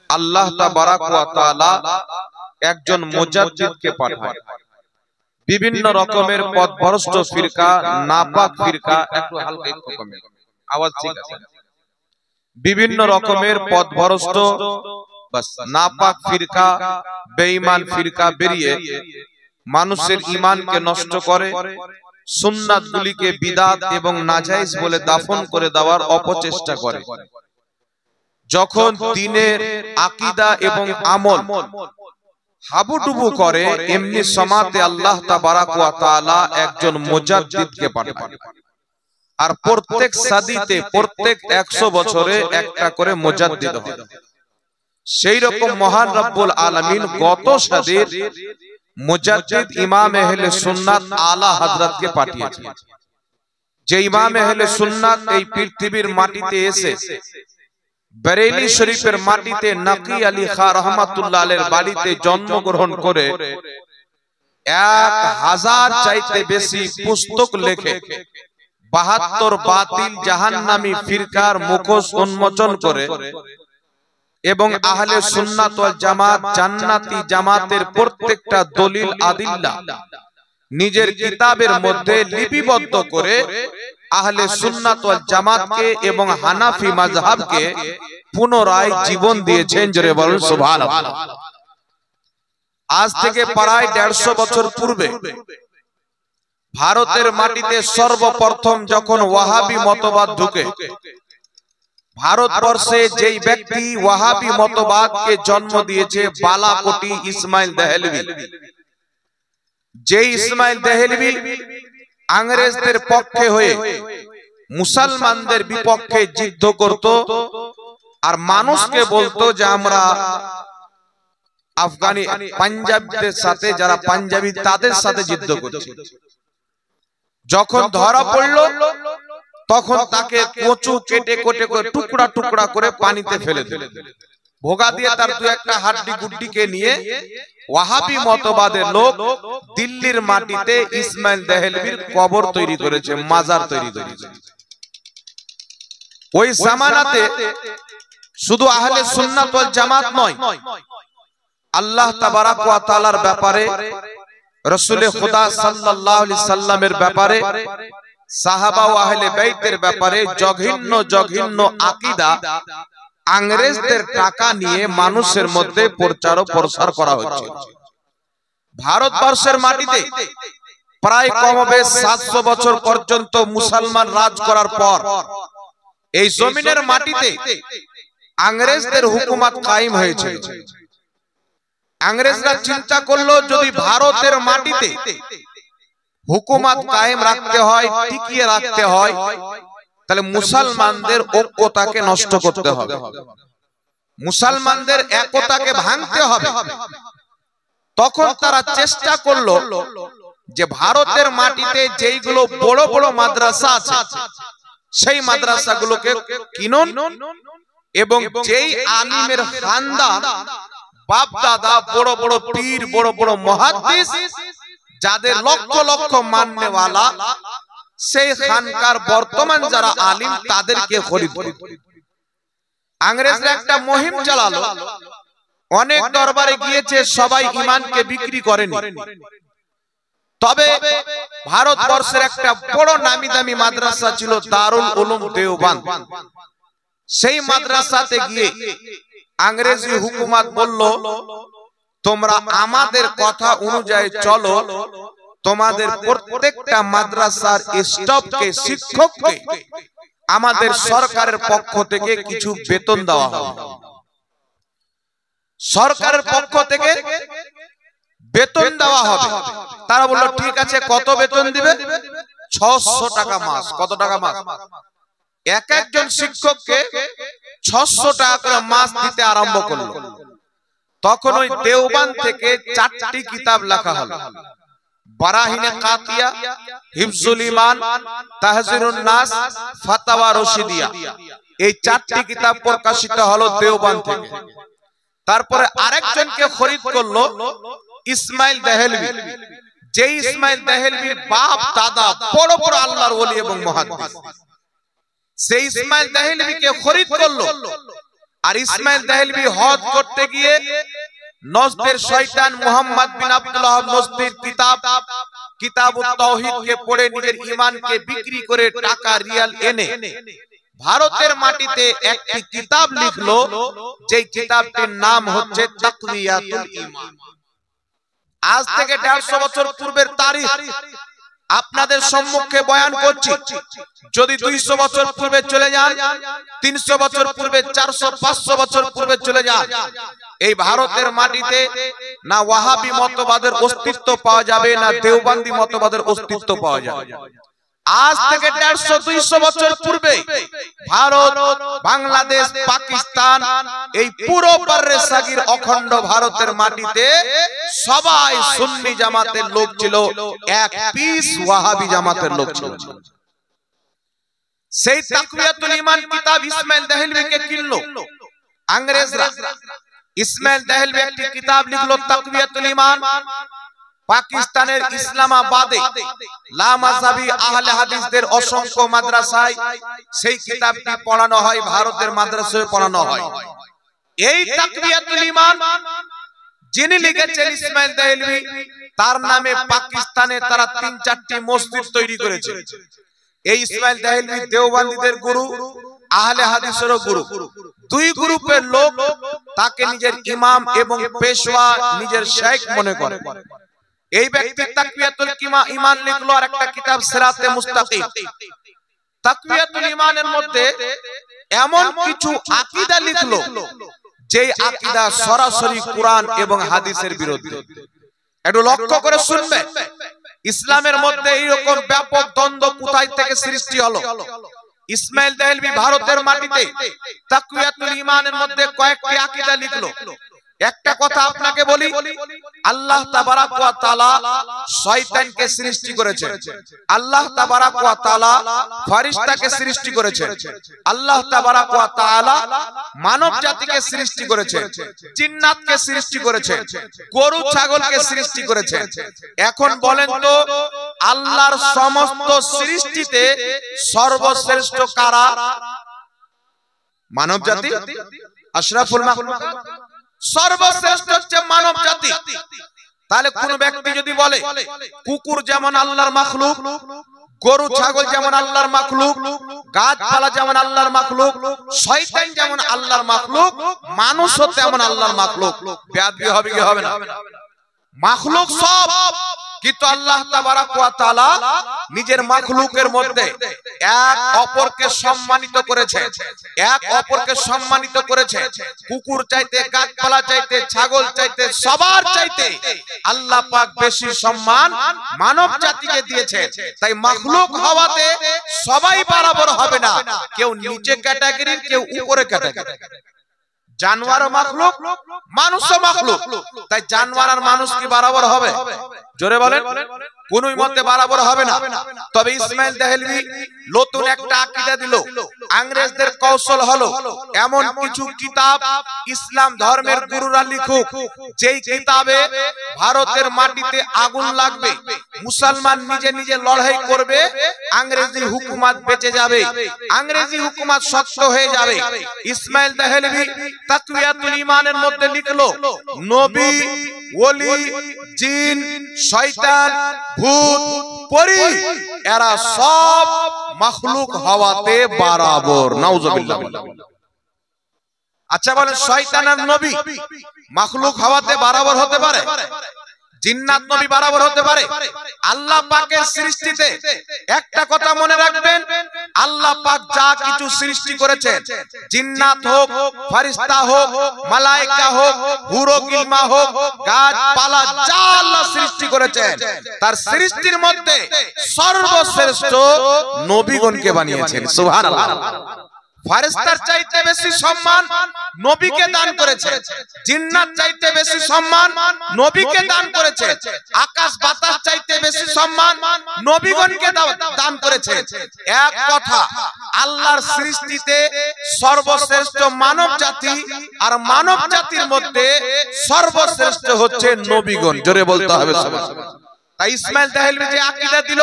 আল্লাহ তাবারাক ওয়া তাআলা একজন মুজাদ্দিদকে পাঠায়। বিভিন্ন রকমের পথভ্রষ্ট ফিরকা, নাপাক ফিরকা, একটু হালকা একটু কমে আওয়াজ ঠিক আছে, বিভিন্ন রকমের পথভ্রষ্ট বাস নাপাক ফিরকা, বেঈমান ফিরকা বেরিয়ে মানুষের ঈমানকে নষ্ট করে, সুন্নাতগুলিকে বিদআত এবং নাজায়েজ বলে দাফন করে দেওয়ার অপচেষ্টা করে। যখন দ্বীনের আকীদা এবং আমল হাবুডুবু করে, এমনি সমাতে আল্লাহ তাবারাক ওয়া তাআলা একজন মুজাদ্দিদকে পাঠান। আর প্রত্যেক সাদিতে, প্রত্যেক 100 বছরে একটা করে মুজাদ্দিদ হয়। সেই রকম মহান রব্বুল আলামিন গত সাদের মুজাদ্দিদ ইমাম আহলে সুন্নাত আলা হযরতকে পাঠিয়েছেন। যে ইমাম আহলে সুন্নাত এই পৃথিবীর মাটিতে এসে বরেলি শরীফের মাটিতে নকি আলী খাঁ রহমাতুল্লাহ আলাইহির বাড়িতে জন্মগ্রহণ করে 1000 চাইতে বেশি পুস্তক লেখে 72 বাতিল জাহান্নামী ফিরকার মুখোশ উন্মোচন করে এবং আহলে সুন্নাত ওয়াল জামাত জান্নাতি জামাতের প্রত্যেকটা দলিল আদিল্লা নিজের কিতাবের মধ্যে লিপিবদ্ধ করে আহলে সুন্নাত ওয়াল জামাতকে এবং হানাফি মাযহাবকে পুনরায় জীবন দিয়েছেন। জোরে বলুন সুবহানাল্লাহ। আজ থেকে প্রায় 150 বছর পূর্বে ভারতের মাটিতে সর্বপ্রথম যখন ওয়াহাবি মতবাদ ঢুকে, ভারতবর্ষে যেই ব্যক্তি ওয়াহাবি মতবাদকে জন্ম দিয়েছে বালাকোটি ইসমাইল দেহলভী। যেই ইসমাইল দেহলভী ইংরেজদের পক্ষে হয়ে মুসলমানদের বিপক্ষে যুদ্ধ করত আর মানুষকে বলতো যে আমরা আফগানি পাঞ্জাবদের সাথে, যারা পাঞ্জাবি তাদের সাথে যুদ্ধ করছি। যখন ধরা পড়ল তখন তাকে কচু কেটে কেটে করে টুকরা টুকরা করে পানিতে ফেলে দিল। ভোগা দিয়ে তার দু একটা হাড্ডি গুড্ডিকে নিয়ে ওয়াহাবি মতবাদের লোক দিল্লির মাটিতে ইসমাইল দেহলভীর কবর তৈরি করেছে, মাজার তৈরি করেছে। ওই জামানাতে শুধু আহলে সুন্নাত ওয়াল জামাত নয়, আল্লাহ তাবারাক ওয়া তাআলার ব্যাপারে, রাসূল খুদা সাল্লাল্লাহু আলাইহি সাল্লামের ব্যাপারে, সাহাবা ও আহলে বাইতের ব্যাপারে জঘন্য জঘন্য আকীদা ইংরেজদের টাকা নিয়ে মানুষের মধ্যে প্রচার ও প্রসার করা হচ্ছে। ভারতবর্ষের মাটিতে প্রায় কমবেশ 700 বছর পর্যন্ত মুসলমান রাজ করার পর এই জমিনের মাটিতে ইংরেজদের হুকুমত কায়েম হয়েছে। ইংরেজরা চিন্তা করলো যদি ভারতের মাটিতে হুকুমত কায়েম রাখতে হয়, টিকিয়ে রাখতে হয়, তাহলে মুসলমানদের ঐক্যতাকে নষ্ট করতে হবে, মুসলমানদের একতাকে ভাঙতে হবে। তখন তারা চেষ্টা করলো যে ভারতের মাটিতে যেইগুলো বড় বড় মাদ্রাসা আছে সেই মাদ্রাসাগুলোকে কিনুন এবং যেই আলিমের খানদান বাপ দাদা বড় বড় পীর, বড় বড় মুহাদ্দিস, যাদের লক্ষ লক্ষ মাননেওয়ালা, সেই খানকার বর্তমান যারা আলিম তাদেরকে খরিদ করে। ইংরেজরা একটা মুহিম চালালো, অনেক দরবারে গিয়েছে, সবাই ঈমানকে বিক্রি করেনি। তবে ভারতবর্ষের একটা বড় নামি দামি মাদ্রাসা ছিল দারুল উলুম দেওবন্দ। সেই মাদ্রাসাতে গিয়ে ইংরেজি হুকুমত বলল, তোমরা আমাদের কথা অনুযায়ী চলো, তোমাদের প্রত্যেকটা মাদ্রাসার স্টাফকে, শিক্ষককে আমাদের সরকারের পক্ষ থেকে কিছু বেতন দেওয়া হবে। সরকারের পক্ষ থেকে বেতন দেওয়া হবে। তারা বলল ঠিক আছে, কত বেতন দিবে? 600 টাকা মাস। কত টাকা মাস? এক একজন শিক্ষককে 600 টাকা করে মাস দিতে আরম্ভ করলো। তখন ওই দেওবন্দ থেকে 4টি কিতাব লেখা হলো, বারাহিনে কাতিয়া, হিফজুল ঈমান, তাহজিরুন নাস, ফাতাওয়া রশিদিয়া। এই 4টি কিতাব প্রকাশিত হলো দেওবন্দ থেকে। তারপরে আরেকজনকে খরিদ করলো ইসমাইল দেহলভী। যে ইসমাইল দেহলভীর বাপ দাদা বড় বড় আল্লাহর ওলি এবং মুহাদ্দিস, সেই ইসমাইল দেহলভীকে খরিদ করলো আর ইসমাইল দেহলভি হজ করতে গিয়ে নজদের শয়তান মুহাম্মদ বিন আব্দুল ওয়াহাব নজদির কিতাবুত তাওহীদ কে পড়ে নিজের ঈমানকে বিক্রি করে টাকা রিয়াল এনে ভারতের মাটিতে একটি কিতাব লিখলো, যে কিতাবটির নাম হচ্ছে তাকওয়াতুল ঈমান। আজ থেকে 150 বছর পূর্বের তারিখ আপনাদের সম্মুখে বয়ান করছি। যদি 200 বছর পূর্বে চলে যান, 300 বছর পূর্বে, 400 500 বছর পূর্বে চলে যান, এই ভারতের মাটিতে না ওয়াহাবি মতবাদের অস্তিত্ব পাওয়া যাবে, না দেওবন্দি মতবাদের অস্তিত্ব পাওয়া যাবে। আজ থেকে 150-200 বছর পূর্বে ভারত, বাংলাদেশ, পাকিস্তান, এই পুরো বর্রে সাগির অখণ্ড ভারতের মাটিতে সবাই সুন্নি জামাতের লোক ছিল, এক পিস ওয়াহাবি জামাতের লোক ছিল। সেই তাকওয়াতুল ঈমান কিতাব ইসমাইল দেহলভিকে কিনলো ইংরেজরা। ইসমাইল দেহলভি একটি কিতাব লিখলো তাকওয়াতুল ঈমান। পাকিস্তানের ইসলামাবাদে লামাযহাবি আহলে হাদিসদের অসংখ্য মাদ্রাসায় সেই কিতাবটি পড়ানো হয়, ভারতের মাদ্রাসায় পড়ানো হয়। এই তাকওয়াতুল ঈমান যিনি লিখেছেন ইসমাইল দেহলভি, তার নামে পাকিস্তানে তারা 3-4টি মসজিদ তৈরি করেছে। এই ইসমাইল দেহলভি দেওবন্দীদের গুরু, আহলে হাদিসেরও গুরু। দুই গ্রুপের লোক তাকে নিজের ইমাম এবং পেশওয়া, নিজের শেখ মনে করে। এই ব্যক্তি তাকওয়াতুল ঈমান লিখলো আর একটা কিতাব সিরাতে মুস্তাকিম। তাকওয়াতুল ঈমানের মধ্যে এমন কিছু আকীদা লিখলো যে আকীদা সরাসরি কোরআন এবং হাদিসের বিরুদ্ধে। একটু লক্ষ্য করে শুনবেন, ইসলামের মধ্যে এইরকম ব্যাপক দ্বন্দ্ব কোথায় থেকে সৃষ্টি হলো? ইসমাইল দেহলভি ভারতের মাটিতে তাকওয়াতুল ঈমানের মধ্যে কয়েকটি আকীদা লিখলো। একটা কথা আপনাকে বলি, আল্লাহ তাবারাক ওয়া তাআলা শয়তানকে সৃষ্টি করেছেন, আল্লাহ তাবারাক ওয়া তাআলা ফেরেশতাকে সৃষ্টি করেছেন, আল্লাহ তাবারাক ওয়া তাআলা মানব জাতিকে সৃষ্টি করেছেন, জিন্নাতকে সৃষ্টি করেছেন, গরু ছাগলকে সৃষ্টি করেছেন। এখন বলেন তো, আল্লাহর সমস্ত সৃষ্টিতে সর্বশ্রেষ্ঠ কারা? মানব জাতি, আশরাফুল মাখলুকাত। সর্বশ্রেষ্ঠ হচ্ছে মানব জাতি। তাহলে কোন ব্যক্তি যদি বলে কুকুর যেমন আল্লাহর মাখলুক, গরু ছাগল যেমন আল্লাহর মাখলুক, গাছপালা যেমন আল্লাহর মাখলুক, শয়তান যেমন আল্লাহর মাখলুক, মানুষও তেমন আল্লাহর মাখলুক, বেয়াদবি হবে কি হবে না? মাখলুক সব, কিন্তু আল্লাহ তাবারাক ওয়া তাআলা নিজের মাখলুকের মধ্যে এক অপরকে সম্মানিত করেছে, এক অপরকে সম্মানিত করেছে। কুকুর চাইতে, গাছপালা চাইতে, ছাগল চাইতে, সবার চাইতে আল্লাহ পাক বেশি সম্মান মানব জাতিকে দিয়েছে। তাই মাখলুক হওয়াতে সবাই বরাবর হবে না, কেউ নিচে ক্যাটাগরির, কেউ উপরে ক্যাটাগরি। জানোয়ার মাখলুক, মানুষও মাখলুক। তাই জানোয়ার আর মানুষ কি বরাবর হবে? জোরে বলেন, কোনই মতে বরাবর হবে না। তবে ইসমাইল দেহলভি নতুন একটা আকীদা দিল। ইংরেজদের কৌশল হলো এমন কিছু কিতাব ইসলাম ধর্মের গুরুরা লিখুক, যেই কিতাবে ভারতের মাটিতে আগুন লাগবে, মুসলমান নিজে নিজে লড়াই করবে, ইংরেজি হুকুমত বেঁচে যাবে, ইংরেজি হুকুমত শক্ত হয়ে যাবে। ইসমাইল দেহলভি তাকওয়াতুল ঈমানের মধ্যে লিখলো, নবী, ওলি, জিন, শয়তান, ভূত, পরী এরা সব মাখলুক হওয়াতে বরাবর। নাউজুবিল্লাহ। আচ্ছা বলেন, শয়তান আর নবী মাখলুক হওয়াতে বরাবর হতে পারে? জিন্নাত নবী বরাবর হতে পারে? আল্লাহ পাকের সৃষ্টিতে একটা কথা মনে রাখবেন, আল্লাহ পাক যা কিছু সৃষ্টি করেছেন, জিন্নাত হোক, ফেরেশতা হোক, মালায়েকা হোক, হুরো গিলমা হোক, গাছপালা, যা আল্লাহ সৃষ্টি করেছেন, তার সৃষ্টির মধ্যে সর্বশ্রেষ্ঠ নবীগণকে বানিয়েছেন। সুবহানাল্লাহ। ফেরেশতার চাইতে বেশি সম্মান নবীকে দান করেছে, জিন্নাত চাইতে বেশি সম্মান নবীকে দান করেছে, আকাশ বাতাস চাইতে বেশি সম্মান নবীগণকে দান করেছে। এক কথা, আল্লাহর সৃষ্টিতে সর্বশ্রেষ্ঠ মানব জাতি, আর মানব জাতির মধ্যে সর্বশ্রেষ্ঠ হচ্ছে নবীগণ। জোরে বলতে হবে সবাই। তাই ইসমাইল দেহলভি যে আকীদা দিল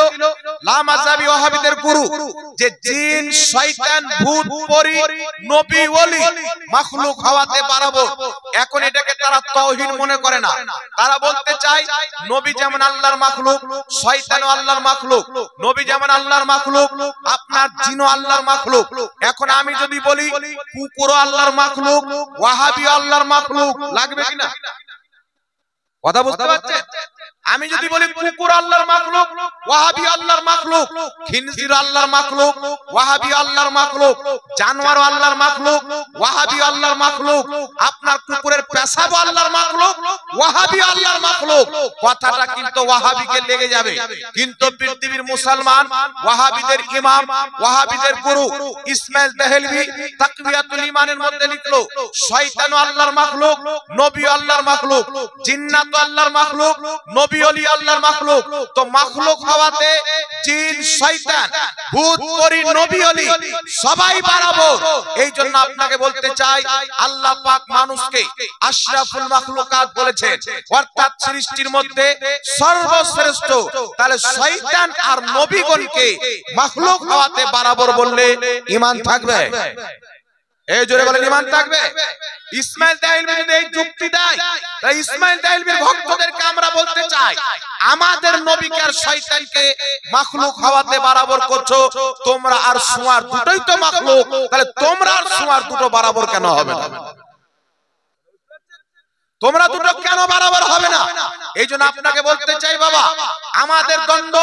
লামাযাবি ওয়াহাবিদের গুরু, যে জিন শয়তান ভূত পরী নবী ওলি মাখলুক হওয়াতে বাড়াবো, এখন এটাকে তারা তাওহীদ মনে করে না। তারা বলতে চায় নবী যেমন আল্লাহর মাখলুক, শয়তানও আল্লাহর মাখলুক, নবী যেমন আল্লাহর মাখলুক, আপনার জিনও আল্লাহর মাখলুক। এখন আমি যদি বলি কুকুরও আল্লাহর মাখলুক, ওয়াহাবি আল্লাহর মাখলুক, লাগবে কিনা? কথা বুঝতে পারছেন? আমি যদি বলি কুকুর আল্লাহর মাখলুক, ওয়াহাবি আল্লাহর মাখলুক, খিনজির আল্লাহর মাখলুক, ওয়াহাবি আল্লাহর মাখলুক, জানোয়ার আল্লাহর মাখলুক, ওয়াহাবি আল্লাহর মাখলুক, আপনার কুকুরের পেশাব আল্লাহর মাখলুক, ওয়াহাবি আল্লাহর মাখলুক, কথাটা কিন্তু ওয়াহাবিকে লেগে যাবে। কিন্তু পৃথিবীর মুসলমান ওয়াহাবিদের ইমাম, ওয়াহাবিদের গুরু ইসমাইল দেহলভি তাকওয়াতুল ঈমানের মধ্যে লিখলো শয়তানও আল্লাহর মাখলুক, নবী আল্লাহর মাখলুক, জিন্নাত আল্লাহর মাখলুক, নবী ওলি আল্লাহর মাখলুক। তো মাখলুক হওয়াতে জিন শয়তান ভূত পরী নবী ওলি সবাই বাড়াবো। এই জন্য আপনাকে বলতে চাই আল্লাহ পাক মানুষকে আশরাফুল মাখলুকাত বলেছেন, অর্থাৎ সৃষ্টির মধ্যে সর্বশ্রেষ্ঠ। তাহলে শয়তান আর নবীগণকে মাখলুক হওয়াতে বাড়াবো বললে ঈমান থাকবে? এই জোরে বলেন ঈমান থাকবে? ইসমাইল দেহলভি যদি এই যুক্তি দেয়, তাই ইসমাইল দেহলভির ভক্তদেরকে আমরা বলতে চাই আমাদের নবীকে আর শয়তানকে মাখলুক হওয়াতে বরাবর করছো তোমরা, আর সুয়ার দুটোই তো মাখলুক, তাহলে তোমরা আর সুয়ার দুটো বরাবর কেন হবে না? তোমরা দুটো কেন বরাবর হবে না? এই জন্য আপনাকে বলতে চাই বাবা, আমাদের দ্বন্দ্ব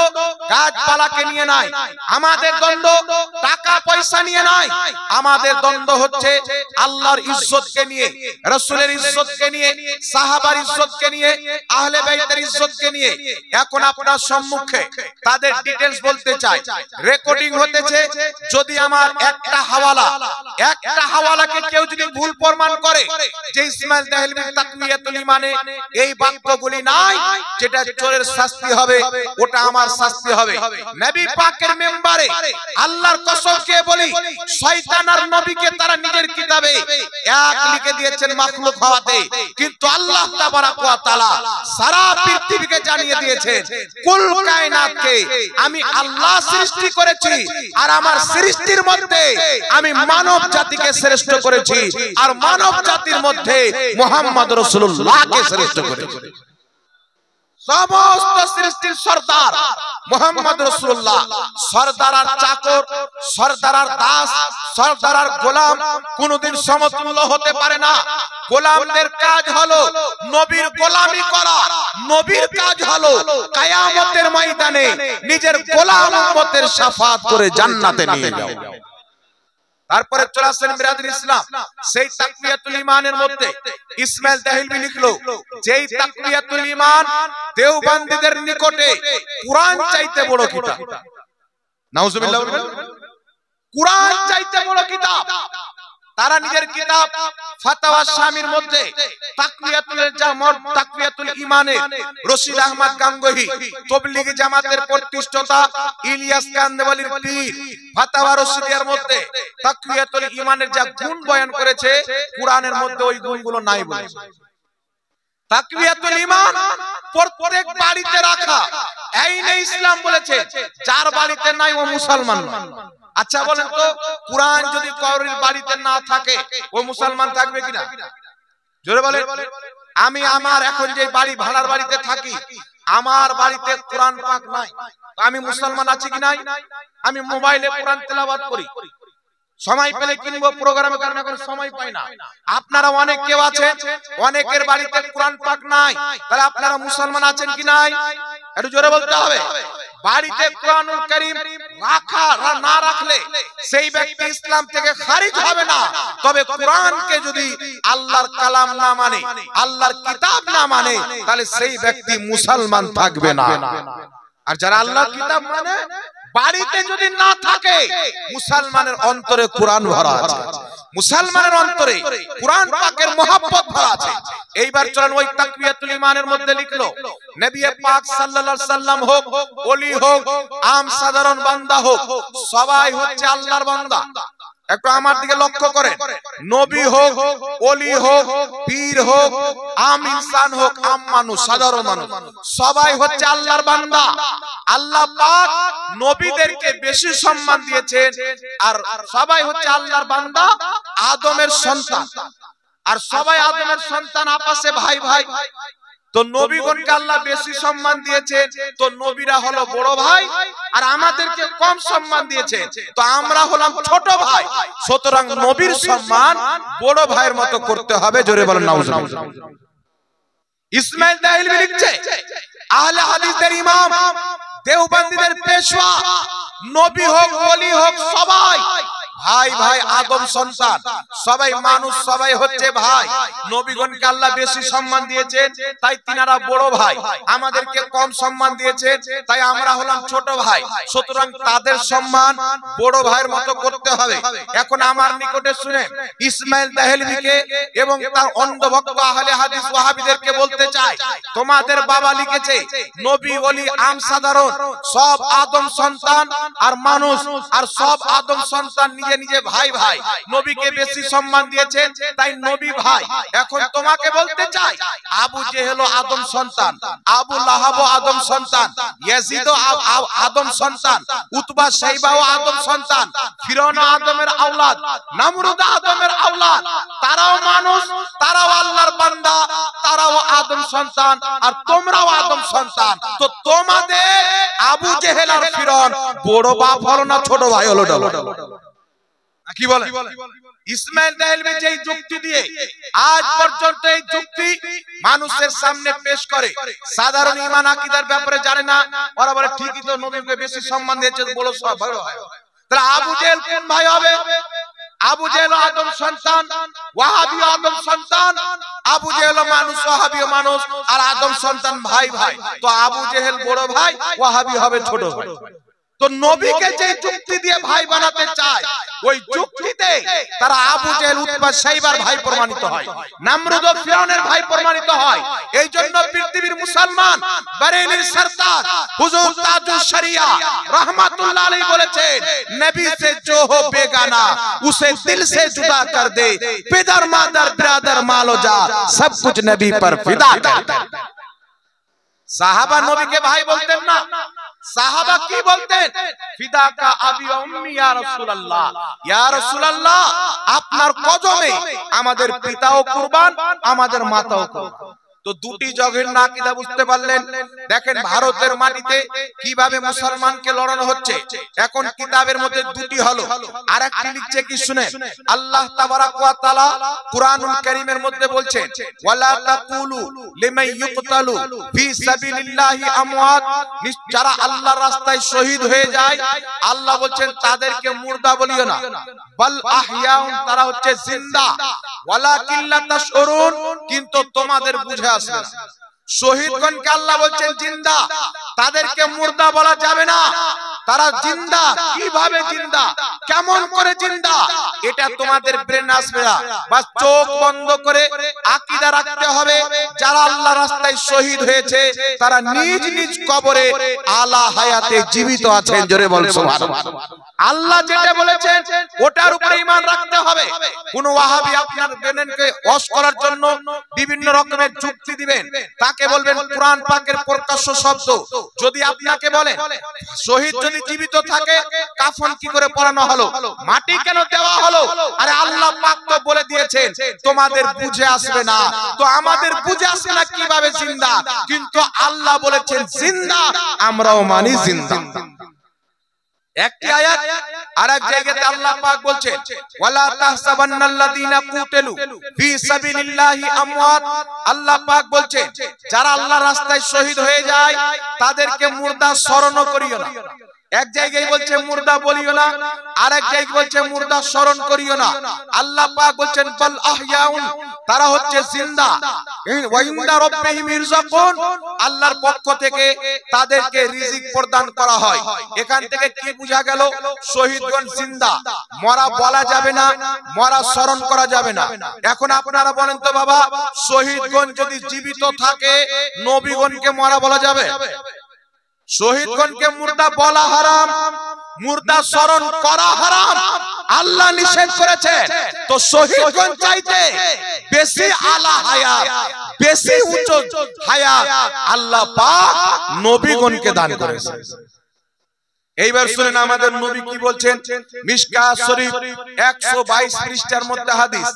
গাছপালাকে নিয়ে নাই, আমাদের দ্বন্দ্ব টাকা পয়সা নিয়ে নাই, আমাদের দ্বন্দ্ব হচ্ছে আল্লাহর ইজ্জতকে নিয়ে, রাসূলের ইজ্জতকে নিয়ে, সাহাবার ইজ্জতকে নিয়ে, আহলে বাইতের ইজ্জতকে নিয়ে। এখন আপনার সম্মুখে তাদের ডিটেইলস বলতে চাই, রেকর্ডিং হতেছে। যদি আমার একটা হাওয়ালাকে কেউ যদি ভুল প্রমাণ করে যে ইসমাইল দেহলভির তাকওয়াতুল ঈমানে এই বাক্যগুলি নাই, যেটা চোরের শাস্তি হবে, ওটা আমার শাস্তি হবে। নবী পাকের মেম্বারে আল্লাহর কসম খেয়ে বলি, শয়তান আর নবীকে তারা নিজের কিতাবে এক লিখে দিয়েছেন মাখলুক হওয়াতে, কিন্তু আল্লাহ তাবারাক ওয়া তাআলা সারা পৃথিবীকে জানিয়ে দিয়েছেন কুল কায়নাতকে আমি আল্লাহ সৃষ্টি করেছি, আর আমার সৃষ্টির মধ্যে আমি মানব জাতিকে শ্রেষ্ঠ করেছি, আর মানব জাতির মধ্যে মুহাম্মদ রাসূলুল্লাহকে শ্রেষ্ঠ করেছি। সমস্ত সৃষ্টির সরদার মুহাম্মদ রাসূলুল্লাহ, সরদার আর চাকর, সরদার আর দাস, সরদার আর গোলাম কোনদিন সমতুল্য হতে পারে না। গোলামদের কাজ হলো নবীর গোলামি করা, নবীর কাজ হলো কিয়ামতের ময়দানে নিজের গোলাম উম্মতের শাফাত করে জান্নাতে নিয়ে যাওয়া। তারপরে চলে আসেন বিরাদর ইসলাম, সেই তাকওয়াতুল ঈমানের মধ্যে ইসমাইল দেহলভি লিখলো যেই তাকওয়াতুল ঈমান দেওবন্দীদের নিকটে কুরআন চাইতে বড় কিতাব। নাউজুবিল্লাহ, কুরআন চাইতে বড় কিতাব। তারা নিজের কিতাব ফাতাওয়া শামির মধ্যে তাকওয়াতুল ঈমানে রশিদ আহমদ গাঙ্গুহি, তাবলীগী জামাতের প্রতিষ্ঠাতা ইলিয়াস কান্দেওয়ালির পীর, ফাতাওয়া রশিদিয়ার মধ্যে তাকওয়াতুল ঈমানের যা গুণ বয়ান করেছে, কুরআনের মধ্যে ওই গুণগুলো নাই বলেছে। তাকওয়াতুল ঈমান প্রত্যেক বাড়িতে রাখা, আইনে ইসলাম বলেছে যার বাড়িতে নাই ও মুসলমান নয়। আচ্ছা বলেন তো, কুরআন যদি কারোর বাড়িতে না থাকে ও মুসলমান থাকবে কিনা? জোরে বলেন। আমি আমার এখন যে বাড়ি ভাড়ার বাড়িতে থাকি, আমার বাড়িতে কোরআন পাক নাই, আমি মুসলমান আছি কি নাই? আমি মোবাইলে কোরআন তেলাওয়াত করি, সময় পেলে কিনবো, প্রোগ্রামে কারণে এখন সময় পাই না। আপনারা অনেক কেউ আছেন অনেকের বাড়িতে কোরআন পাক নাই, তাহলে আপনারা মুসলমান আছেন কি নাই? একটু জোরে বলতে হবে। বাড়িতে কোরআনুল কারীম রাখা না রাখলে সেই ব্যক্তি ইসলাম থেকে খারিজ হবে না, তবে কোরআনকে যদি আল্লাহর কালাম না মানে, আল্লাহর কিতাব না মানে, তাহলে সেই ব্যক্তি মুসলমান থাকবে না। আর যারা আল্লাহর কিতাব মানে, বাড়িতে যদি না থাকে, মুসলমানের অন্তরে কোরআন ভরা আছে, মুসলমানের অন্তরে কোরআন পাকের মহব্বত ভরা আছে। এইবার চলেন ওই তাকওয়াতুল ঈমানের মধ্যে লিখলো নবী পাক সাল্লাল্লাহু আলাইহি সাল্লাম হোক, ওলি হোক, আম সাধারণ বান্দা হোক, সবাই হচ্ছে আল্লাহর বান্দা। একটু আমার দিকে লক্ষ্য করেন, নবী হোক, ওলি হোক, পীর হোক, আম ইনসান হোক, আম মানুষ, সাধারণ মানুষ, সবাই হচ্ছে আল্লাহর বান্দা। আল্লাহ পাক নবীদেরকে বেশি সম্মান দিয়েছেন, আর সবাই হচ্ছে আল্লাহর বান্দা, আদমের সন্তান, আর সবাই আদমের সন্তান, আপসে ভাই ভাই। তো নবীগণকে আল্লাহ বেশি সম্মান দিয়েছে, তো নবীরা হলো বড় ভাই, আর আমাদেরকে কম সম্মান দিয়েছে, তো আমরা হলাম ছোট ভাই। সুতরাং নবীর সম্মান বড় ভাইয়ের মতো করতে হবে। জোরে বলেন নাউজুবিল্লাহ। ইসমাইল দাহিলভি লিখছে, আহলে হাদিসের ইমাম, দেওবন্দীদের পেশওয়া, নবী হোক, ওলি হোক, সবাই ভাই ভাই, আদম সন্তান, সবাই মানুষ, সবাই হচ্ছে ভাই। নবীগণকে আল্লাহ বেশি সম্মান দিয়েছেন, তাই তিনারা বড় ভাই, আমাদেরকে কম সম্মান দিয়েছেন, তাই আমরা হলাম ছোট ভাই। সুতরাং তাদের সম্মান বড় ভাইয়ের মতো করতে হবে। এখন আমার নিকটে শুনে ইসমাইল দাহিলভিকে এবং তার অন্ধভক্ত আহলে হাদিস ওয়াহাবিদেরকে বলতে চাই, তোমাদের বাবা লিখেছে নবী, ওলি, আম সাধারণ, সব আদম সন্তান আর মানুষ, আর সব আদম সন্তান নিজে নিজে ভাই ভাই, নবীকে বেশি সম্মান দিয়েছেন, তাই নবী ভাই। এখন তোমাকে বলতে চাই, আবু জেহেল আদম সন্তান, আবু লাহাব আদম সন্তান, ইয়াজিদ আদম সন্তান, উতবা শাইবা আদম সন্তান, ফিরআউন আদমের আওলাদ, নমরুদ আদমের আওলাদ, তারাও মানুষ, তারাও আল্লাহর বান্দা, তারাও আদম সন্তান, আর তোমরাও আদম সন্তান। তো তোমাদের আবু জেহেল আর ফিরআউন বড় বাপ হলো না ছোট ভাই হলো? কি বলে ইসমাইল দাহিলভি যে যুক্তি দিয়ে আজ পর্যন্ত এই যুক্তি মানুষের সামনে পেশ করে, সাধারণ ঈমান আকীদার ব্যাপারে জানে না, ওরা বলে ঠিকই তো, নবীকে বেশি সম্মান দিয়েছে, বড় সব বড় হয়। তাহলে আবু জেহেল কোন ভাই হবে? আবু জেহেল আদম সন্তান, ওয়াহাবি আদম সন্তান, আবু জেহেল মানুষ, ওয়াহাবি মানুষ, আর আদম সন্তান ভাই ভাই। তো আবু জেহেল বড় ভাই, ওয়াহাবি হবে ছোট ভাই। তো নবীকে যে যুক্তি দিয়ে ভাই বানাতে চায়, ওই যুক্তিতে তারা আবু জেহেল, উতবা, শাইবার ভাই প্রমাণিত হয়, নমরুদ ও ফিরআউনের ভাই প্রমাণিত হয়। এই জন্য পৃথিবীর মুসলমান বারেলির সরদার হুজুর তাজুল শরিয়া রহমাতুল্লাহ আলাইহি বলেছেন, নবী से जो हो बेगाना उसे दिल से जुदा कर दे, पिदर मादर ब्रदर मालो जा सब कुछ नबी पर फिदा कर दे। সাহাবা নবীকে ভাই বলতেন না, সাহাবা কি বলতেন? ফিদা কা আবি ওয়া উম্মি ইয়া রাসূলুল্লাহ, ইয়া রাসূলুল্লাহ আপনার কদমে আমাদের পিতাও কুরবান, আমাদের মাতাও কুরবান। তো দুটি জঘন্য আকীদা বুঝতে পারলেন। দেখেন ভারতের মাটিতে কিভাবে মুসলমানকে লড়ানো হচ্ছে। এখন কিতাবের মধ্যে দুটি হলো, আরেকটি লিখছে কি শুনে, আল্লাহ তাবারাক ওয়া তাআলা কুরআনুল কারীমের মধ্যে বলছেন, ওয়ালা তাকুলু লিমান ইউকতালু ফি সাবিলিল্লাহি আমওয়াত, যারা আল্লাহর রাস্তায় শহীদ হয়ে যায়, আল্লাহ বলছেন তাদেরকে মুর্দা বলিও না, বাল আহইয়াউন, তারা হচ্ছে জিন্দা, ওয়ালাকিন লা তাশউরুন, কিন্তু তোমাদের বুঝে আসবে না। শহীদগণকে আল্লাহ বলছেন জিন্দা, তাদেরকে মুর্দা বলা যাবে না। তারা জিন্দা, কিভাবে জিন্দা, কেমন করে জিন্দা, এটা তোমাদের ব্রেন আসবে না। বাস চোখ বন্ধ করে আকীদা রাখতে হবে, যারা আল্লাহ রাস্তায় শহীদ হয়েছে তারা নিজ নিজ কবরে আলা হায়াতে জীবিত আছেন। জোরে বল সুবহানাল্লাহ। আল্লাহ যেটা বলেছেন ওটার উপরে ঈমান রাখতে হবে। কোন ওয়াহাবি আপনার ব্রেনকে ওয়াশ করার জন্য বিভিন্ন রকমের যুক্তি দিবেন, তাকে বলবেন কুরআন পাকের প্রকাশ্য শব্দ। যদি আপনাকে বলেন শহীদ যদি জীবিত থাকে কাফন কি করে পরানো হলো, মাটি কেন দেওয়া হলো, আরে আল্লাহ পাক তো বলে দিয়েছেন তোমাদের বুঝে আসবে না। তো আমাদের বুঝে আসবে না কিভাবে জিন্দা, কিন্তু আল্লাহ বলেছেন জিন্দা, আমরাও মানি জিন্দা। একটি আয়াত আরেক জায়গাতে আল্লাহ পাক বলছেন, ওয়ালা তাহসাবান্নাল্লাযীনা কুতিলু ফি সাবিলিল্লাহি আমওয়াত, আল্লাহ পাক বলছেন যারা আল্লাহর রাস্তায় শহীদ হয়ে যায় তাদেরকে মুর্দা স্মরণ করিও না। এক জায়গায় বলছে মুর্দা বলিও না, আরেক জায়গায় বলছে মুর্দা স্মরণ করিও না। আল্লাহ পাক বলছেন বাল আহইয়াউন, তারা হচ্ছে জিন্দা, ওয়া ইনদা রাব্বিহিম ইরযাকুন, আল্লাহর পক্ষ থেকে তাদেরকে রিজিক প্রদান করা হয়। এখান থেকে কি বোঝা গেল? শহীদগণ জিন্দা, মরা বলা যাবে না, মরা স্মরণ করা যাবে না। এখন আপনারা বলেন তো বাবা, শহীদগণ যদি জীবিত থাকে নবীগণকে মরা বলা যাবে? শহীদগণকে মুর্দা বলা হারাম, মুর্দা স্মরণ করা হারাম, আল্লাহ নিষেধ করেছেন। তো শহীদগণ চাইতে বেশি আলা হায়াত, বেশি উচ্চ হায়াত আল্লাহ পাক নবীগণকে দান করেছেন। এইবার শুনেন আমাদের নবী কি বলছেন। মিশকাত শরীফ 122 পৃষ্ঠার মধ্যে হাদিস,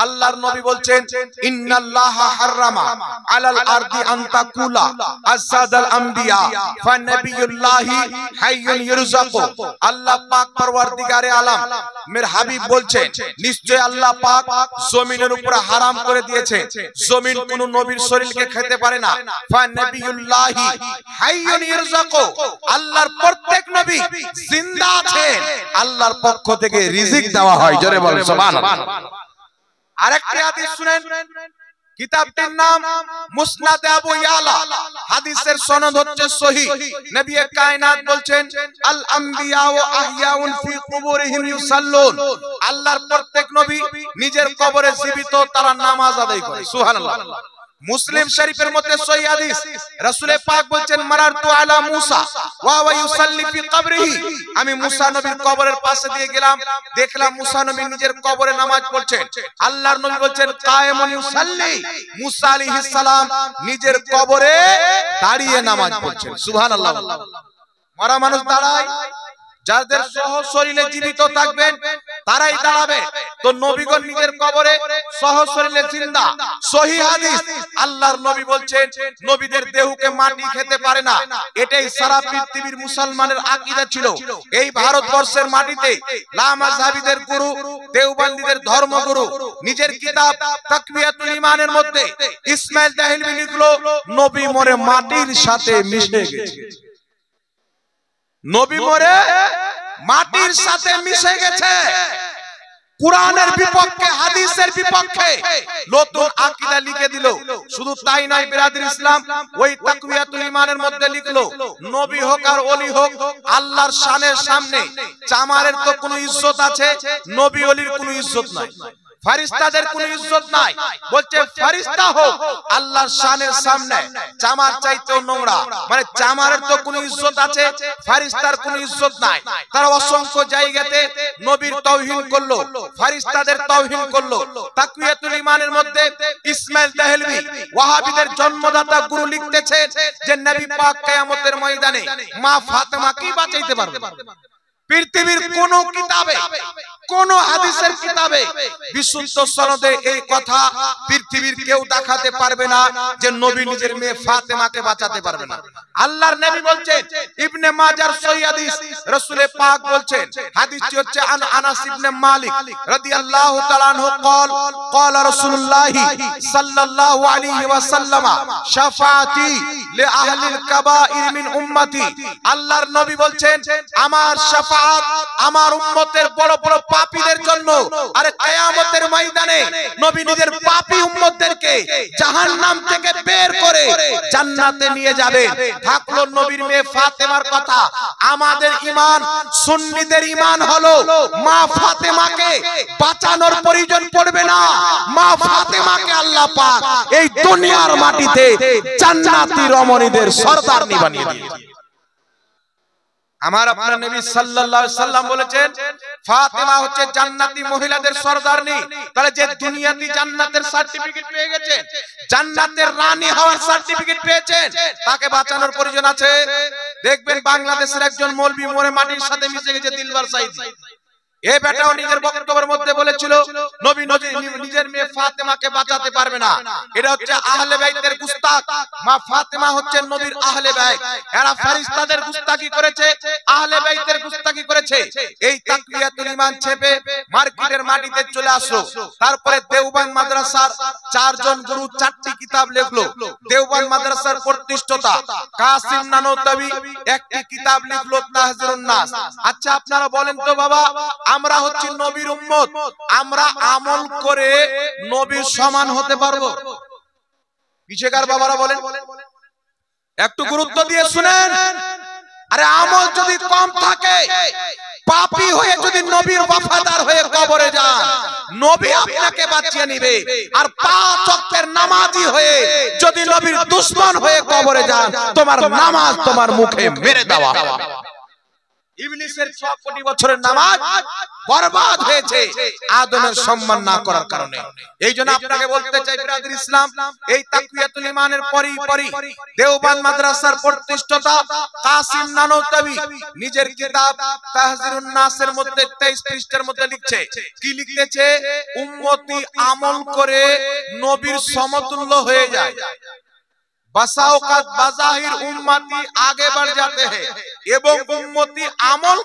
আল্লাহর নবী বলছেন, ইন্নাল্লাহা হারামা আলাল আরদি আন তাকুলা আসাদাল আম্বিয়া ফানাবিয়ুল্লাহি হাইয়ুন ইরযাকু। আল্লাহ পাক পরওয়ারদিগারে আলম মের হাবিব বলছেন, নিশ্চয় আল্লাহ পাক জমিনের উপর হারাম করে দিয়েছে, জমিন কোন নবীর শরীরকে খেতে পারে না। ফানাবিয়ুল্লাহি হাইয়ুন ইরযাকু, আল্লাহর প্রত্যেক নবী জিন্দা আছেন, আল্লাহর পক্ষ থেকে রিজিক দেওয়া হয়। জোরে বলেন সুবহানাল্লাহ। আরেকটি হাদিস শুনেন, কিতাবটির নাম মুসনাদে আবু ইয়ালা, হাদিসের সনদ হচ্ছে সহিহ। নবী কায়নাত বলছেন, আল আম্বিয়া ওয়া আহইয়াউন ফি কুবুরিহিম ইউসাল্লুন, আল্লাহর প্রত্যেক নবী নিজের কবরে জীবিত, তারা নামাজ আদায় করে। সুবহানাল্লাহ। মুসলিম শরীফের মধ্যে সহিহ হাদিস, রাসূল পাক বলছেন, মারারতু আলা মুসা ওয়া ওয়া ইউসাল্লি ফি কবরিহি, আমি মুসা নবীর কবরের পাশে দিয়ে গেলাম, দেখলাম মুসা নবী নিজের কবরে নামাজ পড়ছেন। আল্লাহর নবী বলছেন, কায়েমুন ইউসাল্লি, মুসা আলাইহিস সালাম নিজের কবরে দাঁড়িয়ে নামাজ পড়ছেন। সুবহানাল্লাহ। মরা মানুষ দাঁড়ায়, যাদের সহ শরীরে জীবিত থাকবেন তারাই দাঁড়াবে। তো নবীগণ নিজের কবরে সহ শরীরে জিন্দা। সহিহ হাদিস, আল্লাহর নবী বলছেন, নবীদের দেহকে মাটি খেতে পারে না। এটাই সারা পৃথিবীর মুসলমানের আকীদা ছিল। এই ভারতবর্ষের মাটিতে লামাযহাবীদের গুরু, দেওবন্দীদের ধর্মগুরু নিজের কিতাব তাকওয়াতুল ঈমানের মধ্যে ইসমাইল দেহলভী লিখলো, নবী মরে মাটির সাথে মিশে গেছে। নবী মরে মাটির সাথে মিশে গেছে। কুরআনের বিপক্ষে, হাদিসের বিপক্ষে নতুন আকীদা লিখে দিল। শুধু তাই নয় বিরাদর ইসলাম, ওই তাকওয়াতুল ঈমানের মধ্যে লিখলো, নবী হোক আর ওলি হোক, আল্লাহর শানের সামনে চামারের তো কোনো ইজ্জত আছে, নবী ওলির কোনো ইজ্জত নাই। ফেরেশতাদের কোনো ইজ্জত নাই। বলছে ফেরেশতা হোক, আল্লাহর শানের সামনে চামার চাইতেও নোংরা, মানে চামারের তো কোনো ইজ্জত আছে, ফেরেশতার কোনো ইজ্জত নাই। তারা অসংখ্য জায়গাতে নবীর তাওহীন করলো, ফেরেশতাদের তাওহীন করলো। তাকওয়াতুল ঈমানের মধ্যে ইসমাইল দেহলভী, ওয়াহাবীদের জন্মদাতা গুরু, লিখতেছে যে নবী পাক কিয়ামতের ময়দানে মা ফাতেমাকে বাঁচাইতে পারবে। পৃথিবীর কোন কিতাবে, কোন হাদিসের কিতাবে বিশুদ্ধ সনদে এই কথা পৃথিবীর কেউ দেখাতে পারবে না যে নবী নিজের মেয়ে ফাতেমাকে বাঁচাতে পারবে না। আল্লাহর নবী বলছেন, ইবনে মাজার সহিহ হাদিস, রাসূল পাক বলছেন, হাদিসটি হচ্ছে আনাস ইবনে মালিক রাদিয়াল্লাহু তাআলা আনহু قال قال رسول الله صلى الله عليه وسلم شفاعتي لأهل الكبائر من امتي, আল্লাহর নবী বলছেন, আমার শাফাআত আমার উম্মতের বড় বড় পাপীদের জন্য। আর কিয়ামতের ময়দানে নবী নিজের পাপী উম্মতদেরকে জাহান্নাম থেকে বের করে জান্নাতে নিয়ে যাবেন। থাকলো নবীর মেয়ে ফাতেমার কথা। আমাদের ঈমান, সুন্নিদের ঈমান হলো মা ফাতেমাকে বাঁচানোর প্রয়োজন পড়বে না। মা ফাতেমাকে আল্লাহ পাক এই দুনিয়ার মাটিতে জান্নাতি রমণীদের সরদারনি বানিয়ে দিয়েছেন। আমার আপনার নবী সাল্লাল্লাহু আলাইহি সাল্লাম বলেছেন, ফাতেমা হচ্ছে জান্নাতি মহিলাদের সরদারনি। তাহলে যে দুনিয়াতে জান্নাতের সার্টিফিকেট পেয়ে গেছে, জান্নাতের রানী হওয়ার সার্টিফিকেট পেয়েছেন, তাকে বাঁচানোর প্রয়োজন আছে। দেখবেন বাংলাদেশের একজন মৌলবি মরে মাটির সাথে মিশে গেছে, দিলবার সাইদি। এই বেটাও নিজের বক্তব্যের মধ্যে বলেছিল, নবী নিজের মেয়ে ফাতেমাকে বাঁচাতে পারবে না। এটা হচ্ছে আহলে বাইতের গুস্তাখ। মা ফাতেমা হচ্ছে নবীর আহলে বাইত। এরা ফেরেশতাদের গুস্তাখি করেছে, আহলে বাইতের গুস্তাখি করেছে। এই তাকওয়াতুল ঈমান ছেপে মার্কেটের মাটিতে চলে আসলো। তারপরে দেওবন্দ মাদ্রাসার চারজন গুরু চারটি কিতাব লিখলো। দেওবন্দ মাদ্রাসার প্রতিষ্ঠাতা কাসিম নানওতাবি একটি কিতাব লিখলো, তাহজিরুন নাস। আচ্ছা আপনারা বলেন তো বাবা, আমরা হচ্ছি নবীর উম্মত, আমরা আমল করে নবীর সমান হতে পারবো? পিছেকার বাবারা বলেন, একটু গুরুত্ব দিয়ে শুনেন। আরে আমল যদি কম থাকে, পাপী হয়ে যদি নবীর ওয়াফাদার হয়ে কবরে যান, নবী আপনাকে বাঁচিয়ে নেবে। আর 5 ওয়াক্তের নামাজি হয়ে যদি নবীর দুশমন হয়ে কবরে যান, তোমার নামাজ তোমার মুখে মেরে দেওয়া হবে। ইবলিসের 6 কোটি বছরের নামাজ বরবাদ হয়েছে আদমের সম্মান না করার কারণে। এইজন্য আপনাকে বলতে চাই বিরাদর ইসলাম, এই তাকওয়াতুল ঈমানের পরি দেওবন্দ মাদ্রাসার প্রতিষ্ঠাতা কাসিম নানওতাবি নিজের কিতাব তাহজিরুন নাসের মধ্যে 23 পৃষ্ঠার মধ্যে লিখছে, কি লিখতেছে? উম্মতি আমল করে নবীর সমতুল্য হয়ে যায়। बसाओकात बाज़ाहिर उम्मती आगे बढ़ जाते हैं एवं उम्मती আমল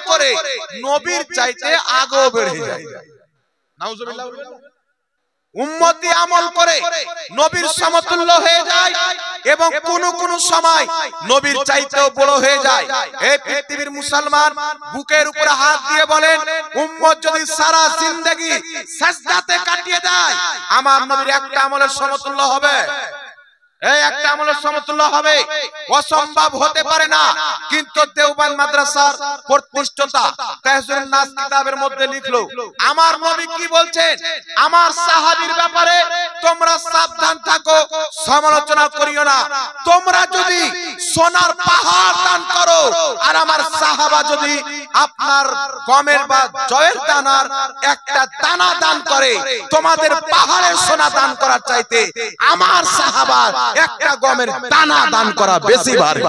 করে নবীর চাইতে আগেও বেড়ে যায়। নাউজুবিল্লাহ। উম্মতি আমল করে নবীর সমতুল্য হয়ে যায় এবং কোন সময় নবীর চাইতেও বড় হয়ে যায়। এই পৃথিবীর মুসলমান বুকের উপরে হাত দিয়ে বলেন, উম্মত যদি সারা জিন্দেগি সাজদাতে কাটিয়ে দেয়, আমার নবীর একটা আমলের সমতুল্য হবে? এই একটা আমলের সমতুল্য হবে? অসম্ভব হতে পারে না। কিন্তু দেওবন্দ মাদ্রাসার প্রতিষ্ঠাতা তাহজিরুন নাস কিতাবের মধ্যে লিখলো, আমার নবী কি বলছেন, আমার সাহাবীর ব্যাপারে তোমরা সাবধান থাকো, সমালোচনা করিও না। তোমরা যদি সোনার পাহাড় দান করো আর আমার সাহাবা যদি আপনার গমের বা জয়ের দানার একটা দানা দান করে, তোমাদের পাহাড়ের সোনা দান করার চাইতে আমার সাহাবা একটা গমের দানা দান করা বেশি ভারী।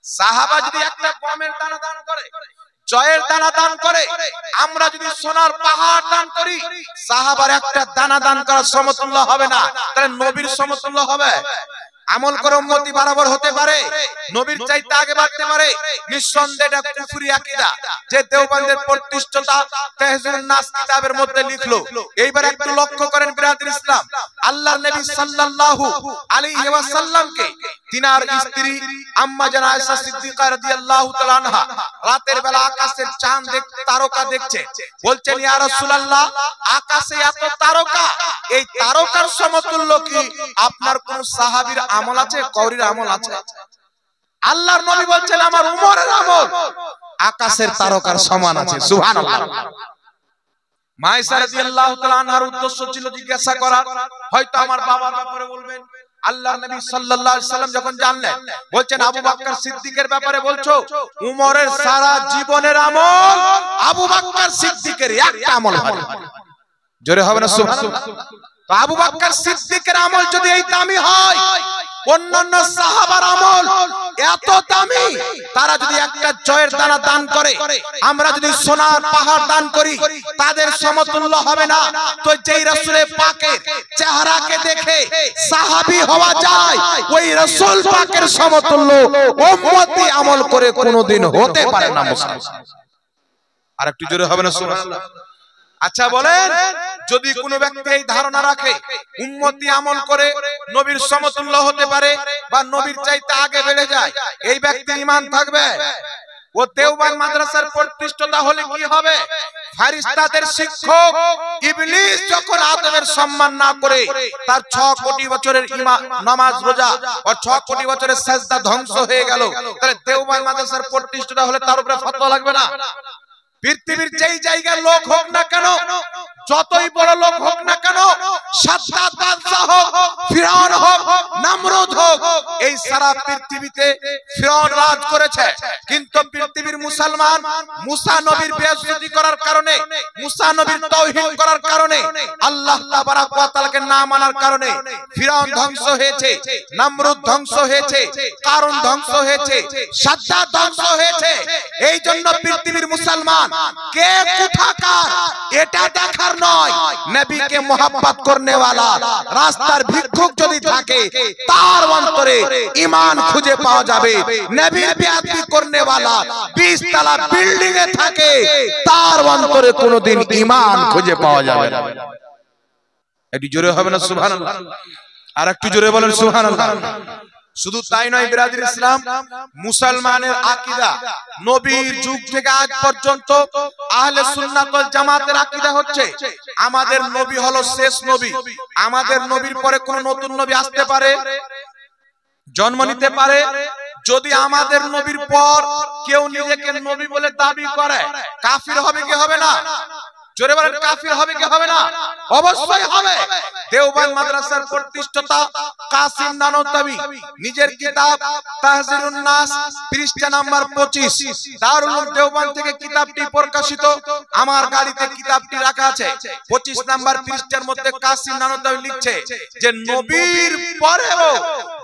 সাহাবা যদি একটা গমের দানা দান করে, জয়ের দানা দান করে, আমরা যদি সোনার পাহাড় দান করি, সাহাবার একটা দানা দান করার সমতুল্য হবে না। তাহলে নবীর সমতুল্য হবে? আমল করে উম্মতি বরাবর হতে পারে, নবীর চাইতে আগে বাড়তে পারে? নিঃসন্দেহে এটা কুফরি আকীদা, যে দেওবন্দের প্রতিষ্ঠাতা তাহজিরুন নাস কিতাবের মধ্যে লিখলো। এইবার একটু লক্ষ্য করেন বিরাদর ইসলাম, আল্লাহর নবী সাল্লাল্লাহু আলাইহি ওয়াসাল্লামকে তিনার স্ত্রী আম্মা জান আয়েশা সিদ্দিকা রাদিয়াল্লাহু তাআলা আনহা রাতের বেলা আকাশের চাঁদ তারকা দেখছে, বলছেন ইয়া রাসূলুল্লাহ, আকাশে এত তারকা, এই তারকার সমতুল্য কি আপনার কোন সাহাবীর আমল আছে, কওরির আমল আছে? আল্লাহর নবী বলছেন আমার উমরের আমল আকাশের তারকার সমান আছে। সুবহানাল্লাহ। মা আয়েশা রাদিয়াল্লাহু তাআলা আনহার উদ্দেশ্য ছিল জিজ্ঞাসা করার, হয়তো আমার বাবার ব্যাপারে বলবেন। আল্লাহর নবী সাল্লাল্লাহু আলাইহি সাল্লাম যখন জানলেন, বলছেন আবু বকর সিদ্দিকের ব্যাপারে বলছো, উমরের সারা জীবনের আমল আবু বকর সিদ্দিকের একটা আমল হবে। জোরে হবে না সুবহানাল্লাহ? তো আবু বকর সিদ্দিকের আমল যদি এই দামি হয়, অন্যান্য সাহাবার আমল এত দামি, তারা যদি একটা জয়ের দানা দান করে, আমরা যদি সোনার পাহাড় দান করি, তাদের সমতুল্য হবে না। তো যেই রাসূলের পাকের চেহারাকে দেখে সাহাবী হওয়া যায়, ওই রাসূল পাকের সমতুল্য উম্মতি আমল করে কোনোদিন হতে পারে না। মুসলমান আর একটু জোরে হবে না সুবহানাল্লাহ? আচ্ছা বলেন, যদি কোনো ব্যক্তি এই ধারণা রাখে উম্মতি আমল করে নবীর সমতুল্য হতে পারে বা নবীর চাইতে আগে বেড়ে যায়, এই ব্যক্তির ঈমান থাকবে? ও দেওবন্দ মাদ্রাসার প্রতিষ্ঠাতা হলে কি হবে? ফেরেশতাদের শিক্ষক ইবলিস যখন আদমের সম্মান না করে তার 6 কোটি বছরের নামাজ রোজা আর 6 কোটি বছরের সাজদা ধ্বংস হয়ে গেল, তাহলে দেওবন্দ মাদ্রাসার প্রতিষ্ঠাতা হলে তার উপরে ফতোয়া লাগবে না? পৃথিবীর যেই জায়গার লোক হোক না কেন, যতই বড় লোক হোক না কেন, সাদ্দাত বাদশা হোক, ফিরআউন হোক, নমরুদ হোক, এই সারা পৃথিবীতে ফিরআউন রাজ করেছে, কিন্তু পৃথিবীর মুসলমান মুসা নবীর বেইজ্জতি করার কারণে, মুসা নবীর তাওহীদ করার কারণে, আল্লাহ তাবারাক ওয়া তাআলাকে না মানার কারণে ফিরআউন ধ্বংস হয়েছে, নমরুদ ধ্বংস হয়েছে, কারুন ধ্বংস হয়েছে, সাদ্দাত ধ্বংস হয়েছে। এই জন্য পৃথিবীর মুসলমান কে কোথাকার এটা দেখার নয়, নবীকে মোহাব্বত করনে वाला রাস্তার ভিক্ষুক যদি থাকে, তার অন্তরে ঈমান খুঁজে পাওয়া যাবে। নবীর বেয়াদবি করনে वाला 20 তলা বিল্ডিং এ থাকে, তার অন্তরে কোনোদিন ঈমান খুঁজে পাওয়া যাবে না। একটু জোরে হবে না সুবহানাল্লাহ? আর একটু জোরে বলেন সুবহানাল্লাহ। শুধু তাই নয় বিরাদর ইসলাম, মুসলমানের আকীদা নবীর যুগ থেকে আজ পর্যন্ত আহলে সুন্নাত ওয়াল জামাতের আকীদা হচ্ছে আমাদের নবী হলো শেষ নবী। আমাদের নবীর পরে কোন নতুন নবী আসতে পারে, জন্ম নিতে পারে। যদি আমাদের নবীর পর কেউ নিজেকে নবী বলে দাবি করে, কাফির হবে কি হবে না? জোরে বলেন কাফির হবে কি হবে না? অবশ্যই হবে। দেওবন্দ মাদ্রাসার প্রতিষ্ঠাতা কাসিম নানতাবি নিজের কিতাব তাহজিরুন নাস পৃষ্ঠা নাম্বার 25 দারুল উলুম দেওবন্দ থেকে কিতাবটি প্রকাশিত। আমার গাড়িতে কিতাবটি রাখা আছে। 25 নাম্বার পৃষ্ঠার মধ্যে কাসিম নানতাবি লিখছে যে নবীর পরেও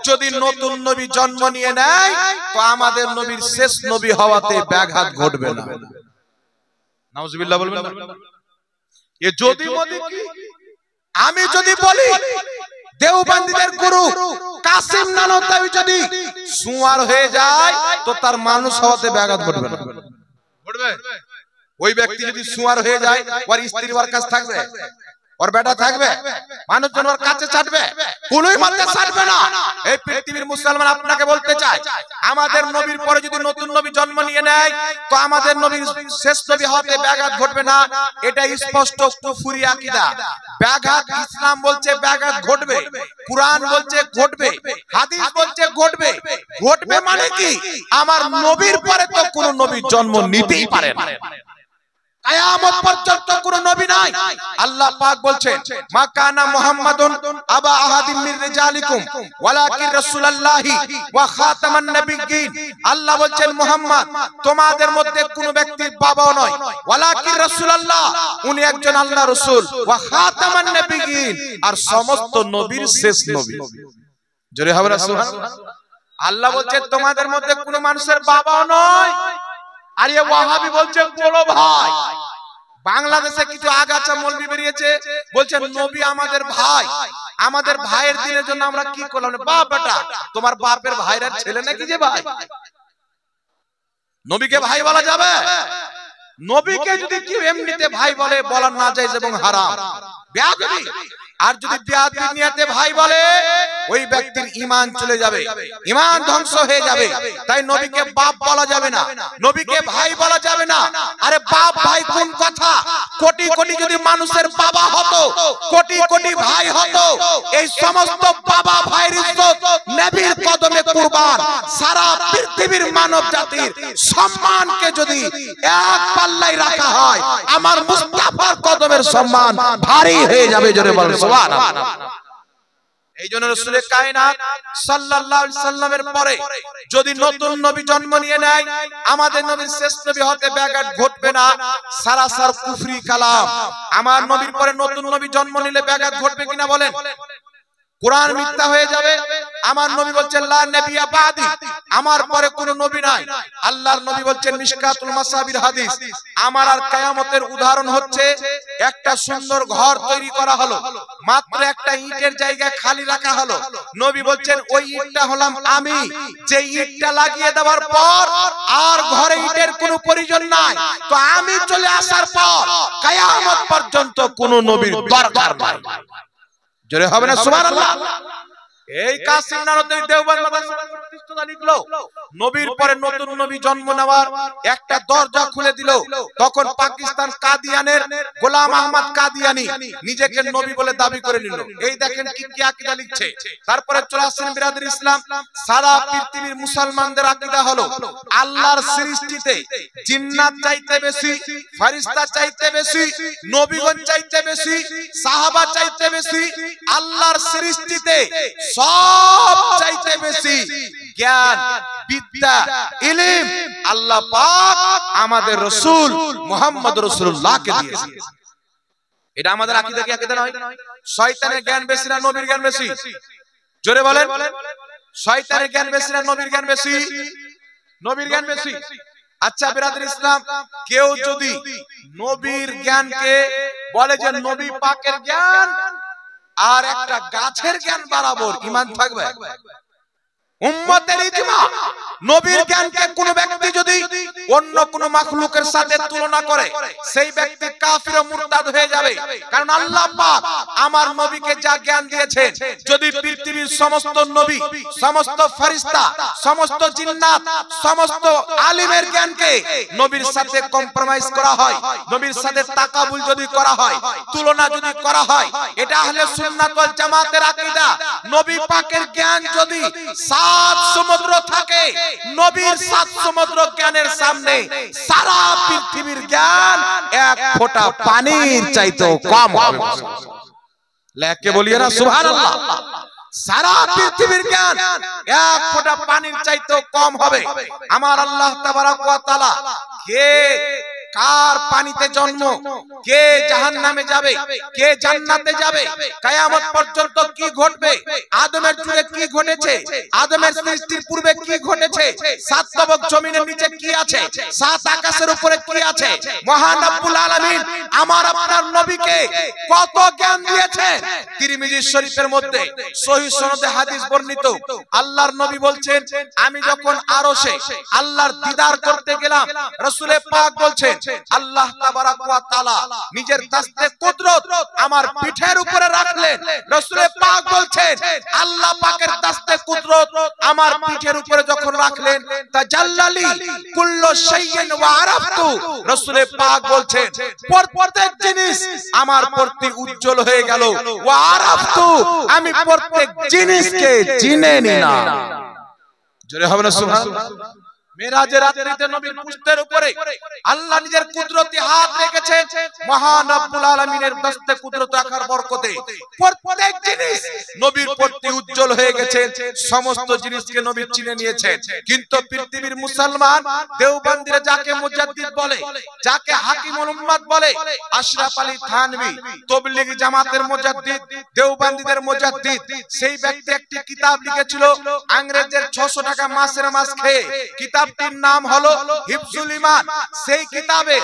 যদি নতুন নবী জন্ম নিয়ে নেয় তো আমাদের নবীর শেষ নবী হওয়াতে ব্যাঘাত ঘটবে না। নাউজুবিল্লাহ বলবেন না? এ যদি আমি যদি বলি দেওবন্দীদের গুরু কাসিম নানতাবি যদি সুয়ার হয়ে যায় তো তার মানুষ হওয়াতে ব্যাঘাত ঘটবে না। ঘটবে? ওই ব্যক্তি যদি সুয়ার হয়ে যায় ওর স্ত্রী ওর কাছে থাকবে, ওর বেটা থাকবে, মানুষজন ওর কাছে ছাড়বে, কোনোই মতে ছাড়বে না। এই পৃথিবীর মুসলমান আপনাকে বলতে চাই আমাদের নবীর পরে যদি নতুন নবী জন্ম নিয়ে নেয় তো আমাদের নবীর শেষ নবী হতে ব্যাঘাত ঘটবে না। এটা স্পষ্ট কুফরি আকীদা। ব্যাঘাত ইসলাম বলছে ব্যাঘাত ঘটবে, কুরআন বলছে ঘটবে, হাদিস বলছে ঘটবে। ঘটবে মানে কি? আমার নবীর পরে তো কোনো নবী জন্ম নিতেই পারে না। কিয়ামত পর্যন্ত কোন নবী নাই। আল্লাহ পাক বলছেন মা কানা মুহাম্মাদুন আবা আহাদিম মির রিজালিকুম ওয়ালাকিন রাসূলুল্লাহি ওয়া খাতামান নাবিয়্যিন। আল্লাহ বলছেন মুহাম্মদ তোমাদের মধ্যে কোন ব্যক্তির বাবাও নয়, ওয়ালাকিন রাসূলুল্লাহ উনি একজন আল্লাহর রাসূল, ওয়া খাতামান নাবিয়্যিন আর সমস্ত নবীর শেষ নবী। জোরে হবে না সুবহানাল্লাহ? আল্লাহ বলছেন তোমাদের মধ্যে কোন মানুষের বাবাও নয়। আর এই ওয়াহাবি বলছে বড় ভাই। বাংলাদেশে কিছু আগাছা মৌলবি বেরিয়েছে বলছে নবী আমাদের ভাই, আমাদের ভাইয়ের দিনের জন্য আমরা কি করলাম? বাপ বেটা তোমার বাপের ভাইরা ছেলে নাকি যে ভাই? নবীকে ভাই বলা যাবে? নবীকে যদি কেউ এমনিতে ভাই বলে বলা না জায়েজ এবং হারাম, বেয়াদবি। আর যদি বেয়াদবি নিয়তে ভাই বলে ওই ব্যক্তির ঈমান চলে যাবে, ঈমান ধ্বংস হয়ে যাবে। তাই নবীকে বাপ বলা যাবে না, নবীকে ভাই বলা যাবে না। আরে বাপ ভাই কোন কথা? কোটি কোটি যদি মানুষের বাবা হতো, কোটি কোটি ভাই হতো, এই সমস্ত বাবা ভাইয়ের ইজ্জত নবীর কদমে কুরবান। সারা পৃথিবীর মানব জাতির সম্মানকে যদি এক পাল্লায় রাখা হয় আমার মুস্তাফার কদমের সম্মান ভারী হয়ে যাবে। জোরে বলেন সুবহানাল্লাহ। এই জন্য রাসূল কায়নাত সাল্লাল্লাহু আলাইহি সাল্লামের পরে যদি নতুন নবী জন্ম নিয়ে নেয় আমাদের নবীর শেষ নবী হতে ব্যাঘাত ঘটবে না। সারাসার কুফরি কালাম। আমার নবীর পরে নতুন নবী জন্ম নিলে ব্যাঘাত ঘটবে কিনা বলেন? কুরআন মিথ্যা হয়ে যাবে। আমার নবী বলছেন লা নবিয়্যা বাদি, আমার পরে কোনো নবী নাই। আল্লাহর নবী বলছেন মিশকাতুল মাসাবির হাদিস, আমার আর কিয়ামতের উদাহরণ হচ্ছে একটা সুন্দর ঘর তৈরি করা হলো, মাত্র একটা ইটের জায়গা খালি রাখা হলো। নবী বলছেন ওই ইটটা হলাম আমি, যে ইটটা লাগিয়ে দেওয়ার পর আর ঘরে ইটের কোনো প্রয়োজন নাই। তো আমি চলে আসার পর কিয়ামত পর্যন্ত কোনো নবীর দরকার নাই। জোরে হবে না সুবহানাল্লাহ? এই কাসিম নানতাবি দেওবন্দ মাদ্রাসার প্রতিষ্ঠাতা লিখলো নবীর পরে নতুন নবী জন্ম নেওয়ার একটা দরজা খুলে দিল। তখন পাকিস্তান কাদিয়ানের গোলাম আহমদ কাদিয়ানি নিজেকে নবী বলে দাবি করে নিল। এই দেখেন কি আকীদা লিখছে। তারপরে চলে আসেন বিরাদর ইসলাম। সারা পৃথিবীর মুসলমানদের আকীদা হলো আল্লাহর সৃষ্টিতে জিন্নাত চাইতে বেশি, ফেরেশতা চাইতে বেশি, নবীগণ চাইতে বেশি, সাহাবা চাইতে বেশি, আল্লাহর সৃষ্টিতে সব চাইতে বেশি জ্ঞান, বিদ্যা, ইলম আল্লাহ পাক আমাদের রাসূল মুহাম্মদ রাসূলুল্লাহকে দিয়েছেন। এটা আমাদের আকীদা কি আকীদা নয়? শয়তানের জ্ঞান বেশি না নবীর জ্ঞান বেশি? জোরে বলেন। শয়তানের জ্ঞান বেশি না নবীর জ্ঞান বেশি? নবীর জ্ঞান বেশি। আচ্ছা বিরাদর ইসলাম, কেউ যদি নবীর জ্ঞানকে বলে যে নবী পাকের জ্ঞান আর একটা গাছের জ্ঞান বরাবর, ঈমান থাকবে? উম্মতের ইজমা, নবীর জ্ঞানকে কোন ব্যক্তি যদি অন্য কোন মাখলুকের সাথে তুলনা করে সেই ব্যক্তি কাফির ও মুরতাদ হয়ে যাবে। কারণ আল্লাহ পাক আমার নবীকে যা জ্ঞান দিয়েছেন, যদি পৃথিবীর সমস্ত নবী, সমস্ত ফেরেশতা, সমস্ত জিন্নাত, সমস্ত আলিমের জ্ঞানকে নবীর সাথে কম্প্রোমাইজ করা হয়, নবীর সাথে তাকাবুল যদি করা হয়, তুলনা যদি করা হয়, এটা আহলে সুন্নাত ওয়াল জামাতের আকীদা। নবী পাকের জ্ঞান যদি সাত সমুদ্র থাকে, নবীর সাত সমুদ্র জ্ঞানের সামনে সারা পৃথিবীর জ্ঞান এক ফোঁটা পানির চাইতেও কম হবে। লেখকে বলিয়ে না সুবহানাল্লাহ। সারা পৃথিবীর জ্ঞান এক ফোঁটা পানির চাইতেও কম হবে। আমার আল্লাহ তাবারক ওয়া তাআলা কে কার পানিতে জন্ম, কে জাহান্নামে যাবে, কে জান্নাতে যাবে, কিয়ামত পর্যন্ত কি ঘটবে, আদমের যুগে কি ঘটেছে, আদমের সৃষ্টির পূর্বে কি ঘটেছে, সাত তবক জমিনের নিচে কি আছে, সাত আকাশের উপরে কি আছে, মহান রব্বুল আলামিন আমার আপনার নবীকে কত জ্ঞান দিয়েছে। তিরমিজি শরীফের মধ্যে সহিহ সনদে হাদিস বর্ণিত, আল্লাহর নবী বলছেন, আমি যখন আরশে আল্লাহর দিদার করতে গেলাম, রাসূলে পাক বলছেন আল্লাহ তাবারক ওয়া তাআলা নিজের দাস্তে কুদরত আমার পিঠের উপরে রাখলেন। রাসূলে পাক বলছেন আল্লাহ পাকের দাস্তে কুদরত আমার পিঠের উপরে যখন রাখলেন, তাজাল্লালি কুল্লু শাইইন ওয়া আরাফতু, রাসূলে পাক বলছেন প্রত্যেক জিনিস আমার প্রতি উজ্জ্বল হয়ে গেল, ওয়া আরাফতু আমি প্রত্যেক জিনিসকে চিনে নিলাম। জোরে হবে না সুবহানাল্লাহ। মেরাজের রাত্রিতে নবীর পুষ্টের উপরে আল্লাহ নিজের কুদরতি হাত রেখেছেন। মহান রব্বুল আলামিনের দস্তে কুদরত রাখার বরকতে প্রত্যেক জিনিস নবীর প্রতি উজ্জ্বল হয়ে গেছে, সমস্ত জিনিসকে নবী চিনে নিয়েছেন। কিন্তু পৃথিবীর মুসলমান দেওবন্দিরা যাকে মুজাদ্দিদ বলে, যাকে হাকিমুল উম্মাত বলে, আশরাফ আলী থানভী তাবলীগী জামাতের মুজাদ্দিদ, দেওবন্দীদের মুজাদ্দিদ, সেই ব্যক্তি একটি কিতাব লিখেছিল ইংরেজের 600 টাকা মাসের মাস খেয়ে। কিতাবটির নাম হলো হিফজুল ঈমান। সেই কিতাবে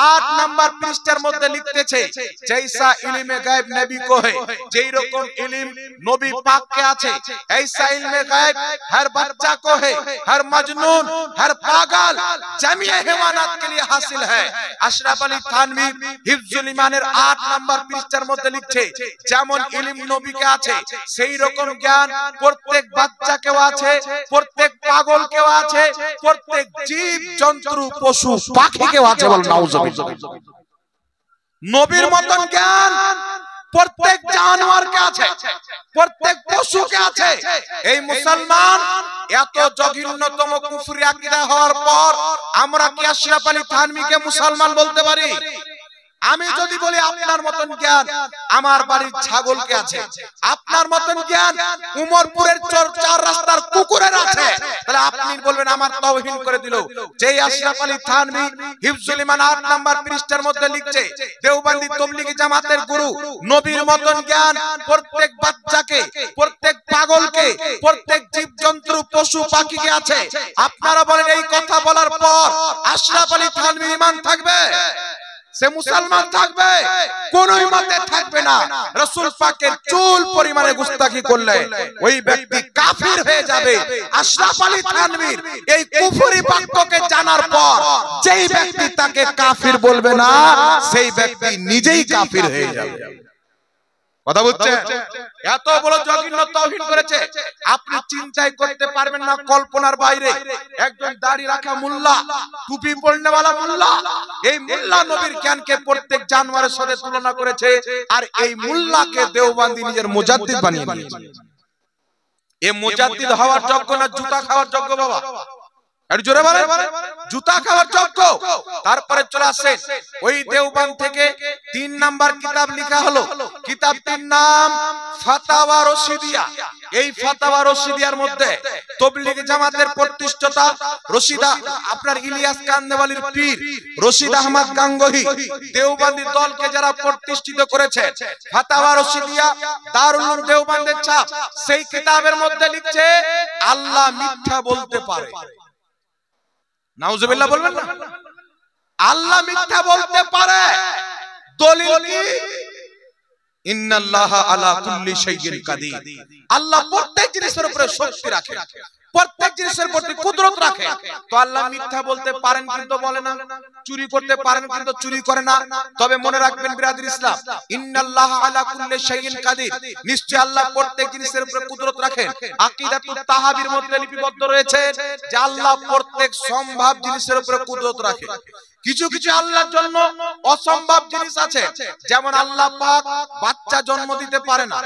8 নাম্বার পৃষ্ঠার মধ্যে লিখতেছে, জৈসা ইলমে গায়ব নবী কো है, যেই রকম ইলম নবী পাক কে আছে, ऐसा ইলমে গায়ব हर बच्चा को है, हर मजनून हर पागल जमीए हैवानात के लिए हासिल है। আশরাফ আলী থানভী হিফজুল ঈমানের 8 নাম্বার পৃষ্ঠার মধ্যে লিখছে, যেমন ইলম নবীকে আছে সেই রকম জ্ঞান প্রত্যেক বাচ্চাকেও আছে, প্রত্যেক পাগলকেও আছে, প্রত্যেক জীব জন্তু পশু পাখিকেও আছে। বল নাউজুবিল্লাহ। নবীর মতন জ্ঞান প্রত্যেক জানোয়ারকে আছে, প্রত্যেক পশুকে আছে। এই মুসলমান এত জঘন্যতম কুফরি আকীদা হওয়ার পর আমরা কি আশরাফ আলী থানভীকে মুসলমান বলতে পারি? আমি যদি বলি আপনার মতন জ্ঞান আমার বাড়ির ছাগলকে আছে, আপনার মতন জ্ঞান উমরপুরের চার রাস্তার কুকুরের আছে, তাহলে আপনি বলবেন আমার তাওহীদ করে দিল। যেই আশরাফ আলী থানভী হিফজুল ঈমান 8 নাম্বার পৃষ্ঠার মধ্যে লিখছে, দেওবন্দি তাবলীগী জামাতের গুরু নবীর মতন জ্ঞান প্রত্যেক বাচ্চাকে, প্রত্যেক পাগলকে, প্রত্যেক জীবজন্তু পশু পাখিকে আছে। আপনারা বলেন এই কথা বলার পর আশরাফ আলী থানভী ঈমান থাকবে? সে মুসলমান থাকবে? কোনই মতে থাকবে না। রাসূল পাকের চুল পরিমাণে গুস্তাখি করলে ওই ব্যক্তি কাফির হয়ে যাবে। আশরাফ আলী থানভীর এই কুফরি বাক্যকে জানার পর যেই ব্যক্তি তাকে কাফির বলবে না, সেই ব্যক্তি নিজেই কাফির হয়ে যাবে। কথা বুঝছেন? এত বড় জঘন্য তাওহীদ করেছে, আপনি চিন্তাই করতে পারবেন না, কল্পনার বাইরে। একজন দাড়ি রাখা মুল্লা, টুপি পরনেওয়ালা মুল্লা, এই মুল্লা নবীর জ্ঞানকে প্রত্যেক জানোয়ারের সাথে তুলনা করেছে, আর এই মুল্লাকে দেওবন্দি নিজের মুজাদ্দিদ বানিয়ে নিয়েছে। এই মুজাদ্দিদ হওয়ার যোগ্য না জুতা খাওয়ার যোগ্য? বাবা একটু জোরে বলেন। জুতা খাওয়ার যোগ্য। তারপরে চলে আসেন ওই দেওবন্দ থেকে 3 নাম্বার কিতাব লেখা হলো, কিতাবটির নাম ফাতাওয়া রশিদিয়া। এই ফাতাওয়া রশিদিয়ার মধ্যে তাবলীগী জামাতের প্রতিষ্ঠাতা রশিদা আপনার ইলিয়াস কান্দেওয়ালির পীর রশিদ আহমদ গাঙ্গোহী দেওবন্দি দলকে যারা প্রতিষ্ঠিত করেছে, ফাতাওয়া রশিদিয়া দারুল উলুম দেওবন্দের ছাপ, সেই কিতাবের মধ্যে লিখছে আল্লাহ মিথ্যা বলতে পারে। নাউজুবিল্লাহ বলবেন না? আল্লাহ মিথ্যা বলতে পারে। দলিল কি? ইন্নাল্লাহা আলা কুল্লি শাইইন কাদির। আল্লাহ প্রত্যেক জিনিসের উপরে শক্তি রাখে, প্রত্যেক জিনিসের প্রতি কুদরত রাখে। তো আল্লাহ মিথ্যা বলতে পারেন কিন্তু বলে না, চুরি করতে পারেন কিন্তু চুরি করে না। তবে মনে রাখবেন বিরাদর ইসলাম, ইন্নাল্লাহা আলা কুল্লি শাইইন কাদির, নিশ্চয় আল্লাহ প্রত্যেক জিনিসের উপরে কুদরত রাখেন। আকীদাতুত তাহাবীর মধ্যে লিপিবদ্ধ রয়েছে যে আল্লাহ প্রত্যেক সম্ভব জিনিসের উপরে কুদরত রাখে। কিছু কিছু আল্লাহর জন্য অসম্ভব জিনিস আছে, যেমন আল্লাহ পাক বাচ্চা জন্ম দিতে পারে না,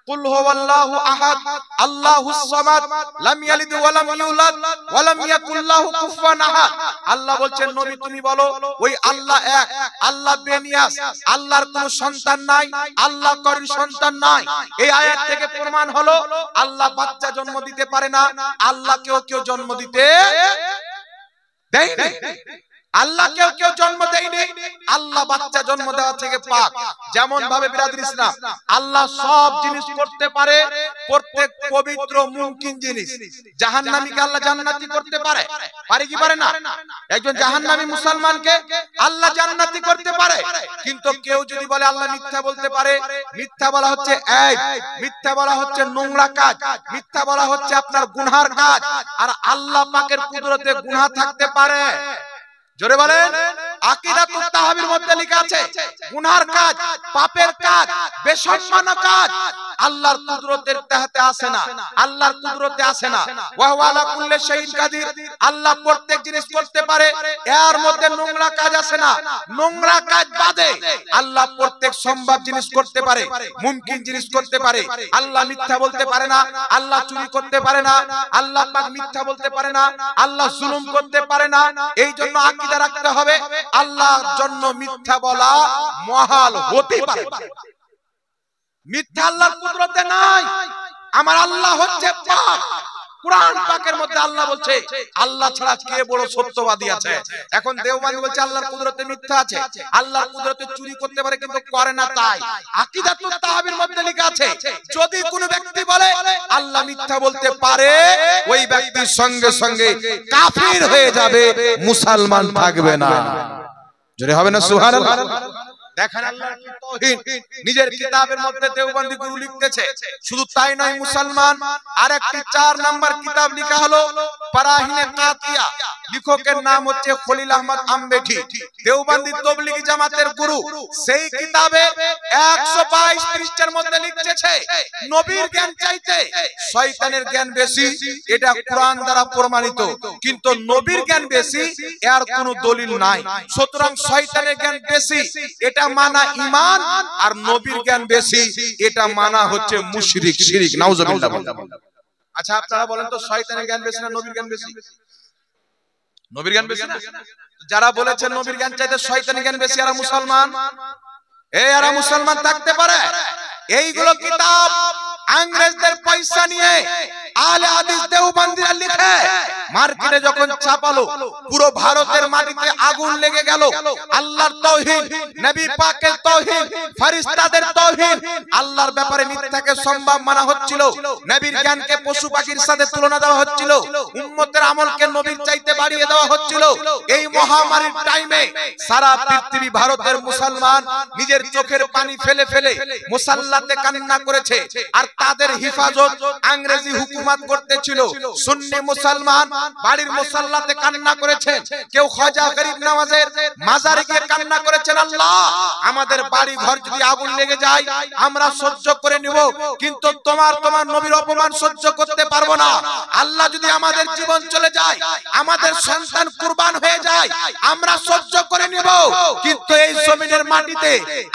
কুল হুয়াল্লাহু আহাদ আল্লাহুস সামাদ লাম ইয়ালিদ ওয়া লাম ইউলাদ ওয়া লাম ইয়াকুল লাহু কুফুয়ান আহাদ। আল্লাহ বলছেন নবী তুমি বলো ওই আল্লাহ এক, আল্লাহ বেনিয়াস, আল্লাহর কোনো সন্তান নাই, আল্লাহ কারোর সন্তান নাই। এই আয়াত থেকে প্রমাণ হলো আল্লাহ বাচ্চা জন্ম দিতে পারে না, আল্লাহ কেউ জন্ম দিতে দেয় না। আল্লাহ কেউ জন্ম দেয়নি, আল্লাহ বাচ্চা জন্ম দেওয়া থেকে পাক। যেমন ভাবে বিরাদর ইসলাম আল্লাহ সব জিনিস করতে পারে, প্রত্যেক পবিত্র মুমকিন জিনিস। জাহান্নামীকে আল্লাহ জান্নাতি করতে পারে, পারে কি পারে না? একজন জাহান্নামী মুসলমানকে আল্লাহ জান্নাতি করতে পারে। কিন্তু কেউ যদি বলে আল্লাহ মিথ্যা বলতে পারে, মিথ্যা বলা হচ্ছে এইব, মিথ্যা বলা হচ্ছে নোংরা কাজ, মিথ্যা বলা হচ্ছে আপনার গুনাহের কাজ। আর আল্লাহ পাকের কুদরতে গুনাহ থাকতে পারে। জোরে বলেন। আকীদাতুত তাহাবীর মধ্যে লেখা আছে গুনার কাজ, পাপের কাজ, বেসম্মান কাজ আল্লাহর কুদরতের তাহাতে আসে না, আল্লাহর কুদরতে আসে না। ওয়া হুয়া আলা কুল্লি শাইইন কাদির, আল্লাহ প্রত্যেক জিনিস করতে পারে, এর মধ্যে নোংরা কাজ আসে না। নোংরা কাজ বাদে আল্লাহ প্রত্যেক সম্ভব জিনিস করতে পারে, মুমকিন জিনিস করতে পারে। আল্লাহ মিথ্যা বলতে পারে না, আল্লাহ চুরি করতে পারে না, আল্লাহ পাক মিথ্যা বলতে পারে না, আল্লাহ জুলুম করতে পারে না। এই জন্য আকীদা রাখতে হবে আল্লাহর জন্য মিথ্যা বলা মহাল হতে পারে। মিথ্যা আল্লাহর কুদরতে নাই। আমার আল্লাহ হচ্ছে পাক। কুরআন পাকের মধ্যে আল্লাহ বলছে আল্লাহ ছাড়া কে বড় সত্যবাদী আছে। এখন দেওবন্দি বলছে আল্লাহর কুদরতে মিথ্যা আছে, আল্লাহর কুদরতে চুরি করতে পারে কিন্তু করে না। তাই আকীদাতুত তাহাবীর মধ্যে লেখা আছে যদি কোনো ব্যক্তি বলে আল্লাহ মিথ্যা বলতে পারে, ওই ব্যক্তির সঙ্গে সঙ্গে কাফির হয়ে যাবে, মুসলমান থাকবে না। জোরে হবে না সুবহানাল্লাহ। দেখেন আল্লাহর কি তাওহীদ নিজের কিতাবের মধ্যে দেওবন্দি গুরু লিখতেছে। শুধু তাই নয়, মুসলমান আরেকটি 4 নাম্বার কিতাব লেখা হলো বারাহিনে কাতিয়া, লেখকের নাম হচ্ছে খলিল আহমদ আম্বেঠি, দেওবন্দি তাবলীগী জামাতের গুরু। সেই কিতাবে 122 পৃষ্ঠার মধ্যে লিখতেছে নবীর জ্ঞান চাইতে শয়তানের জ্ঞান বেশি, এটা কোরআন দ্বারা প্রমাণিত। কিন্তু নবীর জ্ঞান বেশি এর কোনো দলিল নাই। সুতরাং শয়তানের জ্ঞান বেশি এটা মানা ঈমান, আর নবীর জ্ঞান বেশি এটা মানা হচ্ছে মুশরিক, শিরক। নাউজুবিল্লাহ। আচ্ছা আপনারা বলেন তো শয়তানের জ্ঞান বেশি না নবীর জ্ঞান বেশি? নবীর জ্ঞান বেশি না? যারা বলেছেন নবীর জ্ঞান চাইতে শয়তানের জ্ঞান বেশি, এরা মুসলমান? এরা মুসলমান থাকতে পারে? এইগুলো কিতাব ইংরেজদের পয়সা নিয়ে আলে হাদিস দেওবন্দিরা লিখে মার্কেটে যখন ছাপালো, পুরো ভারতের মাটিতে আগুন লেগে গেল। আল্লাহর তাওহীদ, নবী পাকের তাওহীদ, ফেরেশতাদের তাওহীদ, আল্লাহর ব্যাপারে মিথ্যাকে সম্ভব মানা হচ্ছিল, নবীর জ্ঞানকে পশু পাখির সাথে তুলনা দেওয়া হচ্ছিল, উম্মতের আমলকে নবীর চাইতে বাড়িয়ে দেওয়া হচ্ছিল। এই মহামারীর টাইমে সারা পৃথিবী ভারতের মুসলমান নিজের চোখের পানি ফেলে ফেলে মুসাল্লাতে কান্না করেছে। আর তাদের হিফাজত ইংরেজি হুকুমত করতেছিল। সুন্নি মুসলমান বাড়ির মুসাল্লাতে কান্না করেছেন, কেউ খাজা গরিব নামাজের মাজারে গিয়ে কান্না করেছেন আল্লাহ আমাদের বাড়ি ঘর যদি আগুন লেগে যায় আমরা সহ্য করে নিব, কিন্তু তোমার নবীর অপমান সহ্য করতে পারবো না। আল্লাহ যদি আমাদের জীবন চলে যায়, আমাদের সন্তান কুরবান হয়ে যায়, আমরা সহ্য করে নিব, কিন্তু এই জমিনের মাটিতে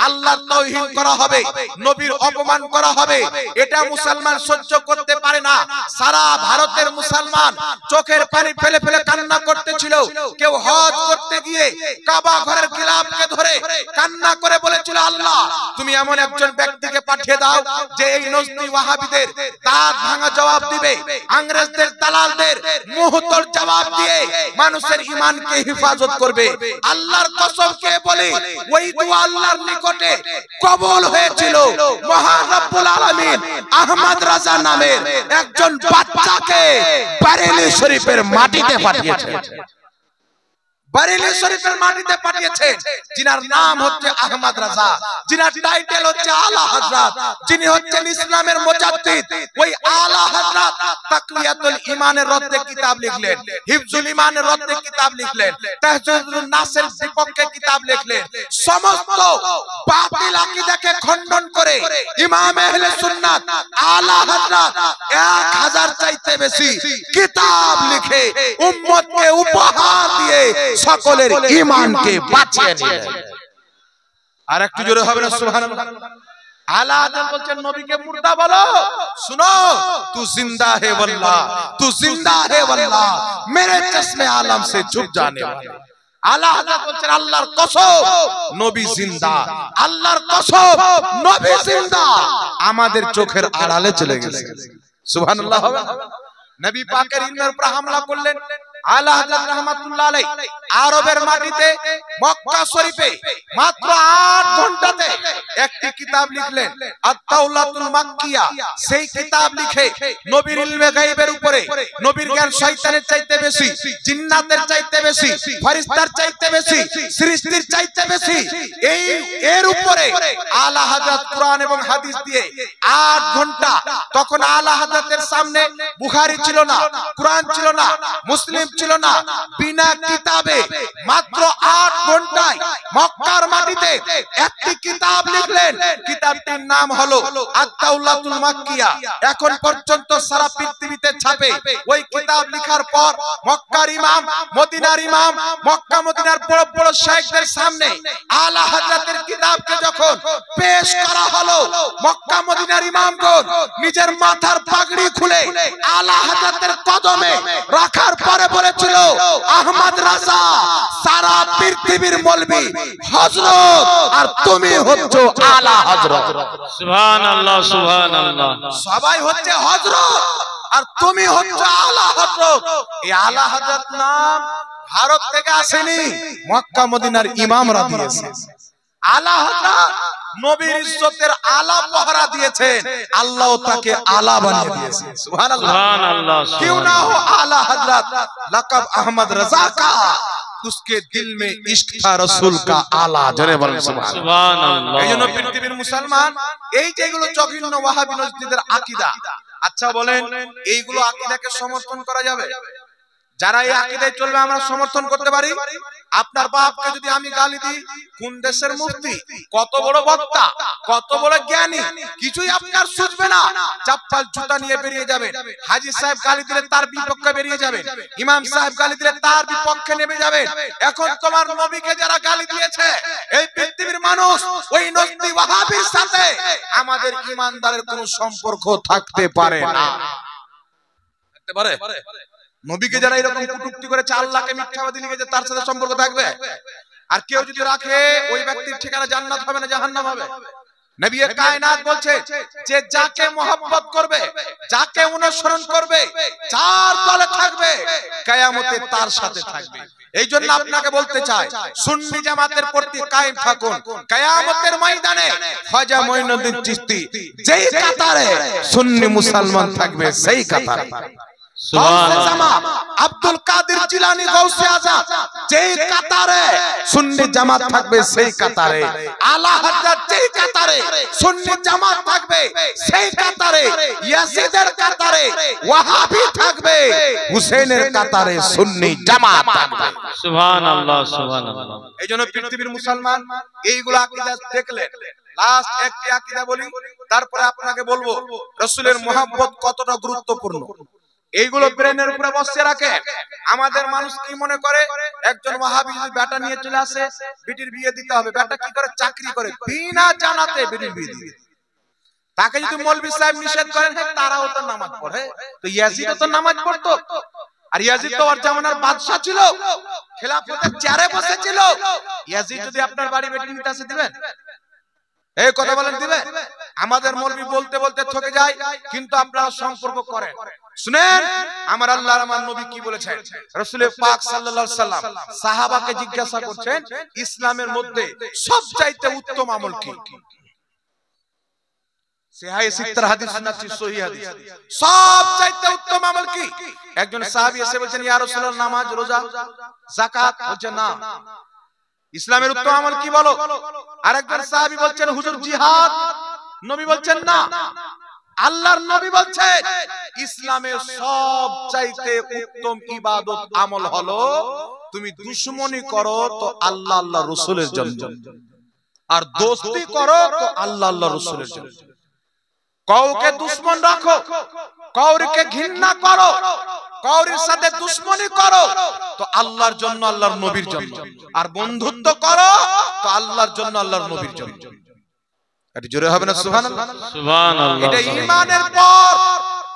আল্লাহর তাওহীদ করা হবে, নবীর অপমান করা হবে, এটা মুসলমান সহ্য করতে পারে না। সারা ভারতের মুসলমান চোখের পানি ফেলে ফেলে কান্না করতেছিল। কেউ হজ করতে গিয়ে কাবা ঘরের গিলাফকে ধরে কান্না করে বলেছিল আল্লাহ তুমি এমন একজন ব্যক্তিকে পাঠিয়ে দাও যে এই নজদি ওয়াহাবিদের দাঁত ভাঙা জবাব দিবে, ইংরেজদের দালালদের মুহতর জবাব দিয়ে মানুষের ঈমানকে হেফাজত করবে। আল্লাহর কসম কে বলি ওই দোয়া আল্লাহর নিকটে কবুল হয়েছিল। মহান রব্বুল আলামিন আহমদ রাজা নামের একজন বাচ্চাকে বারেলী শরীফের মাটিতে পাঠিয়েছেন। বারেলী শরীফের মাটিতে পাঠিয়েছেন, যিনার নাম হচ্ছে আহমদ রাজা, যিনার টাইটেল হচ্ছে আলা হযরত, যিনি হচ্ছেন ইসলামের মুজাদ্দিদ। ওই আলা হযরত তাকওয়াতুল ঈমানের রদ্দে কিতাব লিখলেন, হিফজুল ঈমানের রদ্দে কিতাব লিখলেন, তাহজীবুন নাসের বিপক্ষে কিতাব লিখলেন। সমস্ত বাতিল আকীদাকে খণ্ডন করে ইমাম আহলে সুন্নাত আলা হযরত 1000 চাইতে বেশি কিতাব লিখে উম্মতকে উপহার দিয়ে সকলের ঈমানকে বাঁচিয়ে নিলেন। আর একটু জোরে হবে না সুবহানাল্লাহ। आला हजरत বলছেন নবীকে মুর্দা বলো, सुनो तू जिंदा है वल्लाह, तू जिंदा है वल्लाह, मेरे चश्मे आलम से छुप जाने वाले। आला हजरत বলছেন আল্লাহর কসম নবী জিন্দা, আল্লাহর কসম নবী জিন্দা, আমাদের চোখের আড়ালে চলে গেছে। সুবহানাল্লাহ হবে না? নবী পাকের ইলমের উপর হামলা করলেন আলা হযরত রাহমাতুল্লাহ আলাইহি আরবের মাটিতে মক্কা শরীফে মাত্র 8 ঘন্টাতে একটি কিতাব লিখলেন আত-তাওলাতুল মাক্কিয়া। সেই কিতাব লিখে নবীর ইলমে গায়বের উপরে, নবীর জ্ঞান শয়তানের চাইতে বেশি, জিন্নাতের চাইতে বেশি, ফেরেশতার চাইতে বেশি, সৃষ্টির চাইতে বেশি, এই এর উপরে আলা হযরত কুরআন এবং হাদিস দিয়ে 8 ঘন্টা। তখন আলা হযরতের সামনে বুখারী ছিল না, কুরআন ছিল না, মুসলিম ছিল না, বিনা কিতাবে মাত্র 8 ঘন্টায় মক্কার মাটিতে একটি কিতাব লিখলেন। কিতাবটির নাম হলো আত-তাওলাতুল মাক্কিয়া। এখন পর্যন্ত সারা পৃথিবীতে ছাপে। ওই কিতাব লেখার পর মক্কার ইমাম, মদিনার ইমাম, মক্কা মদিনার বড় বড় শাইখদের সামনে আলা হযরতের কিতাবকে যখন পেশ করা হলো, মক্কা মদিনার ইমামগণ নিজের মাথার পাগড়ি খুলে আলা হযরতের কদমে রাখার পরে বলেছিল, আহমদ রাজা সারা পৃথিবীর মৌলবি হযরত, আর তুমি হচ্ছ আলা হযরত। সুবহানাল্লাহ সুবহানাল্লাহ। সবাই হচ্ছে হযরত আর তুমি হচ্ছ আলা হযরত। এই আলা হযরত নাম ভারত থেকে আসেনি, মক্কা মদিনার ইমামরা দিয়েছে। আলা হযরত নবীর ইজ্জতের আলা পহরা দিয়েছেন, আল্লাহ তাকে আলা বানিয়ে দিয়েছে। সুবহানাল্লাহ সুবহানাল্লাহ। क्यों ना हो आला हजरत लक़ब अहमद रजा का, उसके दिल में इश्क था रसूल का आला। जरे बोलें সুবহানাল্লাহ। এইজন্য পৃথিবীর মুসলমান এই যেগুলো জঘন্য ওয়াহাবি নজদীদের আকীদা, আচ্ছা বলেন এইগুলো আকীদাকে সমর্থন করা যাবে? যারা এই আকীদায় চলবে আমরা সমর্থন করতে পারি? আপনার বাপকে যদি আমি গালি দিই, কোন দেশের মুফতি, কত বড় বক্তা, কত বড় জ্ঞানী, কিছুই আপনার সুঝবে না। চাপ্পাল জুতা নিয়ে বেরিয়ে যাবেন। হাজী সাহেব গালি দিলে তার বিপক্ষে বেরিয়ে যাবেন, ইমাম সাহেব গালি দিলে তার বিপক্ষে নেমে যাবেন। এখন তোমার নবীকে যারা গালি দিয়েছে, এই পৃথিবীর মানুষ ওই নজদি ওয়াহাবির সাথে আমাদের ঈমানদারের কোনো সম্পর্ক থাকতে পারে না। থাকতে পারে? নবীকে যারা এরকম কটূক্তি করেছে, আল্লাহকে মিথ্যাবাদী লিখেছে, তার সাথে সম্পর্ক থাকবে? আর কেউ যদি রাখে, ওই ব্যক্তির ঠিকানা জান্নাত হবে না জাহান্নাম হবে। নবী কায়নাত বলছে যে যাকে মহব্বত করবে, যাকে অনুসরণ করবে, যার দলে থাকবে, কিয়ামতে তার সাথে থাকবে। এই জন্য আপনাকে বলতে চাই, সুন্নি জামাতের প্রতি কায়েম থাকুন। কিয়ামতের ময়দানে খাজা মঈনুদ্দিন চিশতি যেই কাতারে সুন্নি মুসলমান থাকবে, সেই কাতারে আব্দুল কাদের জিলানী গৌসে আজম যেই কাতারে সুন্নি জামাত থাকবে, সেই কাতারে আলা হযরত যেই কাতারে সুন্নি জামাত থাকবে, সেই কাতারে ইয়াজিদের কাতারে ওয়াহাবি থাকবে, হুসেনের কাতারে সুন্নি জামাত থাকবে। সুবহানাল্লাহ সুবহানাল্লাহ। এইজন্য পৃথিবীর মুসলমান এইগুলো আকীদা দেখলে, লাস্ট একটি আকীদা বলি, তারপরে আপনাকে বলবো রাসূলের মুহাব্বত কতটা গুরুত্বপূর্ণ। এইগুলো ব্রেনের উপরে বসে রাখে। আমাদের মানুষ কি মনে করে, একজন ওয়াহাবি যদি বেটা নিয়ে চলে আসে, বিটির বিয়ে দিতে হবে। বেটা কি করে? চাকরি করে, বিনা জানাতে বিটির বিয়ে দিবে। তাকে যদি মৌলভী সাহেব নিষেধ করেন, তারাও তো নামাজ পড়ে। তো ইয়াজিদও তো নামাজ পড়তো, আর ইয়াজিদ তো ওর জামানার বাদশা ছিল, খেলাফতের চেয়ারে বসেছিল। ইয়াজিদ যদি আপনার বাড়ি বেটি নিতে আসে, দিবেন? এই কথা বলেন, দিবে? আমাদের মৌলভী বলতে বলতে থকে যায়, কিন্তু আপনারা সম্পর্ক করেন। শুনেন আমার আল্লাহ আমার নবী কি বলেছেন। রাসূল পাক সাল্লাল্লাহু আলাইহি সাল্লাম সাহাবাকে জিজ্ঞাসা করছেন, ইসলামের মধ্যে সবচাইতে উত্তম আমল কি? সহিহ সিত্তার হাদিস শোনাচ্ছি, সহিহ হাদিস। সবচাইতে উত্তম আমল কি? একজন সাহাবী এসে বলছেন, ইয়া রাসূলুল্লাহ, নামাজ, রোজা, যাকাত। বলছেন না। ইসলামের উত্তম আমল কি বলো? আরেকজন সাহাবী বলছেন, হুজুর জিহাদ। নবী বলছেন না। আল্লাহর নবী বলছেন, ইসলামের সবচাইতে উত্তম ইবাদত আমল হলো তুমি দুশমনি করো তো আল্লাহ আল্লাহ রাসূলের জন্য, আর দোস্তি করো তো আল্লাহ আল্লাহ রাসূলের জন্য। কাউকে দুশমন রাখো, কাউকে ঘৃণা করো, কাউরির সাথে দুশমনি করো তো আল্লাহর জন্য, আল্লাহর নবীর জন্য। আর বন্ধুত্ব করো তো আল্লাহর জন্য, আল্লাহর নবীর জন্য। একটু জোরে হবে না সুবহানাল্লাহ? সুবহানাল্লাহ। এটা ঈমানের পর,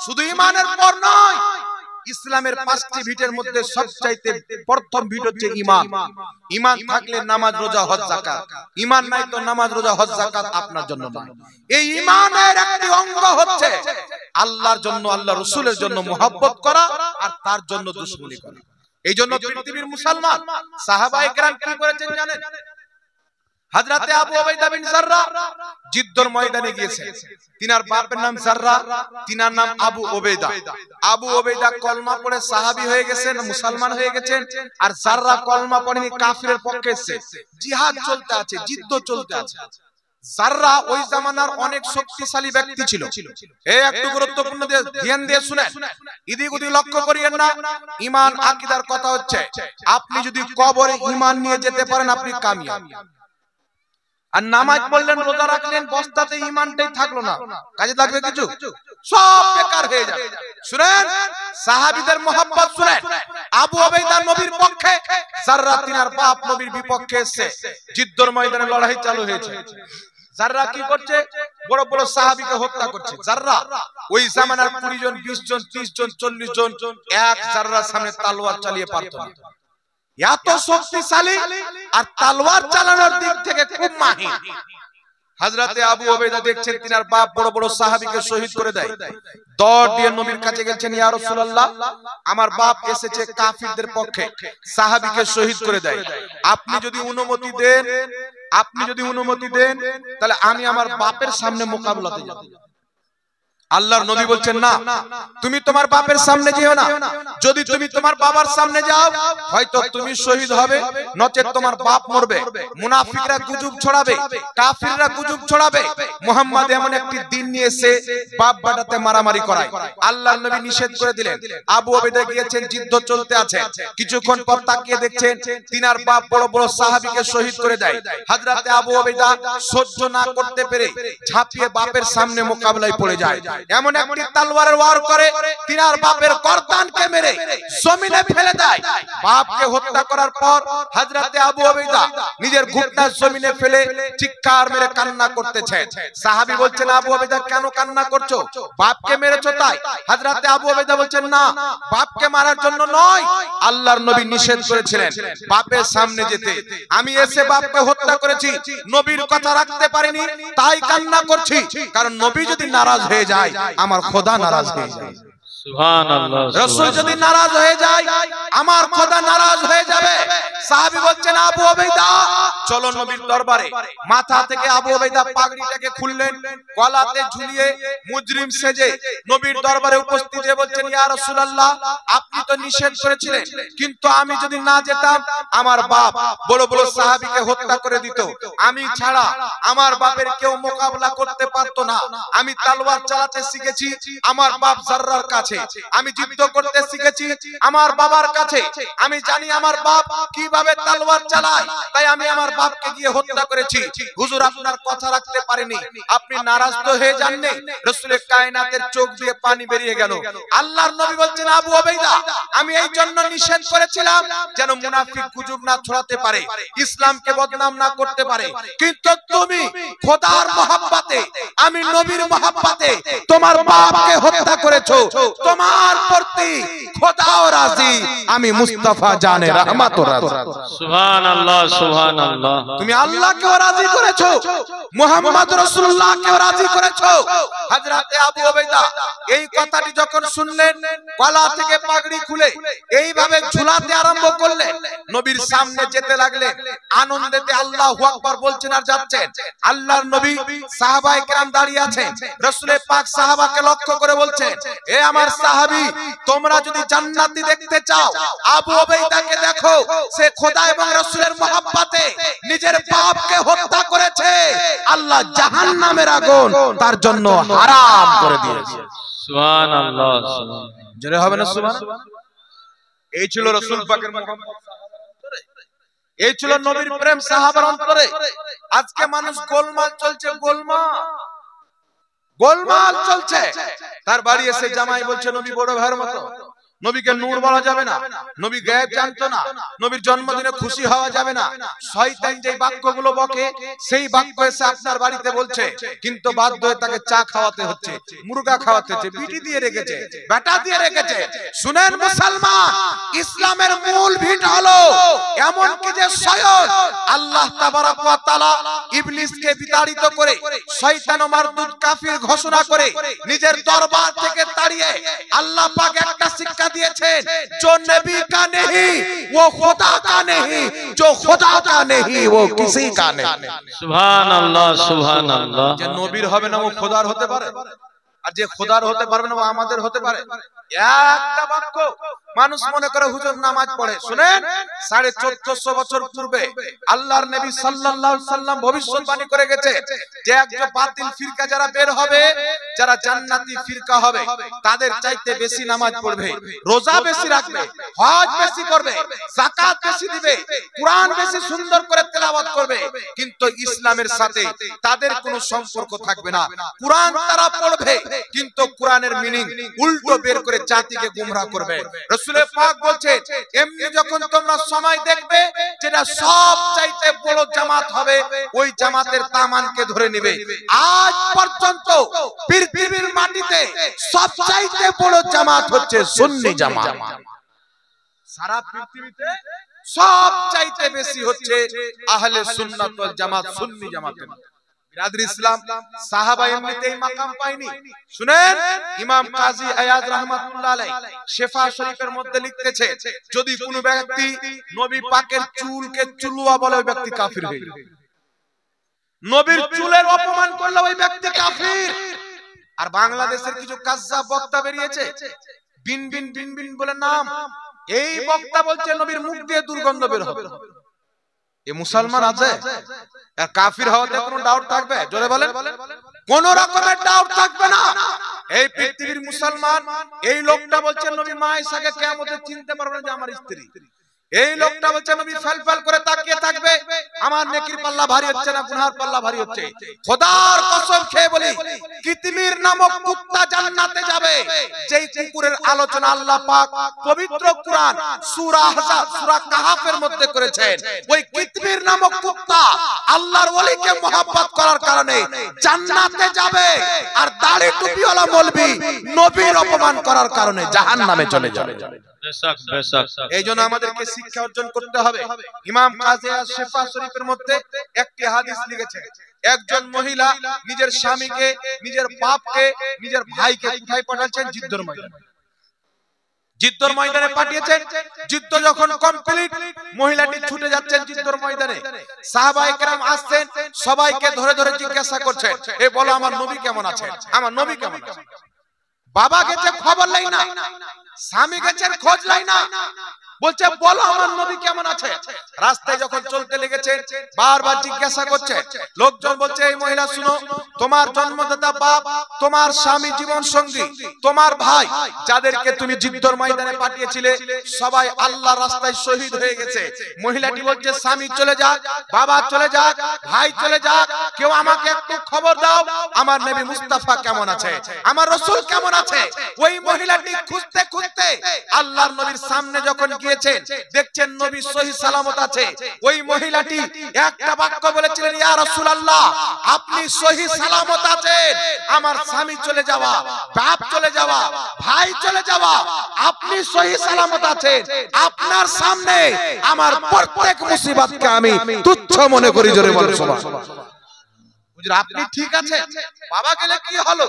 শুধু ঈমানের পর নয়, ইসলামের 5টি ভিটের মধ্যে সবচাইতে প্রথম ভিট হচ্ছে ঈমান। ঈমান থাকলে নামাজ রোজা হজ যাকাত, ঈমান নাই তো নামাজ রোজা হজ যাকাত আপনার জন্য নয়। এই ঈমানের একটি অঙ্গ হচ্ছে আল্লাহর জন্য, আল্লাহ রাসূলের জন্য মুহাব্বত করা আর তার জন্য দুশমনি করা। এইজন্য পৃথিবীর মুসলমান সাহাবায়ে কেরাম কি করেছেন জানেন? হযরতে আবু উবাইদা বিন জাররা জিদ্দর ময়দানে গিয়েছেন। তিনার বাপের নাম জাররা, তিনার নাম আবু উবাইদা। আবু উবাইদা কলমা পড়ে সাহাবী হয়ে গেছেন, মুসলমান হয়ে গেছেন। আর জাররা কলমা পড়েনি, কাফিরের পক্ষে এসেছে। জিহাদ চলতে আছে, যুদ্ধ চলতে আছে। জাররা ওই জামানার অনেক শক্তিশালী ব্যক্তি ছিল। এই একটু গুরুত্বপূর্ণ ধ্যান দিয়ে শুনেন, এদিক ওদিক লক্ষ্য করিয়েন না। ঈমান আকীদার কথা হচ্ছে, আপনি যদি কবরে ঈমান নিয়ে যেতে পারেন আপনি কামিয়াব। আর নামাজ পড়লেন, রোজা রাখলেন, বস্তাতে ঈমানটাই থাকলো না, কাজে লাগবে কিছু? সব বেকার হয়ে যাবে। শুনেন, সাহাবীদের মহব্বত শুনেন। আবু উবাইদা নবীর পক্ষে, জাররা তিনার বাপ নবীর বিপক্ষে এসেছে। জিদ্দর ময়দানে লড়াই চালু হয়েছে। জাররা কি করছে? বড় বড় সাহাবীকে হত্যা করছে। জাররা ওই জামানার 20 জন, 20 জন, 30 জন, 40 জন এক জাররার সামনে তলোয়ার চালিয়ে পারত না। এত শক্তিশালী আর তলোয়ার চালানোর দিক থেকে খুব মাহির। হযরতে আবু উবাইদা দেখছেন তিনার বাপ বড় বড় সাহাবীকে শহীদ করে দেয়। দৌড় দিয়ে নবীর কাছে গেছেন, ইয়া রাসূলুল্লাহ, আমার বাপ এসেছে কাফিরদের পক্ষে, সাহাবীকে শহীদ করে দেয়। আপনি যদি অনুমতি দেন, তাহলে আমি আমার বাপের সামনে মোকাবিলাতে যাব। আল্লাহর নবী বলছেন, না, তুমি তোমার বাপের সামনে যেও না। যদি তুমি তোমার বাবার সামনে যাও, হয়তো তুমি শহীদ হবে, নচেত তোমার বাপ মরবে। মুনাফিকরা গুজব ছড়াবে, কাফিররা গুজব ছড়াবে, মুহাম্মদ এমন একটি দিন নিয়ে এসে বাপ বেটাতে মারামারি করায়। আল্লাহর নবী নিষেধ করে দিলেন। আবু উবাইদা গিয়েছেন, যুদ্ধ চলতে আছে। কিছুক্ষণ পর তাকিয়ে দেখছেন তিনার বাপ বড় বড় সাহাবীকে শহীদ করে দেয়। হযরতে আবু উবাইদা সহ্য না করতে পেরে ঝাঁপিয়ে বাপের সামনে মোকাবিলায় পড়ে যায়। এমন একটি তলোয়ারের ওয়ার করে তিনার বাপের গর্দানকে মেরে জমিনে ফেলে দেয়। বাপকে হত্যা করার পর হযরতে আবু উবাইদা নিজের ঘুটনা জমিনে ফেলে চিৎকার মেরে কান্না করতেছে। সাহাবী বলছেন, আবু উবাইদা কেন কান্না করছো? বাপকে মেরেছো তাই? হযরতে আবু উবাইদা বলছেন, না, বাপকে মারার জন্য নয়, আল্লাহর নবী নিষেধ করেছিলেন বাপের সামনে যেতে। আমি এসে বাপকে হত্যা করেছি, নবীর কথা রাখতে পারিনি, তাই কান্না করছি। কারণ নবী যদি নারাজ হয়ে যায়, আমার খোদা নারাজ হয়ে যায়। সুবহানাল্লাহ। রাসূল যদি নারাজ হয়ে যায়, আমার খোদা নারাজ হয়ে যাবে। সাহাবী বলছেন, আবু উবাইদা চলো নবীর দরবারে। মাথা থেকে আবু উবাইদা পাগড়িটাকে খুললেন, গলাতে ঝুলিয়ে মুজরিম সেজে নবীর দরবারে উপস্থিত হয়ে বলছেন, ইয়া রাসূলুল্লাহ, আপনি তো নিষেধ করেছিলেন, কিন্তু আমি যদি না যেতাম আমার বাপ বড় বড় সাহাবীকে হত্যা করে দিত। আমি ছাড়া আমার বাপের কেউ মোকাবিলা করতে পারতো না। আমি তলোয়ার চালাতে শিখেছি আমার বাপ জাররার কাছে, আমি যুদ্ধ করতে শিখেছি আমার বাবার কাছে, আমি জানি আমার বাপ কিভাবে তলোয়ার চালায়, তাই আমি আমার বাপকে গিয়ে হত্যা করেছি। হুজুর আপনার কথা রাখতে পারেনি, আপনি নারাজ তো হয়ে যাননি? রাসূলের কায়নাতের চোখ দিয়ে পানি বেরিয়ে গেল। আল্লাহর নবী বলছেন, আবু উবাইদা আমি এই জন্য নিষেধ করেছিলাম যেন মুনাফিক গুজব না ছড়াতে পারে, ইসলামকে বদনাম না করতে পারে। কিন্তু তুমি খোদার মহব্বতে, আমি নবীর মহব্বতে তোমার বাপকে হত্যা করেছো, তোমার প্রতি খোদাও রাজি, আমি মুস্তাফা জানে রহমত রাজি। সুবহানাল্লাহ, সুবহানাল্লাহ। তুমি আল্লাহকেও রাজি করেছো, মুহাম্মদ রাসূলুল্লাহকেও রাজি করেছো। হযরতে আবু উবাইদা এই কথাটি যখন শুনলেন, গলা থেকে পাগড়ি খুলে এইভাবে ঝুলাতে আরম্ভ করলেন, নবীর সামনে যেতে লাগলেন। আনন্দেতে আল্লাহু আকবার বলছেন আর যাচ্ছেন। আল্লাহর নবী সাহাবায়ে কেরাম দাঁড়িয়ে আছেন। রাসূলের পাক সাহাবাকে লক্ষ্য করে বলছেন, এ আমার সাহাবী, তোমরা যদি জান্নাতি দেখতে চাও, আবু উবাইদাকে দেখো, সে খোদা এবং রাসূলের মহব্বতে নিজের বাপকে হত্যা করেছে। আল্লাহ জাহান্নামের আগুন তার জন্য হারাম করে দিয়েছে। সুবহানাল্লাহ। জোরে হবে না সুবহানাল্লাহ? এই ছিল রাসূল পাকের মহব্বত, এই ছিল নবীর প্রেম সাহাবার অন্তরে। আজকে মানুষ গোলমাল চলছে, গোলমাল চলছে। তার বাড়ি এসে জামাই বলছে, নবী বড় ভাইয়ের মতো, নবীকে নূর বলা যাবে না, নবী গায়েব জানতো না, নবীর জন্মদিনে খুশি হওয়া যাবে না। শয়তান যে বাক্যগুলো বকে সেই বাক্য এসে আপনার বাড়িতে বলছে, কিন্তু বাধ্য হয়ে তাকে চা খাওয়াতে হচ্ছে, মুরগা খাওয়াতে হচ্ছে, বিটি দিয়ে রেখেছে, বেটা দিয়ে রেখেছে। শুনেন মুসলমান, ইসলামের মূল ভিত হলো এমন কি যে স্বয়ং আল্লাহ তাবারক ওয়া তাআলা ইবলিসকে বিতাড়িত করে শয়তান ও মারদুদ কাফির ঘোষণা করে নিজের দরবার থেকে তাড়িয়ে আল্লাহ পাক একটা শিক্ষা दिएছেন, जो नबी का नहीं वो खुदा का नहीं, जो खुदा का नहीं वो किसी का नहीं। सुभान अल्लाह सुभान अल्लाह। যে নবীর হবে না ও খোদার হতে পারে, আর যে খোদার হতে পারবে না ও আমাদের হতে পারে। একটা বাক্য মানুষ মনে করে হুজুর নামাজ পড়ে। শুনেন, 1450 বছর পূর্বে আল্লাহর নবী সাল্লাল্লাহু আলাইহি সাল্লাম ভবিষ্যৎবাণী করে গেছে যে একটা বাতিল ফিরকা যারা বের হবে, যারা জান্নাতি ফিরকা হবে, তাদের চাইতে বেশি নামাজ পড়বে, রোজা বেশি রাখবে, হজ বেশি করবে, যাকাত বেশি দিবে, কুরআন বেশি সুন্দর করে তেলাওয়াত করবে, কিন্তু ইসলামের সাথে তাদের কোনো সম্পর্ক থাকবে না। কুরআন তারা পড়বে কিন্তু কুরআনের মিনিং উল্টো বের করে জাতিকে গোমরাহ করবে। রাসূল পাক বলছেন, এমনি যখন তোমরা সময় দেখবে যেটা সব চাইতে বড় জামাত হবে, ওই জামাতের তামানকে ধরে নেবে। আজ পর্যন্ত পৃথিবীর মাটিতে সব চাইতে বড় জামাত হচ্ছে সুন্নি জামাত। সারা পৃথিবীতে সব চাইতে বেশি হচ্ছে আহলে সুন্নাত ওয়াল জামাত, সুন্নি জামাতের। বিরাদর ইসলাম, সাহাবা এমনিতেই মাকাম পায়নি। শুনেন, ইমাম কাজী আয়াদ রাহমাতুল্লাহ আলাইহি শিফা শরীফের মধ্যে লিখতেছে, যদি কোনো ব্যক্তি নবী পাকের চুলকে চুলুয়া বলে ওই ব্যক্তি কাফির হয়ে যাবে। নবীর চুলের অপমান করলে ওই ব্যক্তি কাফির। আর বাংলাদেশের কিছু কাজ্জাব বক্তা বেরিয়েছে, বিন বিন বিন বিন বলে নাম, এই বক্তা বলছে নবীর মুখ দিয়ে দুর্গন্ধ বের হবে। এ মুসলমান আছে? আর কাফির হওয়াতে কোনো ডাউট থাকবে? জোরে বলেন। কোন রকমের ডাউট থাকবে না। এই পৃথিবীর মুসলমান, এই লোকটা বলছে নবী মা ঈসাকে কিয়ামতে চিনতে পারবে না যে আমার স্ত্রী। এই লোকটা বলছে নবী ফালফাল করে তাকিয়ে থাকবে, আমার নেকির পাল্লা ভারী হচ্ছে না গুনার পাল্লা ভারী হচ্ছে। খোদার কসম খেয়ে বলি, কিতমির নামক কুত্তা জান্নাতে যাবে, যেই কুকুরের আলোচনা আল্লাহ পাক পবিত্র কুরআন সূরা আহজাব সূরা কাহাফের মধ্যে করেছেন। ওই কিতমির নামক কুত্তা আল্লাহর ওলিকে মহব্বত করার কারণে জান্নাতে যাবে, আর দাড়ি টুপিওয়ালা মৌলবি নবীর অপমান করার কারণে জাহান্নামে চলে যাবে। এই জন্য আমাদেরকে শিক্ষা অর্জন করতে হবে। ইমাম কাজী শিফা শরীফের মধ্যে একটি হাদিস লিখেছে, একজন মহিলা নিজের স্বামীকে, নিজের বাপকে, নিজের ভাইকে কোথায় পাঠাচ্ছেন? যুদ্ধের ময়দানে। যুদ্ধের ময়দানে পাঠিয়েছেন। যুদ্ধ যখন কমপ্লিট, মহিলাটি ছুটে যাচ্ছেন যুদ্ধের ময়দানে। সাহাবায়ে কেরাম আসছেন, সবাইকে ধরে ধরে জিজ্ঞাসা করছেন, এ বলো আমার নবী কেমন আছেন, আমার নবী কেমন আছেন। বাবা গেছে খবর লাই না, স্বামী গেছেন খোঁজ লাই না, বলছে বলো আমার নবী কেমন আছে। রাস্তায় যখন চলতে লেগেছেন বারবার জিজ্ঞাসা করছে। লোকজন বলছে, এই মহিলা শুনো, তোমার জন্মদাতা বাপ, তোমার স্বামী, জীবন সঙ্গী, তোমার ভাই, যাদেরকে তুমি যুদ্ধের ময়দানে পাঠিয়েছিলে, সবাই আল্লাহর রাস্তায় শহীদ হয়ে গেছে। মহিলাটি বলছে, স্বামী চলে যাক, বাবা চলে যাক, ভাই চলে যাক, কেউ আমাকে একটু খবর দাও আমার নবী মুস্তাফা কেমন আছে, আমার রাসূল কেমন আছে। ওই মহিলাটি খুঁজতে খুঁজতে আল্লাহর নবীর সামনে যখন গিয়েছেন, দেখছেন নবী সহি সালামত আছে। ওই মহিলাটি একটা বাক্য বলেছিলেন, ইয়া রাসূলুল্লাহ, আপনি সহি সালামত আছেন, আমার স্বামী চলে যাওয়া, বাপ চলে যাওয়া, ভাই চলে যাওয়া, আপনি সহি সালামত আছেন, আপনার সামনে আমার প্রত্যেক মুসিবতকে আমি তুচ্ছ মনে করি। জোরে বলুন সুবহানাল্লাহ। আপনি ঠিক আছে, বাবা গেলে কি হলো,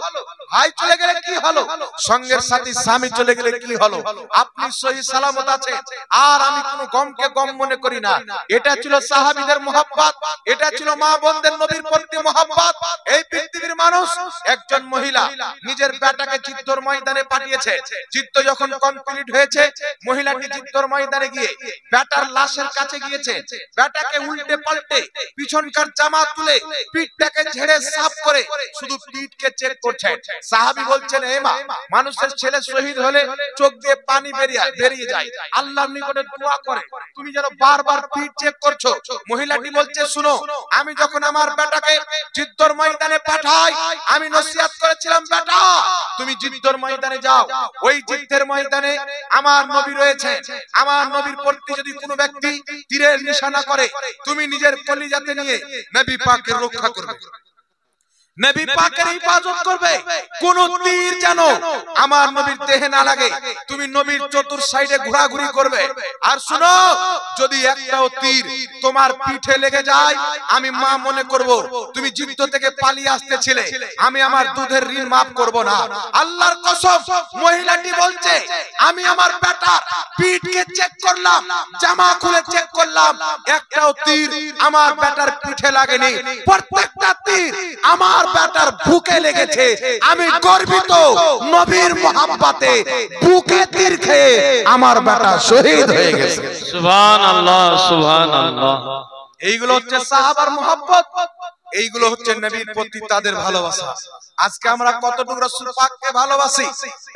ভাই চলে গেলে কি হলো, সঙ্গের সাথী স্বামী চলে গেলে কি হলো, আপনি সহি সালামত আছেন, আর আমি কোনো গমকে গম মনে করি না। এটা ছিল সাহাবীদের মহব্বত, এটা ছিল মা বোনদের নবীর প্রতি মহব্বত। এই পৃথিবীর মানুষ, একজন মহিলা নিজের বেটাকে যুদ্ধের ময়দানে পাঠিয়েছে। যুদ্ধ যখন কমপ্লিট হয়েছে, মহিলাটি যুদ্ধের ময়দানে গিয়ে বেটার লাশের কাছে গিয়েছে, বেটাকে উল্টে পাল্টে পিছনকার জামা তুলে পিঠটাকে ঝেড়ে সাফ করে শুধু পিঠকে চেক করছেন। সাহাবী বলছেন, হে মা, মানুষের ছেলে শহীদ হলে চোখ দিয়ে পানি বেরিয়ে যায়, আল্লাহর নিকটে দোয়া করে, তুমি যেন বারবার পিঠ চেক করছো। মহিলাটি বলছে, শুনো, আমি যখন আমার বেটাকে যুদ্ধের ময়দানে পাঠাই, আমি নসিহত করেছিলাম বেটা তুমি যুদ্ধের ময়দানে যাও, ওই যুদ্ধের ময়দানে আমার নবী রয়েছে, আমার নবীর প্রতি যদি কোনো ব্যক্তি তীরের নিশানা করে তুমি নিজের কলিজাতে নিয়ে নবী পাকের রক্ষা করবে, নবী পাকের হিফাজত করবে, কোন তীর যেন আমার নবীর দেহে না লাগে, তুমি নবীর চতুর সাইডে ঘোরাঘুরি করবে। আর শুনো, যদি একটাও তীর তোমার পিঠে লেগে যায় আমি মা মনে করব তুমি যুদ্ধ থেকে পালিয়ে আসতেছিলে, আমি আমার দুধের ঋণ মাফ করব না। আল্লাহর কসম, মহিলাটি বলছে আমি আমার বেটার পিঠকে চেক করলাম, জামা খুলে চেক করলাম, একটাও তীর আমার বেটার পিঠে লাগেনি, প্রত্যেকটা তীর আমার বেটার বুকে লেগেছে। আমি গর্বিত, নবীর মহব্বতে বুকে তীর খেয়ে আমার বেটা শহীদ হয়ে গেছে। সুবহানাল্লাহ, সুবহানাল্লাহ। এইগুলো হচ্ছে সাহাবার মহব্বত, এইগুলো হচ্ছে নবীর প্রতি তাদের ভালোবাসা। আজকে আমরা কতটুকু রাসূল পাককে ভালোবাসি?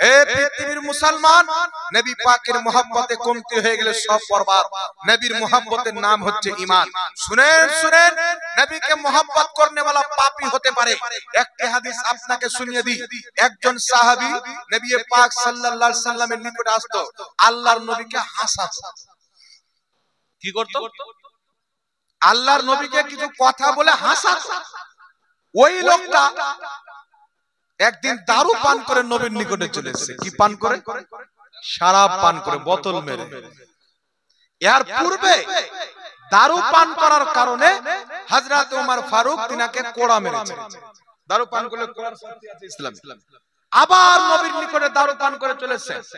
এই পৃথিবীর মুসলমান নবী পাকের মহব্বতে কমতি হয়ে গেলে সব বরবাদ। নবীর মহব্বতের নাম হচ্ছে ঈমান। শুনেন শুনেন, নবীকে মহব্বত করনে वाला পাপী হতে পারে। একটা হাদিস আপনাকে শুনিয়ে দিই। একজন সাহাবী নবী পাক সাল্লাল্লাহু আলাইহি সাল্লামের নিকটে আসতো, আল্লাহর নবীকে হাসাতো। কি করত? আল্লাহর নবীকে কিছু কথা বলে হাসাতো। ওই লোকটা একদিন দারু পান করে নবীর নিকটে চলে এসেছে। কি পান করে? শরাব পান করে, বোতল মেরে। এর পূর্বে দারু পান করার কারণে হযরত ওমর ফারুক তিনাকে কোড়া মেরেছে। দারু পান করলে কোড়ার শাস্তি আছে ইসলামে। আবার নবীর নিকটে দারু পান করে চলে এসেছে।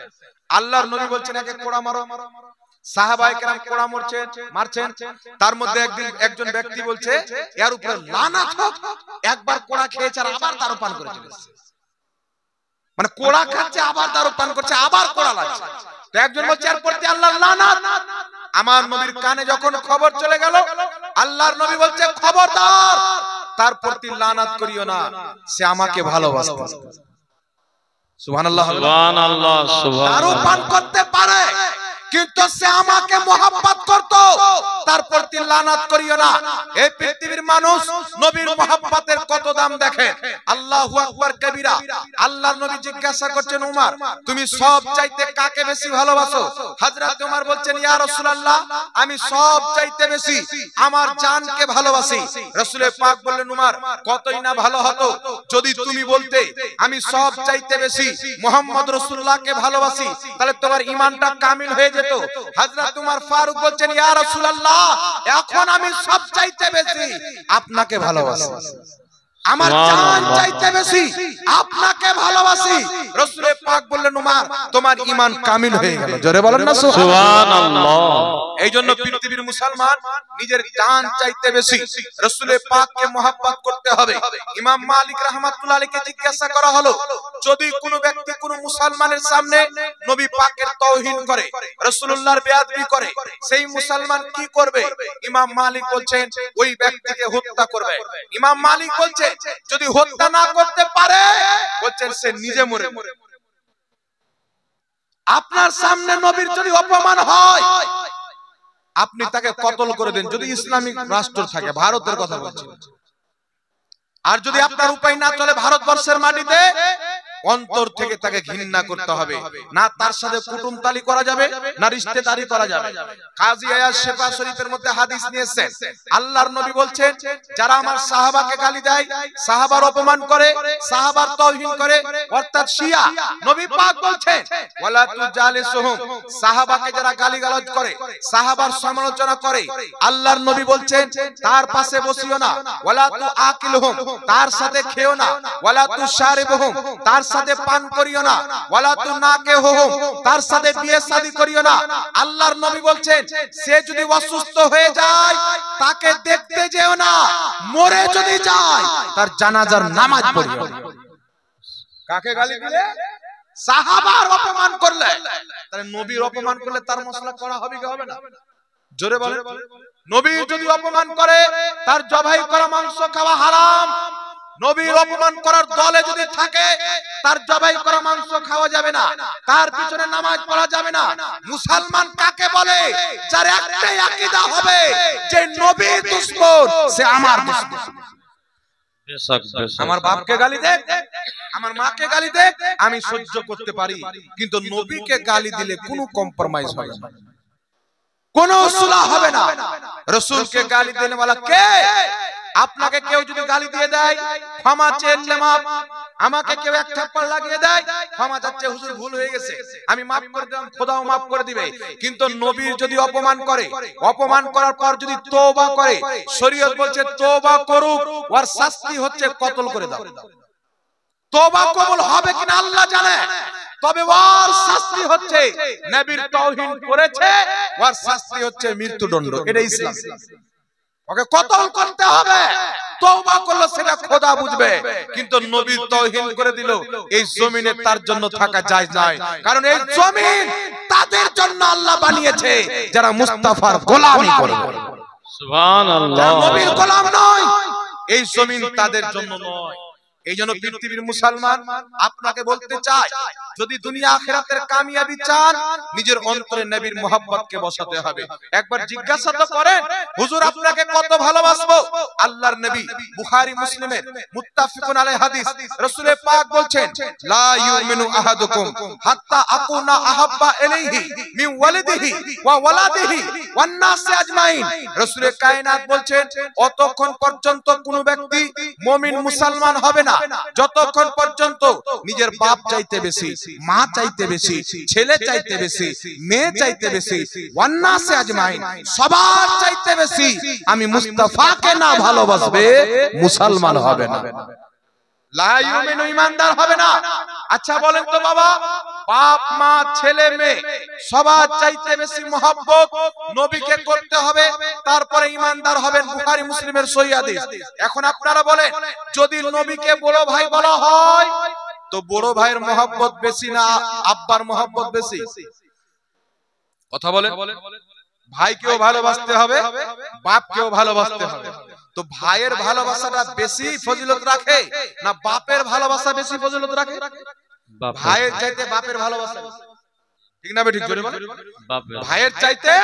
আল্লাহর নবী বলছেন একে কোড়া মারো। সাহাবায়ে কেরাম কোড়া মারছেন। তার মধ্যে একজন ব্যক্তি বলছে এর উপরে লানাত হোক, একবার কোড়া খেয়েছে আর আবার দারু পান করে চলেছে। মানে কোড়া খাচ্ছে আবার দারু পান করছে, আবার কোড়া লাগছে। তো একজন বলছে এর প্রতি আল্লাহর লানাত। আমার নবীর কানে যখন খবর চলে গেল, আল্লাহর নবী বলছে খবরদার তার প্রতি লানাত করিও না, সে আমাকে ভালোবাসে। সুবহানাল্লাহ, সুবহানাল্লাহ, সুবহানাল্লাহ। দারু পান করতে পারে কিন্তু সে আমাকে মহব্বত করত, তার প্রতি লানাত করিও না। এই পৃথিবীর মানুষ নবীর মহব্বতের কত দাম দেখে। আল্লাহু আকবার কবীরা। আল্লাহর নবী জিজ্ঞাসা করছেন উমর তুমি সব চাইতে কাকে বেশি ভালোবাসো? হযরত উমর বলছেন ইয়া রাসূলুল্লাহ আমি সব চাইতে বেশি আমার জানকে ভালোবাসি। রাসূল পাক বললেন উমর কতই না ভালো হতো যদি তুমি বলতে আমি সব চাইতে বেশি মুহাম্মদ রাসূলুল্লাহকে ভালোবাসি, তাহলে তোমার ঈমানটা কামিল হয়ে যেত। হযরত উমর ফারুক বলছেন ইয়া রাসূলুল্লাহ এখন আমি সব চাইতে বেশি আপনাকে ভালোবাসি, আমার জান চাইতে বেশি আপনাকে ভালোবাসি। রাসূল পাক বললেন উমর তোমার ঈমান কামিল হয়ে গেল। জোরে বলেন না সুবহানাল্লাহ। এইজন্য পৃথিবীর মুসলমান নিজের জান চাইতে বেশি রাসূল পাককে মহব্বত করতে হবে। ইমাম মালিক রাহমাতুল্লাহ আলাইহিকে জিজ্ঞাসা করা হলো যদি কোনো ব্যক্তি কোনো মুসলমানের সামনে নবী পাকের তাওহীন করে, রাসূলুল্লাহর বেয়াদবি করে, সেই মুসলমান কি করবে? ইমাম মালিক বলছেন ওই ব্যক্তিকে হত্যা করবে। ইমাম মালিক বলছেন যদি হত্যা না করতে পারে বলছেন সে নিজে মরে। আপনার সামনে নবীর যদি অপমান হয় আপনি তাকে কতল করে দেন, যদি ইসলামিক রাষ্ট্র থাকে, ভারতের কথা বলছি। আর যদি আপনার উপায় না চলে ভারতবর্ষের মাটিতে অন্তর থেকে তাকে ঘৃণা করতে হবে। না তার সাথে কুটুমতালি করা যাবে, না রিশতেদারি করা যাবে। কাজী আয়াজ শিফা শরীফের মধ্যে হাদিস নিয়েছেন, আল্লাহর নবী বলছেন যারা আমার সাহাবাকে গালি দেয়, সাহাবার অপমান করে, সাহাবার তাওহীন করে, অর্থাৎ শিয়া, নবী পাক বলছেন ওয়ালা তুজালিসুহুম, সাহাবাকে যারা গালিগালাজ করে, সাহাবার সমালোচনা করে, আল্লাহর নবী বলছেন তার পাশে বসিও না। ওয়ালা তুআকিলুহুম, তার সাথে খেও না। ওয়ালা তুশারিবুহুম, তার সাথে পান করিও না। ওয়ালা তুনাকিহুহুম, তার সাথে বিয়ে শাদী করিও না। আল্লাহর নবী বলছেন সে যদি অসুস্থ হয়ে যায় তাকে দেখতে যেও না, মরে যদি যায় তার জানাজার নামাজ পড়িও না। কাকে গালি দিলে? সাহাবার অপমান করলে। তাহলে নবীর অপমান করলে তার মসলা করা হবে কি হবে না? জোরে বলেন। নবী যদি অপমান করে তার জবাই করা মাংস খাওয়া হারাম। নবীর অপমান করার দলে যদি থাকে তার জবাই করা মাংস খাওয়া যাবে না, তার পিছনে নামাজ পড়া যাবে না। মুসলমান কাকে বলে? যার একটাই আকীদা হবে যে নবীর দুশমন সে আমার দুশমন। বেশক বেশক আমার বাপকে গালি দেখ, আমার মাকে গালি দেখ, আমি সহ্য করতে পারি, কিন্তু নবীকে গালি দিলে কোনো কম্প্রোমাইজ হবে না, কোনো সুলাহ হবে না। রাসূলকে গালি দেনে वाला কে? আপনাকে কেউ যদি গালি দিয়ে দেয়, ক্ষমা চেয়ে মাপ। আমাকে কেউ এক থাপ্পড় লাগিয়ে দেয়, ক্ষমা চাচ্ছে, হুজুর ভুল হয়ে গেছে, আমি মাফ করে দিলাম, খোদাও মাফ করে দিবে। কিন্তু নবীর যদি অপমান করে, অপমান করার পর যদি তওবা করে, শরীয়ত বলছে তওবা করুক, ওর শাস্তি হচ্ছে কতল করে দাও। তওবা কবুল হবে কিনা আল্লাহ জানে, তবে ওর শাস্তি হচ্ছে নবীর তাওহীন করেছে, ওর শাস্তি হচ্ছে মৃত্যুদণ্ড। এটা ইসলাম। ওকে কতল করতে হবে, তওবা করলে সেটা খোদা বুঝবে, কিন্তু নবীর তাওহীন করে দিল, এই জমিনে তার জন্য থাকা জায়েজ নয়। কারণ এই জমিন তাদের জন্য আল্লাহ বানিয়েছে যারা মুস্তাফার গোলামি করে, সুবহানাল্লাহ, নবীর গোলাম নয়। এই জমিন তাদের জন্য নয়। এই জন্য পৃথিবীর মুসলমান আপনাকে বলতে চাই, যদি দুনিয়া আখিরাতের কামিয়াবি চান, নিজের অন্তরে নবীর মুহাব্বতকে বসাতে হবে। একবার জিজ্ঞাসা তো করেন, হুজুর আপনাকে কত ভালোবাসবো? আল্লাহর নবী বুখারী মুসলিমের মুত্তাফিকুন আলাইহি হাদিস, রাসূল পাক বলছেন, লা ইউমিনু আহাদুকুম হাত্তা আকুনা আহাব্বা ইলাইহি মিন ওয়ালিদিহি ওয়া ওয়ালাদিহি ওয়ান নাস আজমাইন। রাসূল কায়নাত বলছেন, অতক্ষণ পর্যন্ত কোন ব্যক্তি মুমিন মুসলমান হবে না যতক্ষণ পর্যন্ত নিজের বাপ চাইতে বেশি, মা চাইতে বেশি, ছেলে চাইতে বেশি, মেয়ে চাইতে বেশি, ওয়ান্নাসে আজমাইন, সবার চাইতে বেশি আমি মুস্তাফাকে না ভালোবাসবে মুসলমান হবে না, লা ইউমিনু, ঈমানদার হবে না। আচ্ছা বলেন তো বাবা, বাপ মা ছেলে মেয়ে সবার চাইতে বেশি মহব্বত নবীকে করতে হবে, তারপরে ঈমানদার হবেন। বুখারী মুসলিমের সহিহ হাদিস। এখন আপনারা বলেন, যদি নবীকে বড় ভাই বলা হয়, তো বড় ভাইয়ের মহব্বত বেশি না আব্বার মহব্বত বেশি? কথা বলেন। ভাইকেও ভালোবাসতে হবে, বাপকেও ভালোবাসতে হবে। তো ভাইয়ের ভালোবাসাটা বেশি ফজিলত রাখে না বাপের ভালোবাসা বেশি ফজিলত রাখে? ভাইয়ের চাইতে বাপের ভালোবাসা, ঠিক না ঠিক জোরে বলেন? ভাইয়ের চাইতে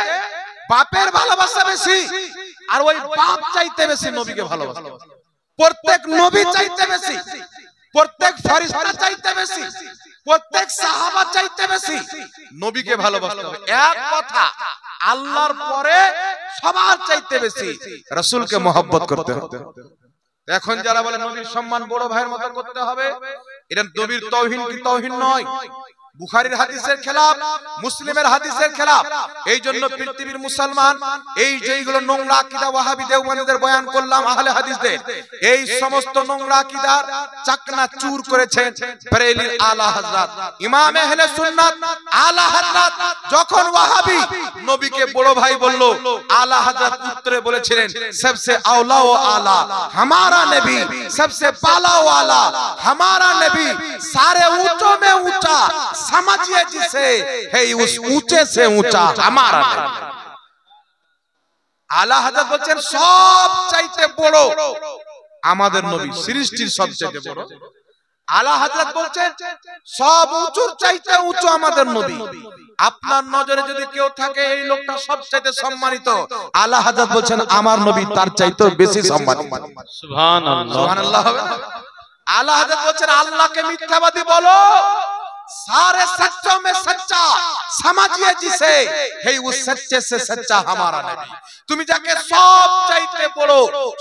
বাপের ভালোবাসা বেশি, আর ওই বাপ চাইতে বেশি নবীকে ভালোবাসে। প্রত্যেক নবী চাইতে বেশি, প্রত্যেক ফেরেশতা চাইতে বেশি, প্রত্যেক সাহাবা চাইতে বেশি নবীকে ভালোবাসতে হবে। এক কথা, আল্লাহর পরে সবার চাইতে বেশি রাসূলকে মহব্বত করতে হবে। এখন যারা বলে নবীর সম্মান বড় ভাইয়ের মতো করতে হবে, এটা নবীর তাওহীন কি তাওহীন নয়? বুখারীর হাদিসের খেলাফ, মুসলিমের হাদিসের খেলাফ। এই জন্য পৃথিবীর মুসলমান এই যেগুলো নোংরা আকীদা ওয়াহাবী দেওবন্দীদের বয়ান করলাম, আহলে হাদিসদের, এই সমস্ত নোংরা আকীদার চাকনা চুর করেছেন বরেলির আলা হযরত ইমাম আহলে সুন্নাত আলা হযরত। যখন ওয়াহাবী নবীকে বড় ভাই বলল, আলা হযরত উত্তরে বলেছিলেন, সবসে আওলা ও আলা हमारा नबी, सबसे पाला वाला हमारा नबी, सारे ऊंचों में ऊंचा, समझिए जिसे है उस ऊंचे से ऊंचा हमारा नबी। आला हजरत বলেন সব চাইতে বড় আমাদের নবী, সৃষ্টির সবচেয়ে বড়। আলা হযরত বলেন সব উঁচুর চাইতে উঁচু আমাদের নবী। আপনার নজরে যদি কেউ থাকে এই লোকটা সবচেয়ে সম্মানিত, আলা হযরত বলেন আমার নবী তার চাইতে বেশি সম্মানিত। সুবহানাল্লাহ, সুবহানাল্লাহ। আলা হযরত বলেন আল্লাহকে মিথ্যাবাদী বলো, सारे सच्चों में सच्चा समझिए जिसे है उस सच्चे से सच्चा हमारा नबी। তুমি যাকে সব চাইতে বড়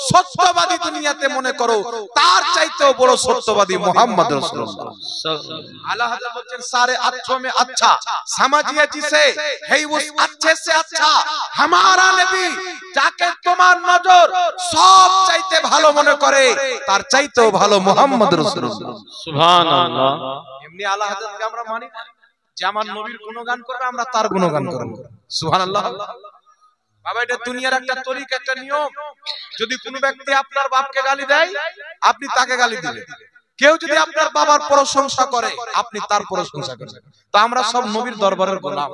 সত্যবাদী দুনিয়াতে মনে করো, তার চাইতেও বড় সত্যবাদী মুহাম্মদ রাসূলুল্লাহ। আলা হযরত বলেন सारे अच्छों में अच्छा समझिए जिसे है उस अच्छे से अच्छा हमारा नबी। যাকে তোমার নজর সব চাইতে ভালো মনে করে, তার চাইতেও ভালো মুহাম্মদ রাসূলুল্লাহ। সুবহানাল্লাহ। এমনি আলা হযরতকে আমরা মানি না যে আমার নবীর গুণগান করবে, আমরা তার গুণগান করব। সুবহানাল্লাহ। বাবা, এটা দুনিয়ার একটা তরিকা, একটা নিয়ম। যদি কোনো ব্যক্তি আপনার বাপকে গালি দেয়, আপনি তাকে গালি দিবেন। কেউ যদি আপনার বাবার প্রশংসা করে, আপনি তার প্রশংসা করবেন। তো আমরা সব নবীর দরবারের গোলাম।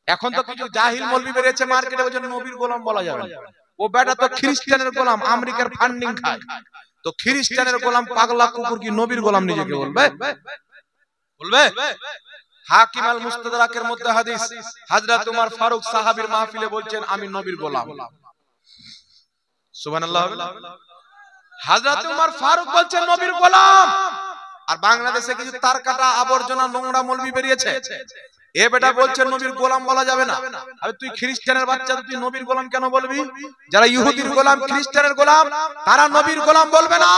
এখন তো কিছু জাহিল মৌলবি বেরিয়েছে মার্কেটে, বলছে নবীর গোলাম বলা যাবে না। ও বেটা তো খ্রিস্টানের গোলাম, আমেরিকার ফান্ডিং খায়। তো খ্রিস্টানের গোলাম পাগলা কুকুর কি নবীর গোলাম নিজেকে বলবে? বলবে? হাকিম আল মুস্তাদরাকের মধ্যে হাদিস, হযরত উমর ফারুক সাহাবীর মাহফিলে বলছেন আমি নবীর গোলাম। সুবহানাল্লাহ। হযরত উমর ফারুক বলছেন নবীর গোলাম। আর বাংলাদেশে কিছু তার কাটা আবর্জনা নোংরা মৌলবি বেরিয়েছে, এ বেটা বলছে নবীর গোলাম বলা যাবে না। আরে তুই খ্রিস্টানের বাচ্চা, তুই নবীর গোলাম কেন বলবি? যারা ইহুদির গোলাম, খ্রিস্টানের গোলাম, তারা নবীর গোলাম বলবে না।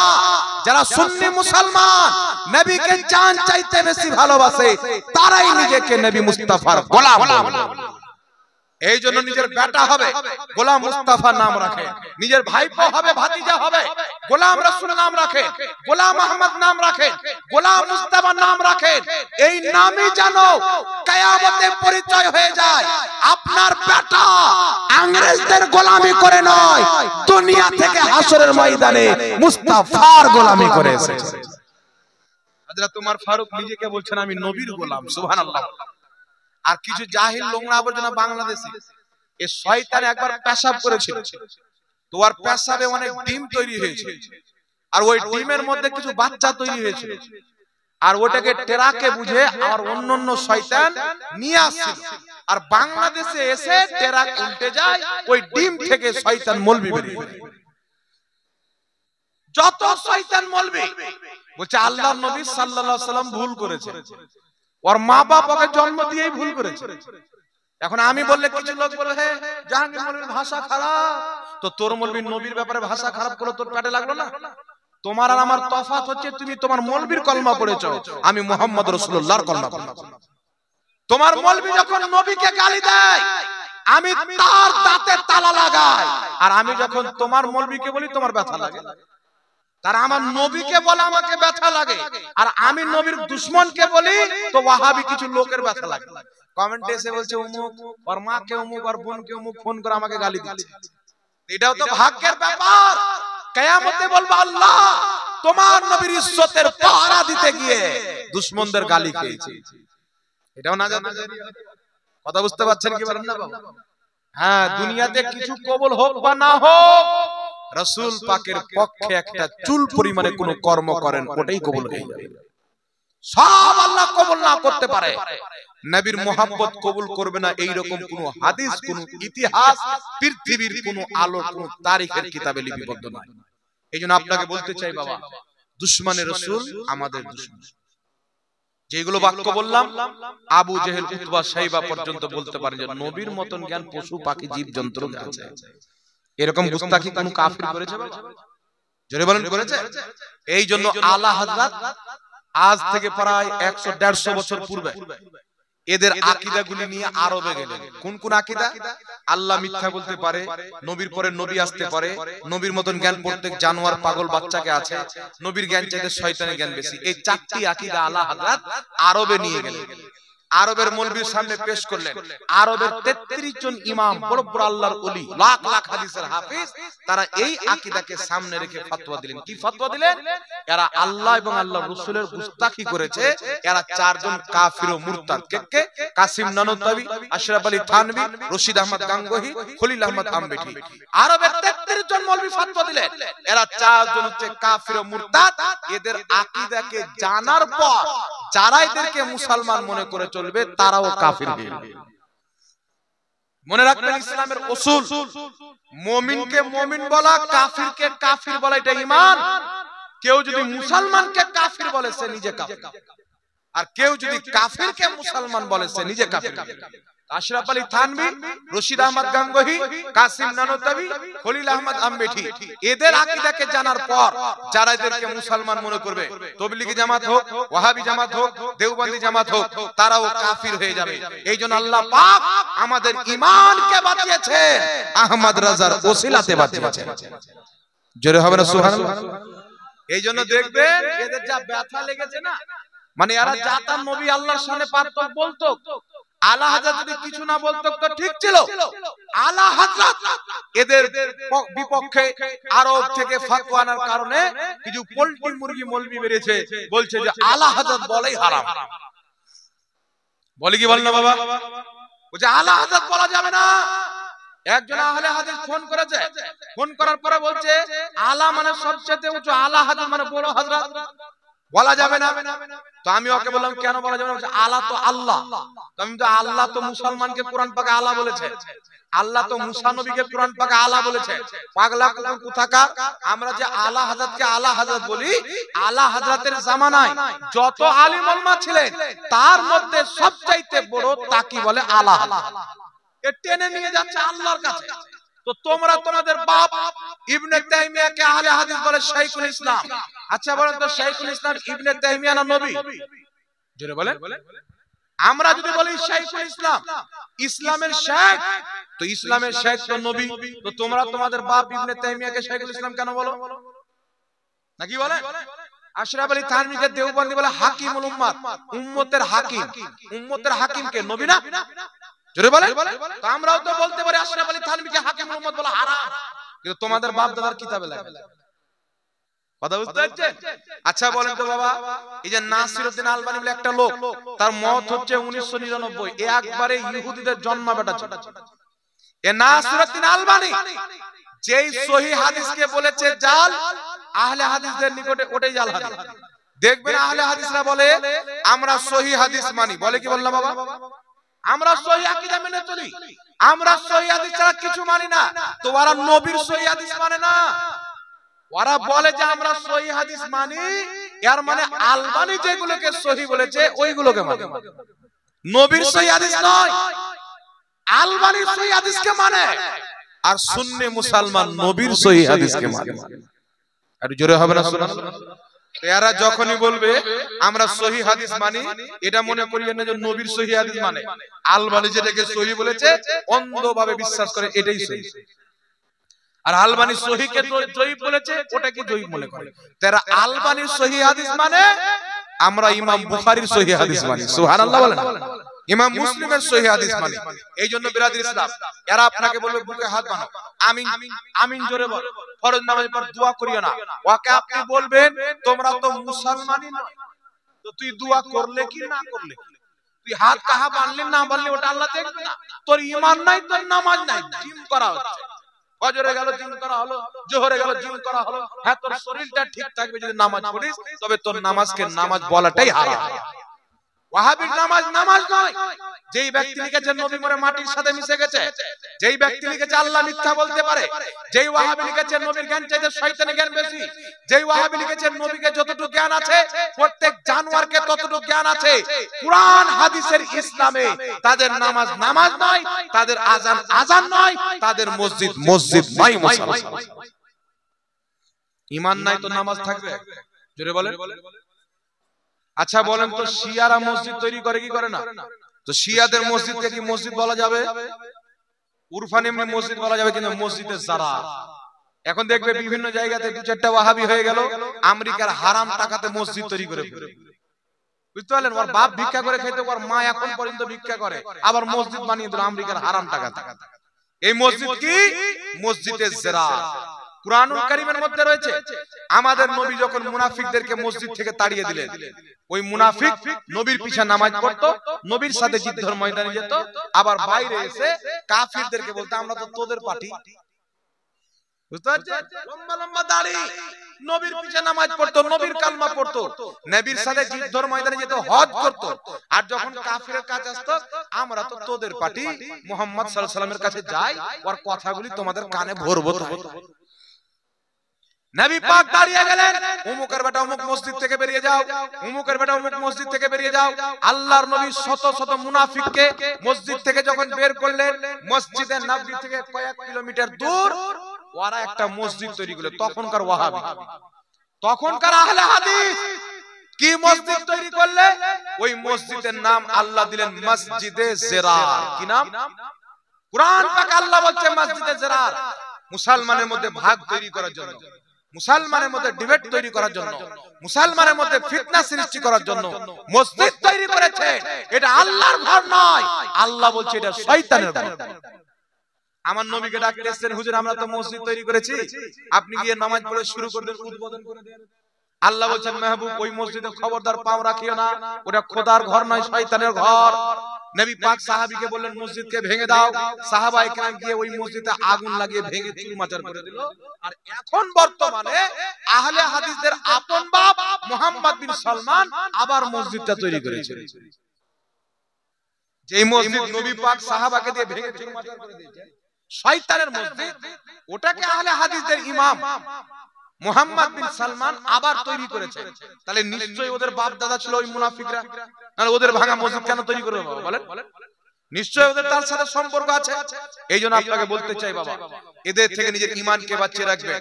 যারা সুন্নি মুসলমান, নবীকে জান চাইতে বেশি ভালোবাসে, তারাই নিজেকে নবী মুস্তাফার গোলাম বলে। এই জন্য নিজের বেটা হবে গোলাম মুস্তাফা নাম রাখে, নিজের ভাইপো হবে, ভাতিজা হবে গোলাম রাসূল নাম রাখে, গোলাম আহমদ নাম রাখে, গোলাম মুস্তাফা নাম রাখে। এই নামই জানো কিয়ামতে পরিচয় হয়ে যায়। আপনার বেটা ইংরেজদের গোলামি করে নয়, দুনিয়া থেকে হাসরের ময়দানে মুস্তাফার গোলামি করে এসেছে। হযরত উমর ফারুক নিজেকে বলছেন আমি নবীর গোলাম। সুবহানাল্লাহ। আর কিছু জাহিল নোংরা আবর্জনা বাংলাদেশে, এই শয়তান একবার পেশাব করেছিল, তো ওর পেশাবে অনেক ডিম তৈরি হয়েছে, আর ওই ডিমের মধ্যে কিছু বাচ্চা তৈরি হয়েছে, আর ওটাকে টেরাকে বুঝে আর অন্যান্য শয়তান নিয়ে আসছিল, আর বাংলাদেশে এসে টেরাক উল্টে যায়, ওই ডিম থেকে শয়তান মৌলবি বেরিয়ে যায়। যত শয়তান মৌলবি বলছে আল্লাহর নবী সাল্লাল্লাহু আলাইহি সাল্লাম ভুল করেছে, ওর মা বাপ ওকে জন্ম দিয়েই ভুল করেছে। এখন আমি বললে কিছু লোক বলে হে জাহাঙ্গীর মৌলবীর ভাষা খারাপ, তো তোর মৌলবীর নবীর ব্যাপারে ভাষা খারাপ করলো, তোর পেটে লাগলো না? তোমার আর আমার তফাৎ হচ্ছে তুমি তোমার মৌলবীর কলমা পড়েছো, আমি মুহাম্মদ রাসূলুল্লাহর কলমা পড়েছি। তোমার মৌলবী যখন নবীকে গালি দেয় আমি তার দাঁতে তালা লাগাই, আর আমি যখন তোমার মৌলবীকে বলি তোমার ব্যথা লাগে। তার আমার নবীকে বলে আমাকে ব্যথা লাগে, আর আমি নবীর দুশমনকে বলি তো ওয়াহাবি কিছু লোকের ব্যথা লাগে। কমেন্টে এসে বলছে অমুক, ওর মাকে অমুক, ওর বোনকে অমুক ফোন করে আমাকে গালি দিচ্ছে। এটাও তো ভাগ্যের ব্যাপার। কিয়ামতে বলবো আল্লাহ তোমার নবীর ইজ্জতের পাহারা দিতে গিয়ে দুশমনদের গালি খেয়েছি। এটাও না জানা কথা বুঝতে পারছেন কি বলেন না বাবা? হ্যাঁ, দুনিয়াতে কিছু কবুল হোক বা না হোক, রাসূল পাকের পক্ষে একটা চুল পরিমাণে কোন কর্ম করেন ওটাই কবুল হয়ে যাবে। সব আল্লাহ কবুল না করতে পারে, নবীর মোহাব্বত কবুল করবে না এইরকম কোন হাদিস, কোন ইতিহাস পৃথিবীর কোন আলোর কোন তারিখের কিতাবে লিপিবদ্ধ নয়। এইজন্য আপনাকে বলতে চাই বাবা, দুশমনের রাসূল আমাদের দুশমন। যেগুলো বাক্য বললাম আবু জেহেল, উতবা, শাইবা পর্যন্ত বলতে পারে যে নবীর মতন জ্ঞান পশু পাখি জীব জন্তুর আছে। এরকম গুস্তাখি কোন কাফির করেছে? জোরে বলেন করেছে? এই জন্য আলা হযরত আজ থেকে প্রায় 100-150 বছর পূর্বে এদের আকীদাগুলি নিয়ে আরবে গেলেন। কোন কোন আকীদা? আল্লাহ মিথ্যা বলতে পারে, নবীর পরে নবী আসতে পারে, নবীর মতন জ্ঞান প্রত্যেক জানোয়ার পাগল বাচ্চাকে আছে, নবীর জ্ঞান চাইতে শয়তানের জ্ঞান বেশি। এই চারটি আকীদা আলা হযরত আরবে নিয়ে গেলেন, আরবের মৌলবীর সামনে পেশ করলেন। আরবের 33 জন ইমাম, বড় বড় আল্লাহর ওলি, লাখ লাখ হাদিসের হাফেজ, তারা এই আকীদাকে সামনে রেখে ফতোয়া দিলেন। কি ফতোয়া দিলেন? এরা আল্লাহ এবং আল্লাহর রাসূলের গুস্তাখি করেছে, এরা চারজন কাফির ও মুরতাদ। কে? কাসিম নানুতাবি, আশরাফ আলী থানভী, রশিদ আহমদ গাঙ্গোহী, খলিল আহমদ আম্বেঠি। আরবের 33 জন মৌলবী ফতোয়া দিলেন এরা চারজন হচ্ছে কাফির ও মুরতাদ। এদের আকীদাকে জানার পর যারা এদেরকে মুসলমান মনে করে চলবে তারাও কাফির হয়ে যাবে। মনে রাখবেন ইসলামের উসুল, মুমিনকে মুমিন বলা, কাফিরকে কাফির বলা, এটা ঈমান। কেউ যদি মুসলমানকে কাফির বলে সে নিজে কাফির, আর কেউ যদি কাফিরকে মুসলমান বলে সে নিজে কাফির। আশরাফ আলী থানভী, রশিদ আহমদ গাঙ্গোহী, কাসিম নানুতাবি, খলিল আহমদ আম্বেঠি, এদের আকীদাকে জানার পর যারা এদেরকে মুসলমান মনে করবে, তবলিগি জামাত হোক, ওয়াহাবি জামাত হোক, দেওবন্দি জামাত হোক, তারাও কাফির হয়ে যাবে। এইজন্য আল্লাহ পাক আমাদের ঈমানকে বাঁচিয়েছেন, আহমদ রাজার ওসিলাতে বাঁচিয়েছেন। জোরে হবে না সুবহানাল্লাহ? এইজন্য দেখবেন এদের যা ব্যথা লেগেছে না, মানে এরা জাতা নবী আল্লাহর সামনে পারতো বলতো, আলা হযরত যদি কিছু না বলতো তো ঠিক ছিল। আলা হযরত এদের বিপক্ষে আরব থেকে ফতোয়া আনার কারণে কিছু পোল্ট্রি মুরগি মৌলবি বেরিয়েছে, বলছে যে আলা হযরত বলাই হারাম। বলে কি বল না বাবা? বলছে আলা হযরত বলা যাবে না। একজন আহলে হাদিস ফোন করেছে, ফোন করার পরে বলছে আলা মানে সবচেয়ে উঁচু, আলা হযরত মানে বড় হযরত। বলা যাবে না। তো আমি ওকে বললাম কেন বলা যাবে না? আল্লাহ তো আল্লাহ। তো আমি তো আল্লাহ তো মুসলমানকে কোরআন পাকে আল্লাহ বলেছে, আল্লাহ তো মুসা নবীকে কোরআন পাকে আল্লাহ বলেছে। পাগলা কোথাকার, আমরা যে আলা হযরতকে আলা হযরত বলি, আলা হযরতের জামানায় যত আলিম ওলামা ছিলেন তার মধ্যে সবচাইতে বড় তাকি বলে আলা হযরত। এ টেনে নিয়ে যাচ্ছে আল্লাহর কাছে। তো তোমরা তোমাদের বাপ ইবনে তাইমিয়াকে আহলে হাদিস বলে শাইখুল ইসলাম। আচ্ছা বলেন তো শাইখুল ইসলাম ইবনে তাইমিয়া না নবী? জোরে বলেন। আমরা যদি বলি শাইখুল ইসলাম, ইসলামের শেখ, তো ইসলামের শেখ তো নবী। তো তোমরা তোমাদের বাপ ইবনে তাইমিয়াকে শাইখুল ইসলাম কেন বলো? নাকি বলে? আশরাফ আলী থানভীকে দেওবন্দি বলে হাকিমুল উম্মাত, উম্মতের হাকিম। উম্মতের হাকিম কে? নবী না? জোরে বলেন। তো আমরাও তো বলতে পারি আশরাফ আলী থানভীকে হাকিমুল উম্মত বলা হারাম, কিন্তু তোমাদের বাপ দাদার কিতাবে লেখা। কথা বুঝতে পারছেন? আচ্ছা বলেন তো বাবা, এই যে নাসিরউদ্দিন আলবানী বলে একটা লোক, তার মত হচ্ছে 1999, একবারে ইহুদিদের জন্মা বেটা ছিল। এ নাসিরউদ্দিন আলবানী যেই সহিহ হাদিসকে বলেছে জাল, আহলে হাদিসদের নিকটে ওটাই জাল হাদিস। দেখবেন আহলে হাদিসরা বলে আমরা সহিহ হাদিস মানি, বলে কি বললাম বাবা? আমরা সহিহ আকীদা মেনে চলি, আমরা সহিহ হাদিস ছাড়া কিছু মানি না। তো ওরা নবীর সহিহ হাদিস মানে না, ওরা বলে যে আমরা সহিহ হাদিস মানি, এর মানে আলবানী যেগুলোকে সহিহ বলেছে ওইগুলোকে মানে, নবীর সহিহ হাদিস নয়। আলবানী সহিহ হাদিসকে মানে, আর সুন্নি মুসলমান নবীর সহিহ হাদিসকে মানে। আর জোরে হবে না সুবহানাল্লাহ? এরা যখনই বলবে আমরা সহিহ হাদিস মানি, এটা মনে করিয়েন না যে নবীর সহিহ হাদিস মানে। আলবানী যেটাকে সহিহ বলেছে অন্ধভাবে বিশ্বাস করে এটাই সহিহ, আর আলবানী সহিহকে জয়ীফ বলেছে ওটাকে জয়ীফ মনে করে। তারা আলবানীর সহিহ হাদিস মানে, আমরা ইমাম বুখারীর সহিহ হাদিস মানি। সুবহানাল্লাহ বলেন। ইমাম মুসলিমের সহিহ হাদিস মানি। এইজন্য বিরাদর ইসলাম এরা আপনাকে বলবে বুকে হাত বাঁধো, আমিন আমিন জোরে বল, ফরজ নামাজের পর দোয়া করিও না। ওকে আপনি বলবেন তোমরা তো মুসলমানই নয়, তো তুই দোয়া করলে কি না করলে, তুই হাত কাহা বাঁধলি না বাঁধলি ওটা আল্লাহ দেখবে না। তোর ঈমান নাই, তোর নামাজ নাই, জিম করা হচ্ছে। ফজরে গেল জিম করা হলো, জোহরে গেল জিম করা হলো। হ্যাঁ, তোর শরীরটা ঠিক থাকবে যদি নামাজ পড়িস, তবে তোর নামাজকে নামাজ বলাটাই হারাম। ওয়াহাবির নামাজ নামাজ নয়। যেই ব্যক্তি লিখেছে নবী মরে মাটির সাথে মিশে গেছে, যেই ব্যক্তি লিখেছে আল্লাহ মিথ্যা বলতে পারে, যেই ওয়াহাবি লিখেছে নবীর জ্ঞান চাইতে শয়তানের জ্ঞান বেশি, যেই ওয়াহাবি লিখেছে নবীকে যতটুকু জ্ঞান আছে প্রত্যেক জানোয়ারকে ততটুকু জ্ঞান আছে, কুরআন হাদিসের ইসলামে তাদের নামাজ নামাজ নয়, তাদের আযান আযান নয়, তাদের মসজিদ মসজিদ নয়। মুসলমান ঈমান নাই তো নামাজ থাকবে? জোরে বলেন। আচ্ছা বলেন তো শিয়ারা মসজিদ তৈরি করে কি করে না? তো শিয়াদের মসজিদকে কি মসজিদ বলা যাবে? উরফান এমনি মসজিদ বলা যাবে, কিন্তু মসজিদে যারা এখন দেখবে বিভিন্ন জায়গাতে দু চারটা ওয়াহাবি হয়ে গেল, আমেরিকার হারাম টাকাতে মসজিদ তৈরি করে। বুঝতে পারলেন? ওর বাপ ভিক্ষা করে খেতে, ওর মা এখন পর্যন্ত ভিক্ষা করে, আবার মসজিদ বানিয়ে দিল আমেরিকার হারাম টাকাতে। এই মসজিদ কি? মসজিদে জিরার। কুরআনুল কারীমের মধ্যে রয়েছে আমাদের নবী যখন মুনাফিকদেরকে মসজিদ থেকে তাড়িয়ে দিলেন, ওই মুনাফিক নবীর পিছে নামাজ পড়তো, নবীর সাথে যুদ্ধের ময়দানে যেত, আবার বাইরে এসে কাফিরদেরকে বলতো আমরা তো তোদের পার্টি। বুঝতে পারছেন? লম্বা লম্বা দাড়ি, নবীর পিছে নামাজ পড়তো, নবীর কালমা পড়তো, নবীর সাথে যুদ্ধের ময়দানে যেত, হজ করতো। আর যখন কাফিরের কাছে আসতো আমরা তো তোদের পার্টি, মুহাম্মদ সাল্লাল্লাহু আলাইহি ওয়াসাল্লামের কাছে যাই, ওর কথাগুলি তোমাদের কানে ভরবো। নবী পাক দাঁড়িয়ে গেলেন, উমুকের বেটা উমুক মসজিদ থেকে বেরিয়ে যাও, উমুকের বেটা উমুক মসজিদ থেকে বেরিয়ে যাও। আল্লাহর নবী শত শত মুনাফিককে মসজিদ থেকে যখন বের করলেন, মসজিদে নববী থেকে কয়েক কিলোমিটার দূর ওরা একটা মসজিদ তৈরি করলো। তখনকার ওয়াহাবি, তখনকার আহলে হাদিস কি মসজিদ তৈরি করলে? ওই মসজিদের নাম আল্লাহ দিলেন মসজিদে জিরার। কি নাম? কুরআন পাক আল্লাহ বলছে মসজিদে জিরার। মুসলমানের মধ্যে ভাগ তৈরি করার জন্য, মুসলমানের মধ্যে ডিবেট তৈরি করার জন্য, মুসলমানের মধ্যে ফিতনা সৃষ্টি করার জন্য মসজিদ তৈরি করেছে। এটা আল্লাহর ঘর নয়, আল্লাহ বলছে এটা শয়তানের ঘর। আমার নবীকে ডাকতেছেন, হুজুর আমরা তো মসজিদ তৈরি করেছি, আপনি গিয়ে নামাজ পড়ে শুরু করে দেন, উদ্বোধন করে দেন। আল্লাহ বলছেন মেহবুব ওই মসজিদে খবরদার পাও রাখিও না, ওটা খোদার ঘর নয়, শয়তানের ঘর। নবী পাক সাহাবীকে বললেন মসজিদকে ভেঙে দাও, সাহাবায়ে কেরাম গিয়ে ওই মসজিদে আগুন লাগিয়ে ভেঙে চুরমাচার করে দিল। আর এখন বর্তমানে আহলে হাদিসদের আপন বাপ মুহাম্মদ বিন সালমান আবার মসজিদটা তৈরি করেছে। যেই মসজিদ নবী পাক সাহাবাকে দিয়ে ভেঙে চুরমাচার করে দিয়েছেন, শয়তানের মসজিদ, ওটাকে আহলে হাদিসদের ইমাম মুহাম্মদ বিন সালমান আবার তৈরি করেছে। তাহলে নিশ্চয়ই ওদের বাপ দাদা ছিল ওই মুনাফিকরা, নাহলে ওদের ভাঙা মসজিদ কেন তৈরি করবে বাবা বলেন? নিশ্চয়ই ওদের তার সাথে সম্পর্ক আছে। এইজন্য আপনাকে বলতে চাই বাবা, এদের থেকে নিজের ঈমানকে বাঁচিয়ে রাখবে।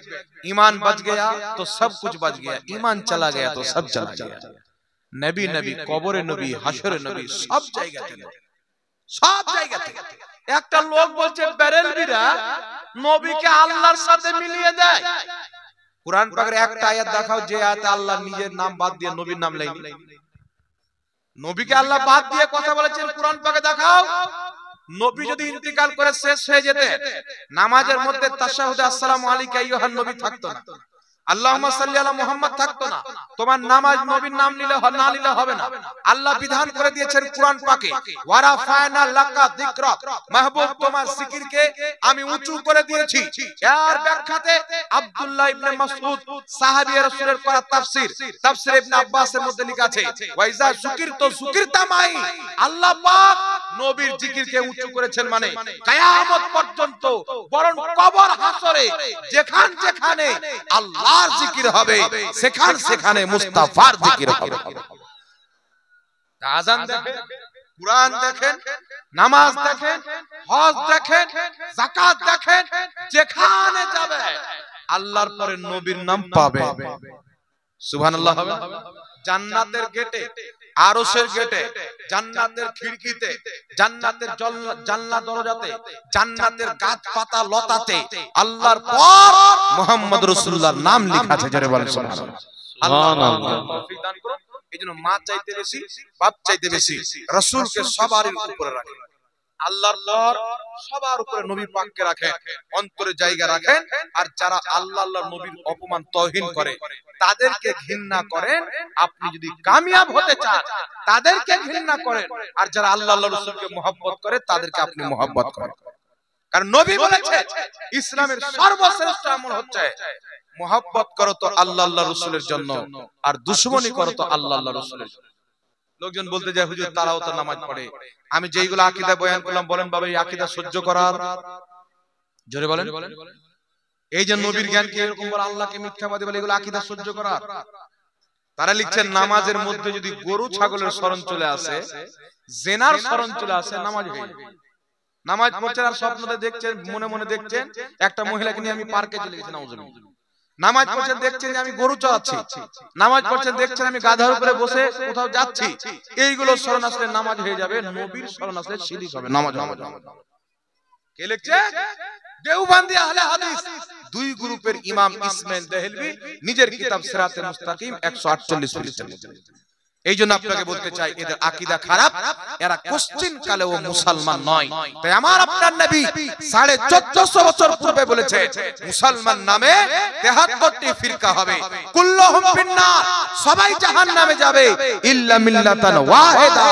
ঈমান বাঁচ গয়া তো সব কুছ বাঁচ গয়া, ঈমান চলা গয়া তো সব চলা গয়া। নবী নবী, কবরে নবী, হাসরে নবী, সব জায়গাতে নবী, সব জায়গাতে। একটা লোক বলছে বেরেলভিরা নবীকে আল্লাহর সাথে মিলিয়ে দেয়। কুরআন পাকের একটা আয়াত দেখাও যে আয়াতে আল্লাহ নিজের নাম বাদ দিয়ে নবীর নাম লেখেনি। নবীকে আল্লাহ বাদ দিয়ে কথা বলেছেন কুরআন পাকে দেখাও। নবী যদি ইন্তিকাল করে শেষ হয়ে যেতে, নামাজের মধ্যে তাশাহুদে আসসালামু আলাইকা আইয়ুহান নবী থাকতো না, আল্লাহুম্মা সাল্লি আলা মুহাম্মদ থাকতো না, তোমার নামাজ নবীর নাম নিলে না নিলে হবে না। আল্লাহ বিধান করে দিয়েছেন কুরআন পাকে, ওয়ারাফায়না লাকা যিকরা, মাহবুব তোমার জিকিরকে আমি উঁচু করে দিয়েছি। এর ব্যাখ্যাতে আব্দুল্লাহ ইবনে মাসউদ সাহাবী রাসূলের করা তাফসীর, তাফসীর ইবনে আব্বাসের মধ্যে লেখা আছে, ওয়াইজা যুকিরতু যুকিরতা মাই, আল্লাহ পাক নবীর জিকিরকে উঁচু করেছেন মানে কিয়ামত পর্যন্ত, বরং কবর হাসরে যেখানে আল্লাহর জিকির হবে সেখানে মুস্তাফার জিকির হবে। আযান দেখেন, কুরআন দেখেন, নামাজ দেখেন, হজ দেখেন, যাকাত দেখেন, যেখানে যাবে আল্লাহর পরে নবীর নাম পাবে। সুবহানাল্লাহ হবে। জান্নাতের গেটে, আরশের গেটে, জান্নাতের খিড়কিতে, জান্নাতের জানলা দরজাতে, জান্নাতের গাছ পাতা লতাতে আল্লাহর পর মুহাম্মদ রাসূলুল্লাহর নাম লেখা আছে। যারা বলেন সুবহানাল্লাহ। আল্লাহ তৌফিক দান করুন। এইজন্য মা চাইতে বেশি, বাপ চাইতে বেশি রাসূলকে সবার উপরে রাখেন, আল্লাহর পর সবার উপরে নবী পাককে রাখেন, অন্তরে জায়গা রাখেন। আর যারা আল্লাহ আল্লাহর নবীর অপমান তৌহিন করে তাদেরকে ঘৃণা করেন। আপনি যদি কামিয়াব হতে চান তাদেরকে ঘৃণা করেন, আর যারা আল্লাহ আল্লাহর রাসূলকে মহব্বত করে তাদেরকে আপনি মহব্বত করেন। কারণ নবী বলেছে ইসলামের সর্বশ্রেষ্ঠ আমল হচ্ছে মহব্বত করো তো আল্লাহ আল্লাহর রাসূলের জন্য, আর দুশমনি করো তো আল্লাহ আল্লাহর রাসূলের জন্য। লোকজন বলতে যায় হুজুর তারাও তো নামাজ পড়ে, আমি যেইগুলো আকীদা বয়ান করলাম, বলেন বাবা এই আকীদা সহ্য করার? জোরে বলেন। এই যে নবীর জ্ঞানকে এরকম বলে, আল্লাহকে মিথ্যাবাদী বলে, এগুলো আকীদা সহ্য করার? তারা লিখছেন নামাজের মধ্যে যদি গরু ছাগলের স্মরণ চলে আসে, জিনার স্মরণ চলে আসে, নামাজ হয়ে যাবে। নামাজ পড়ছেন আর স্বপ্নতে দেখছেন, মনে মনে দেখছেন একটা মহিলাকে নিয়ে আমি পার্কে চলে গেছি, নাউজুবিল্লাহ। নামাজ পড়ছেন দেখছেন যে আমি গরু চড়াচ্ছি, নামাজ পড়ছেন দেখছেন আমি গাধার উপরে বসে কোথাও যাচ্ছি, এইগুলো স্মরণ আসলে নামাজ হয়ে যাবে। নবীর স্মরণ আসলে শিরক হবে, নামাজ হবে। কে লিখছে? দেওবন্দি আহলে হাদিস দুই গ্রুপের ইমাম ইসমাইল দেহলভী নিজের কিতাব সিরাতে মুস্তাকিম 148 পৃষ্ঠা। এই জন্য আপনাকে বলতে চাই এদের আকীদা খারাপ, এরা কোশ্চিন কালেও মুসলমান নয়। তাই আমার আপনার নবী 1450 বছর পূর্বে বলেছে মুসলমান নামে 73টি ফিরকা হবে, কুল্লুহুম ফিন্নার, সবাই জাহান্নামে যাবে, ইল্লা মিল্লাতান ওয়াহিদা,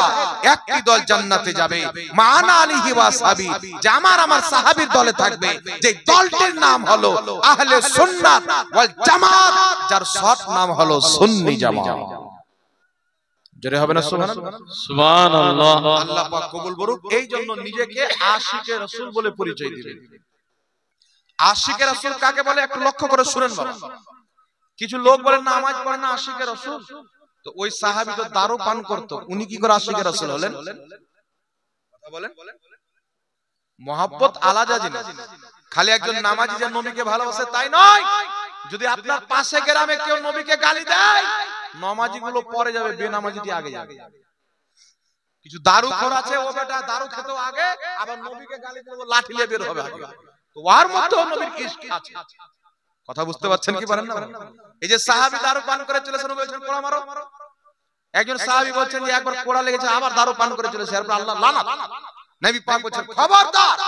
একটি দল জান্নাতে যাবে, মা'আনা আলিহি ওয়া সাহাবী, যে আমার সাহাবীর দলে থাকবে, যে দলটির নাম হলো আহলে সুন্নাত ওয়াল জামাত, যার শর্ট নাম হলো সুন্নি জামাত। জোরে হবে না সুবহানাল্লাহ? সুবহানাল্লাহ। আল্লাহ পাক কবুল করুক। এই জন্য নিজেকে আশিকে রাসূল বলে পরিচয় দিবেন। আশিকে রাসূল কাকে বলে একটু লক্ষ্য করে শুনেন বাবা। কিছু লোক বলেন নামাজ পড়ে না আশিকে রাসূল, তো ওই সাহাবী তো দারু পান করত, উনি কি করে আশিকে রাসূল হলেন? কথা বলেন। মহব্বত আলাদা জিনিস। খালি একজন নামাজি যে নবীকে ভালোবাসে তাই নয়। যদি আপনার পাশে গ্রামে কেউ নবীকে গালি দেয়, নামাজি গুলো পরে যাবে, বেনামাজিটি আগে যাবে। কিছু দারুখোর আছে, ও বেটা দারু খেতেও আগে, আবার নবীকে গালি দেবে, লাঠি নিয়ে বের হবে আগে। তো ওর মধ্যেও নবীর ইশক আছে। কথা বুঝতে পারছেন কি পারেন না? এই যে সাহাবী দারু পান করে চলেছেন, বলেছেন কোড়া মারো। একজন সাহাবী বলছেন যে একবার কোড়া লেগেছে, আবার দারু পান করে চলেছে, এরপর আল্লাহ লানাত। নবী পাক বলেছেন খবরদার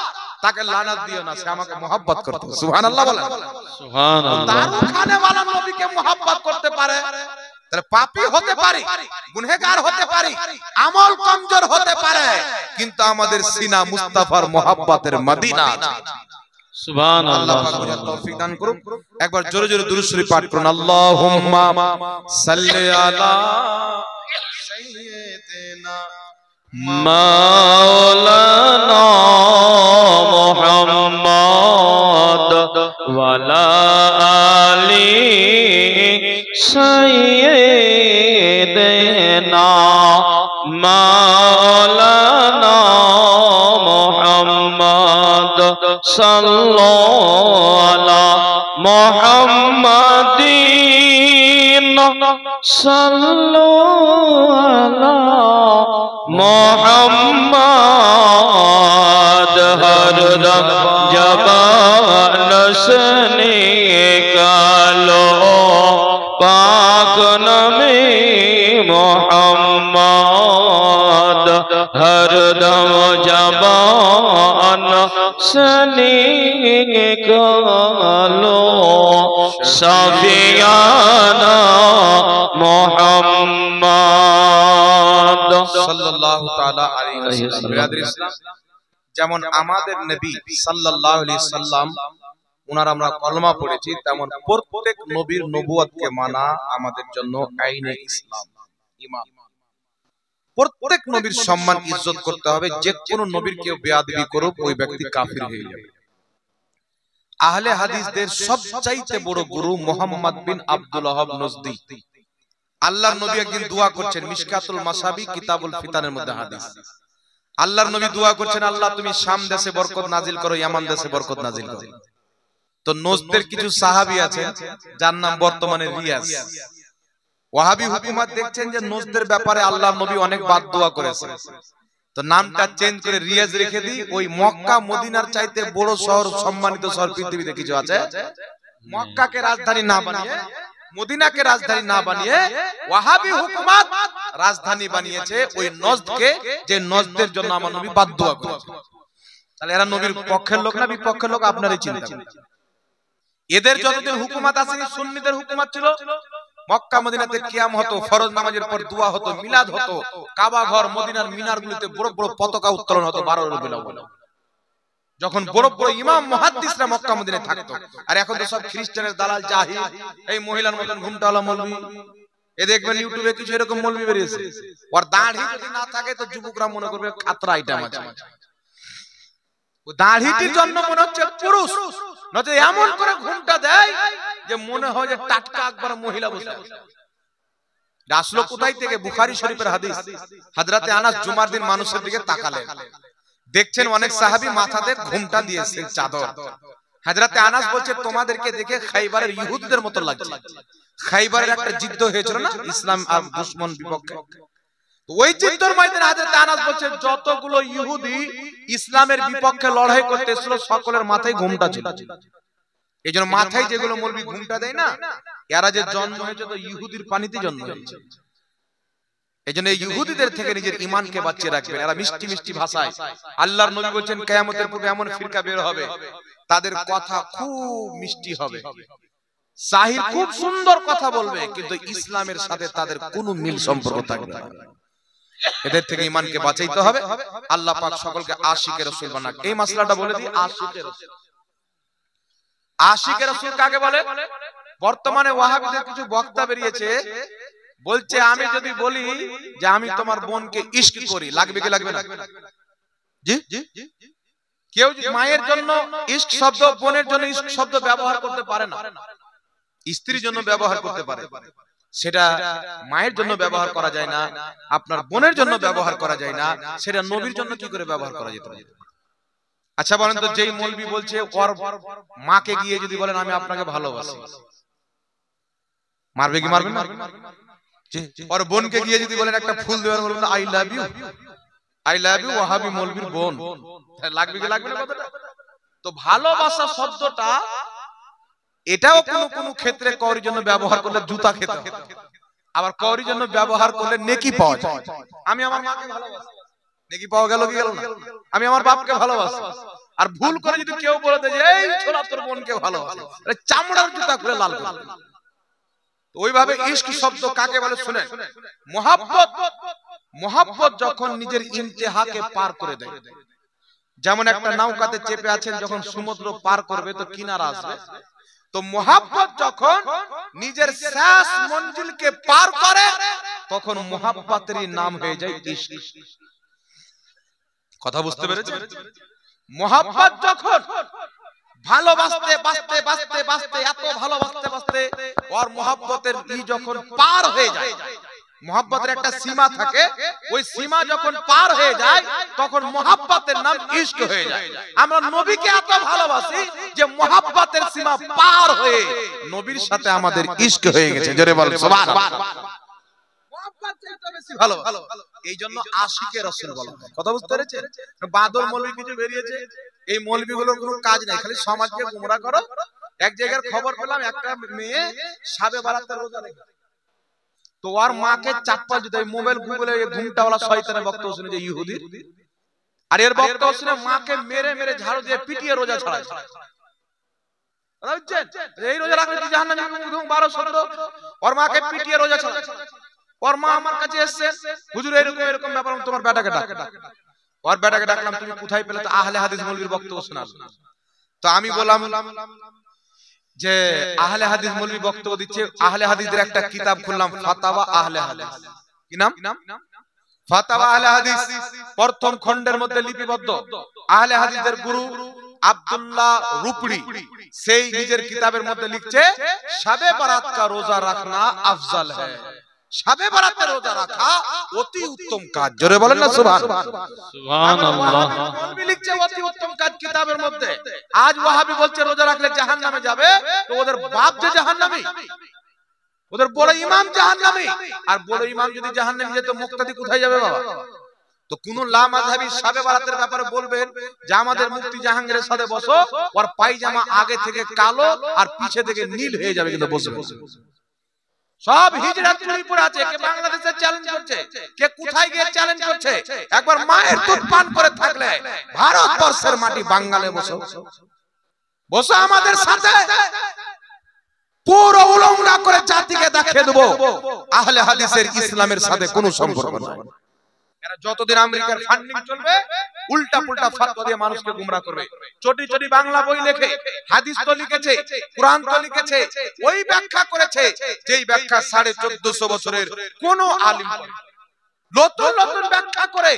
তাকে লানাত দিও না, সে আমাকে মহব্বত করত। সুবহানাল্লাহ বলেন। সুবহানাল্লাহ। দারু খানে ওয়ালা নবীকে মহব্বত করতে পারে, তাহলে পাপী হতে পারে, গুনহগার হতে পারে, আমল কমজোর হতে পারে, কিন্তু আমাদের সিনা মুস্তাফার মোহাব্বতের মদিনা আছে। সুবহানাল্লাহ। আল্লাহ পাক বুঝার তৌফিক দান করুন। একবার জোরে জোরে দুরূদ শরীফ পাঠ করুন। আল্লাহুম্মা সাল্লি আলা সাইয়্যিদিনা মাওলানা মুহাম্মদ ওয়ালা আলি সাইয়্যিদিনা মাওলানা মুহাম্মদ সাল্লাল্লাহু আলা মুহাম্মাদিন সাল্লাল্লাহু আলা मोहम्मद हरदम जबान से निकालो पाक नबी मोहम्मद हरदम जबान से निकालो सफियाना मोहम्मद সাল্লাল্লাহু তাআলা আলাইহি ওয়াসাল্লাম। ইসলাম যেমন আমাদের নবী সাল্লাল্লাহু আলাইহি সাল্লাম ওনার আমরা কলমা পড়েছি, তেমন প্রত্যেক নবীর নবুয়তকে মানা আমাদের জন্য আইনে ইসলাম, ঈমান। প্রত্যেক নবীর সম্মান ইজ্জত করতে হবে। যে কোন নবীর কেউ বেয়াদবি করুক ওই ব্যক্তি কাফির হয়ে যাবে। আহলে হাদিসদের সবচাইতে বড় গুরু মুহাম্মদ বিন আব্দুল ওয়াহাব নজদি। আল্লাহর নবী একদিন দোয়া করছেন, মিশকাতুল মাসাবি কিতাবুল ফিতানের মধ্যে হাদিস। আল্লাহর নবী দোয়া করছেন, আল্লাহ তুমি শাম দেশে বরকত নাজিল করো, ইয়ামান দেশে বরকত নাজিল করো। তো নজদের কিছু সাহাবী আছে যার নাম বর্তমানে রিয়াজ। ওয়াহাবি হুকুমত দেখছেন যে নজদের ব্যাপারে আল্লাহর নবী অনেক বাদ দোয়া করেছেন, তো নামটা চেঞ্জ করে রিয়াজ রেখে দিই। ওই মক্কা মদিনার চাইতে বড় শহর, সম্মানিত শহর পৃথিবীতে কিছু আছে? মক্কাকে রাজধানী না বানিয়ে, মদিনাকে রাজধানী না বানিয়ে ওয়াহাবি হুকুমত রাজধানী বানিয়েছে ওই নজদকে, যে নজদের জন্য আমার নবী বাদ দোয়া করেছেন। তাহলে এরা নবীর পক্ষের লোক না বিপক্ষের লোক? আপনারই চিন্তা করুন। এদের যতদিন হুকুমত আসেনি, সুন্নিদের হুকুমত ছিল। মক্কা মদিনাতে কিয়াম হতো, ফরজ নামাজের পর দোয়া হতো, মিলাদ হতো, কাবা ঘর মদিনার মিনারগুলোতে বড় বড় পতাকা উত্তোলন হতো 12 রবিউল আউয়াল, যখন বড় বড় ইমাম মুহাদ্দিসরা মক্কা মদিনায় থাকতো। আর এখন তো সব খ্রিস্টানের দালাল জাহিল, এই মহিলার মতন ঘুমটাওয়ালা মৌলবি। এ দেখবেন ইউটিউবে কিছু এরকম মৌলবি বেরিয়েছে, ওর দাড়ি যদি না থাকে তো যুবকরা মনে করবে খাতরা আইটেম আছে। ও দাড়িটির জন্য মনে হচ্ছে পুরুষ, নয়তো এমন করে ঘুমটা দেয় যে মনে হয় যে টাটকা একবার মহিলা বসে আছে। আসলো কোথায় থেকে? বুখারী শরীফের হাদিস। হযরতে আনাস জুমার দিন মানুষের দিকে তাকালেন, দেখছেন অনেক সাহাবী মাথাতে ঘুমটা দিয়েছেন, চাদর। হযরতে আনাস বলছে, তোমাদেরকে দেখে খাইবারের ইহুদিদের মতো লাগছে। খাইবারের একটা যুদ্ধ হয়েছিল না, ইসলাম আর দুশমন বিপক্ষে। ওই যুদ্ধের ময়দানে হযরতে আনাস বলছে, যতগুলো ইহুদি ইসলামের বিপক্ষে লড়াই করতে এসেছিল সকলের মাথায় ঘুমটা ছিল। এইজন্য মাথায় যেগুলো মৌলবি ঘুমটা দেয় না, এরা যে জন্ম হয়েছে তো ইহুদির পানিতে জন্ম হয়েছে। এইজন্য ইহুদিদের থেকে নিজের ঈমানকে বাঁচিয়ে রাখবেন। এরা মিষ্টি মিষ্টি ভাষায়, আল্লাহর নবী বলেছেন কিয়ামতের পূর্বে এমন ফিরকা বের হবে, তাদের কথা খুব মিষ্টি হবে, সাহির খুব সুন্দর কথা বলবে, কিন্তু ইসলামের সাথে তাদের কোনো মিল সম্পর্ক থাকবে না। এদের থেকে ঈমানকে বাঁচাইতে হবে। আল্লাহ পাক সকলকে আশিকে রাসূল বানাক। এই মাসলাটা বলে দিই, আশিকে রাসূল। আশিকে রাসূল কাকে বলে? বর্তমানে ওয়াহাবিদের কিছু বক্তা বেরিয়েছে, বলছে আমি যদি বলি যে আমি তোমার বোনকে ইশক করি, লাগবে কি লাগবে না? জি, কেউ মায়ের জন্য ইশক শব্দ, বোনের জন্য ইশক শব্দ ব্যবহার করতে পারে না। স্ত্রীর জন্য ব্যবহার করতে পারে, সেটা মায়ের জন্য ব্যবহার করা যায় না, আপনার বোনের জন্য ব্যবহার করা যায় না, সেটা নবীর জন্য কি করে ব্যবহার করা যেতে পারে? আচ্ছা বলেন তো, যেই মৌলবি বলছে ওর মাকে গিয়ে যদি বলেন আমি আপনাকে ভালোবাসি, মারবে কি মারবে না? ওর বোনকে গিয়ে যদি বলেন একটা ফুল দেবেন, বলবেন I love you, I love you, ওয়াহাবি মৌলবীর বোন, লাগবে কি লাগবে না কথাটা? তো ভালোবাসা শব্দটা এটাও কোন কোন ক্ষেত্রে কওরির জন্য ব্যবহার করলে জুতা খেতে হয়, আবার কওরির জন্য ব্যবহার করলে নেকি পাওয়া যায়। আমি আমার মাকে ভালোবাসি, নেকি পাওয়া গেল কি গেল না? আমি আমার বাপকে ভালোবাসি, আর ভুল করে যদি কেউ বলে দেয় এই ছোলা তোর বোনকে ভালোবাসি, চামড়ার জুতা খুলে লাল করে। ওইভাবে ইশক শব্দ কাকে বলে শুনেন, মোহাব্বত। মোহাব্বত যখন নিজের ইন্তেহাকে পার করে দেয়, যেমন একটা নৌকাতে চেপে আছেন, যখন সমুদ্র পার করবে তো কিনারা আসবে, তো মোহাব্বত যখন নিজের শেষ মঞ্জিলকে পার করে তখন মোহাব্বতেরই নাম হয়ে যায় ইশক। কথা বুঝতে পেরেছেন? মোহাব্বত যখন ভালোবাসতে বাসতে বাসতে বাসতে এত ভালোবাসতে বাসতে ওর মোহাব্বতের যখন পার হয়ে যায়, মোহাব্বতের একটা সীমা থাকে, ওই সীমা যখন পার হয়ে যায় তখন মোহাব্বতের নাম ইশক হয়ে যায়। আমরা নবীকে এত ভালোবাসি যে মোহাব্বতের সীমা পার হয়ে নবীর সাথে আমাদের ইশক হয়ে গেছে। জোরে বল সুবহানাল্লাহ। মোহাব্বত চাইতে বেশি ভালো, এই জন্য আশিকে রাসূল বলা হয়। কথা বুঝতে পেরেছেন? বাদল মৌলবী কিছু বেরিয়েছে, এই মৌলবীগুলোর কোনো কাজ নাই, খালি সমাজকে গোমরা করো। এক জায়গার খবর পেলাম, একটা মেয়ে শাবে বারাতের রোজা রেখে, তো ওর মাকে চাপ্পা দিতে, মোবাইল গুগলে ঘুমটাওয়ালা শয়তানের বক্তব্য শুনে, যে ইহুদির, আর এর বক্তব্য শুনে মাকে মেরে মেরে ঝাড়ু দিয়ে পিটিয়ে রোজা ছাড়ায়। এই রোজা রাখলে তুই জাহান্নামে, 12-17 ওর মাকে পিটিয়ে রোজা ছাড়ায়। ওর মা আমার কাছে এসেছে, হুজুর এরকম এরকম ব্যাপার, তোমার বেটাকে ডাক। ওর বেটাকে ডাকলাম, তুমি কোথায় পেলে? তো আহলে হাদিস মৌলবীর বক্তব্য শোনাল। তো আমি বললাম যে আহলে হাদিস মৌলবী বক্তব্য দিচ্ছে, আহলে হাদিসের একটা কিতাব খুললাম, ফাতাওয়া আহলে হাদিস। কি নাম? ফাতাওয়া আহলে হাদিস, প্রথম খণ্ডের মধ্যে লিপিবদ্ধ। আহলে হাদিসের গুরু আব্দুল্লাহ রুপড়ি সেই নিজের কিতাবের মধ্যে লিখছে, শাবে বারাত কা রোজা রাখনা আফজাল হ্যায়, শাবে বারাতের রোজা রাখা অতি উত্তম কাজ। জোরে বলেন না সুবহানাল্লাহ। সুবহানাল্লাহ। মৌলবী লিখছে অতি উত্তম কাজ কিতাবের মধ্যে। আজ ওয়াহাবি বলছে রোজা রাখলে জাহান্নামে যাবে, তো ওদের বাপ যে জাহান্নামী, ওদের বড় ইমাম জাহান্নামী। আর বড় ইমাম যদি জাহান্নামে যেত, মুক্তাদি কোথায় যাবে বাবা? তো কোন লামাযহাবী শাবে বারাতের ব্যাপারে বলবেন যে আমাদের মুফতি জাহাঙ্গীরের সাথে বসো, ওর পায়জামা আগে থেকে কালো আর পিছে থেকে নীল হয়ে যাবে, কিন্তু বসবে। সব হিজড়া চুরি পড়ে আছে, কে বাংলাদেশে চ্যালেঞ্জ করছে, কে কোথায় গিয়ে চ্যালেঞ্জ করছে। একবার মায়ের দুধ পান করে থাকলে ভারতবর্ষের মাটি বাঙালে বসো, বসো আমাদের সাথে, পুরো উলঙ্গা করে জাতিকে দেখিয়ে দেবো আহলে হাদিসের ইসলামের সাথে কোনো সম্পর্ক নাই। এরা যতদিন আমেরিকার ফান্ডিং চলবে, উল্টা পুল্টা ফতোয়া দিয়ে মানুষকে গুমরা করবে। চটি চটি বাংলা বই লেখে, হাদিস তো লিখেছে, কোরআন তো লিখেছে, ওই ব্যাখ্যা করেছে যেই ব্যাখ্যা 1450 বছরের কোন আলিম নতুন নতুন ব্যাখ্যা করে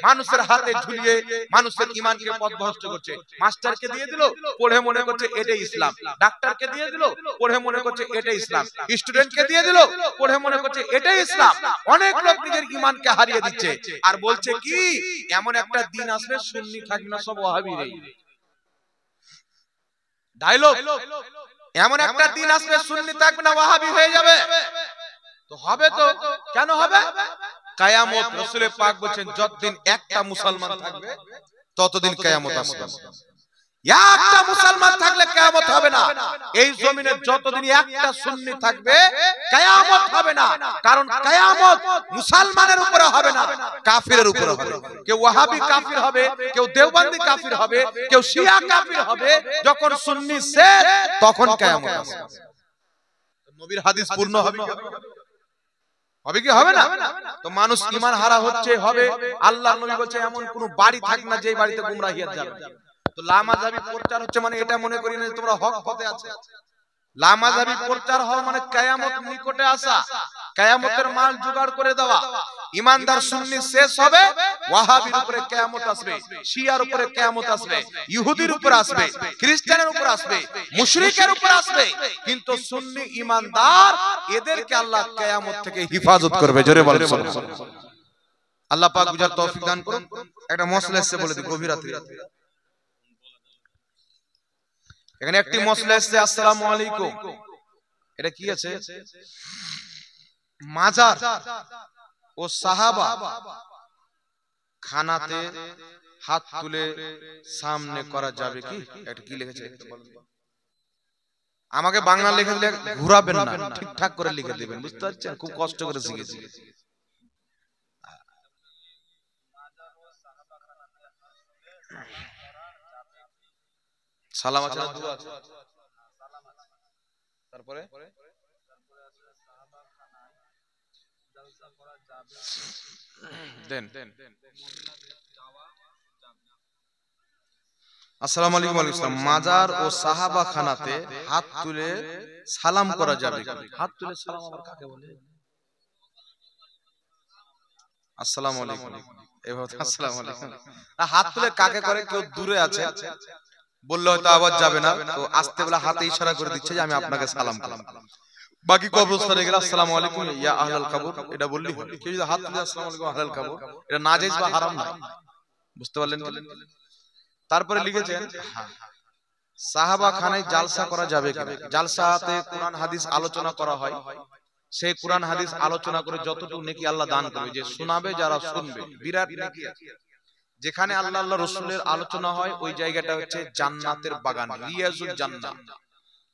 মানুষের হাতে ঝুলিয়ে মানুষের ঈমানকে পথভ্রষ্ট করছে। মাস্টারকে দিয়ে দিল, পড়ে মনে করছে এটাই ইসলাম। ডাক্তারকে দিয়ে দিল, পড়ে মনে করছে এটাই ইসলাম। স্টুডেন্টকে দিয়ে দিল, পড়ে মনে করছে এটাই ইসলাম। অনেক লোক নিজের ঈমানকে হারিয়ে দিচ্ছে, আর বলছে কি এমন একটা দিন আসবে সুন্নি থাকবে না, সব ওয়াহাবি রে। ডায়লগ, এমন একটা দিন আসবে সুন্নি থাকবে না, ওয়াহাবি হয়ে যাবে। তো হবে, তো কেন হবে? কিয়ামত, রাসূল পাক বলেন যতদিন একটা মুসলমান থাকবে ততদিন কিয়ামত আসবে। একটা মুসলমান থাকলে কিয়ামত হবে না। এই জমিনে যতদিন একটা সুন্নি থাকবে কিয়ামত হবে না। কারণ কিয়ামত মুসলমানের উপরে হবে না, কাফিরের উপরে হবে। কেউ ওয়াহাবি কাফির হবে, কেউ দেওবন্দি কাফির হবে, কেউ শিয়া কাফির হবে। যখন সুন্নি শেষ, তখন কিয়ামত আসবে। নবীর হাদিস পূর্ণ হবে হবে কি হবে না? তো মানুষ ঈমান হারা হচ্ছে, হবে। আল্লাহর নবী বলেছে এমন কোন বাড়ি থাকবে না যে বাড়িতে গুমরাহিয়াত যাবে। তো লামাযহাবী প্রচার হচ্ছে মানে এটা মনে করি না তোমরা হক পথে আছো। লামাযহাবী প্রচার হওয়া মানে কিয়ামত নিকটে আসা, কিয়ামতের মাল জোগাড় করে দেওয়া। ঈমানদার সুন্নি শেষ হবে, ওয়াহাবির উপরে কিয়ামত আসবে, শিয়ার উপরে কিয়ামত আসবে, ইহুদির উপরে আসবে, খ্রিস্টানের উপরে আসবে, মুশরিকের উপরে আসবে। কিন্তু সুন্নি ঈমানদার এদেরকে আল্লাহ কিয়ামত থেকে হেফাজত করবে। জোরে বলেন সুবহানাল্লাহ। আল্লাহ পাক বুঝার তৌফিক দান করুন। একটা মশলা এসে বলে দিই, গভীর রাতে এখানে একটি মশলা এসেছে, আসসালামু আলাইকুম। এটা কি আছে? মাজার ও সাহাবা খানাতে হাত তুলে সামনে করা যাবে কি? এটা কি লিখেছে আমাকে বাংলা লিখে দিলে ঘুরাবেন না, ঠিকঠাক করে লিখে দিবেন, বুঝতে পারছেন? খুব কষ্ট করে শিখেছি। সালাম আছে, দুয়া আছে, তারপরে দেন। আসসালামু আলাইকুম। ওয়া আলাইকুম আসসালাম। মাজার ও সাহাবা খানাতে হাত তুলে সালাম করা যাবে কি? হাত তুলে সালাম আবার কাকে বলে? আসসালামু আলাইকুম, এভাবে আসসালামু আলাইকুম হাত তুলে কাকে করে? কেউ দূরে আছে বললে হয়তো আওয়াজ যাবে না, তো আস্তে বলে হাতে ইশারা করে দিচ্ছে যে আমি আপনাকে সালাম করলাম। বাকি কবরস্থানে গেলে আসসালামু আলাইকুম ইয়া আহলাল কবর এটা বললেই হবে। কেউ যদি হাত তুলে আসসালামু আলাইকুম আহলাল কবর, এটা নাজায়েজ বা হারাম না, বুঝতে পারলেন? তারপরে লিখেছেন সাহাবা খানায় জালসা করা যাবে কিনা? জালসাতে কোরআন হাদিস আলোচনা করা হয়, সেই কোরআন হাদিস আলোচনা করে যতটুকু নেকি আল্লাহ দান করবে, যে শোনাবে যারা শুনবে বিরাট নেকি আছে। যেখানে আল্লাহ আল্লাহ রাসূলের আলোচনা হয় ওই জায়গাটা হচ্ছে জান্নাতের বাগান, রিয়াজুল জান্নাহ,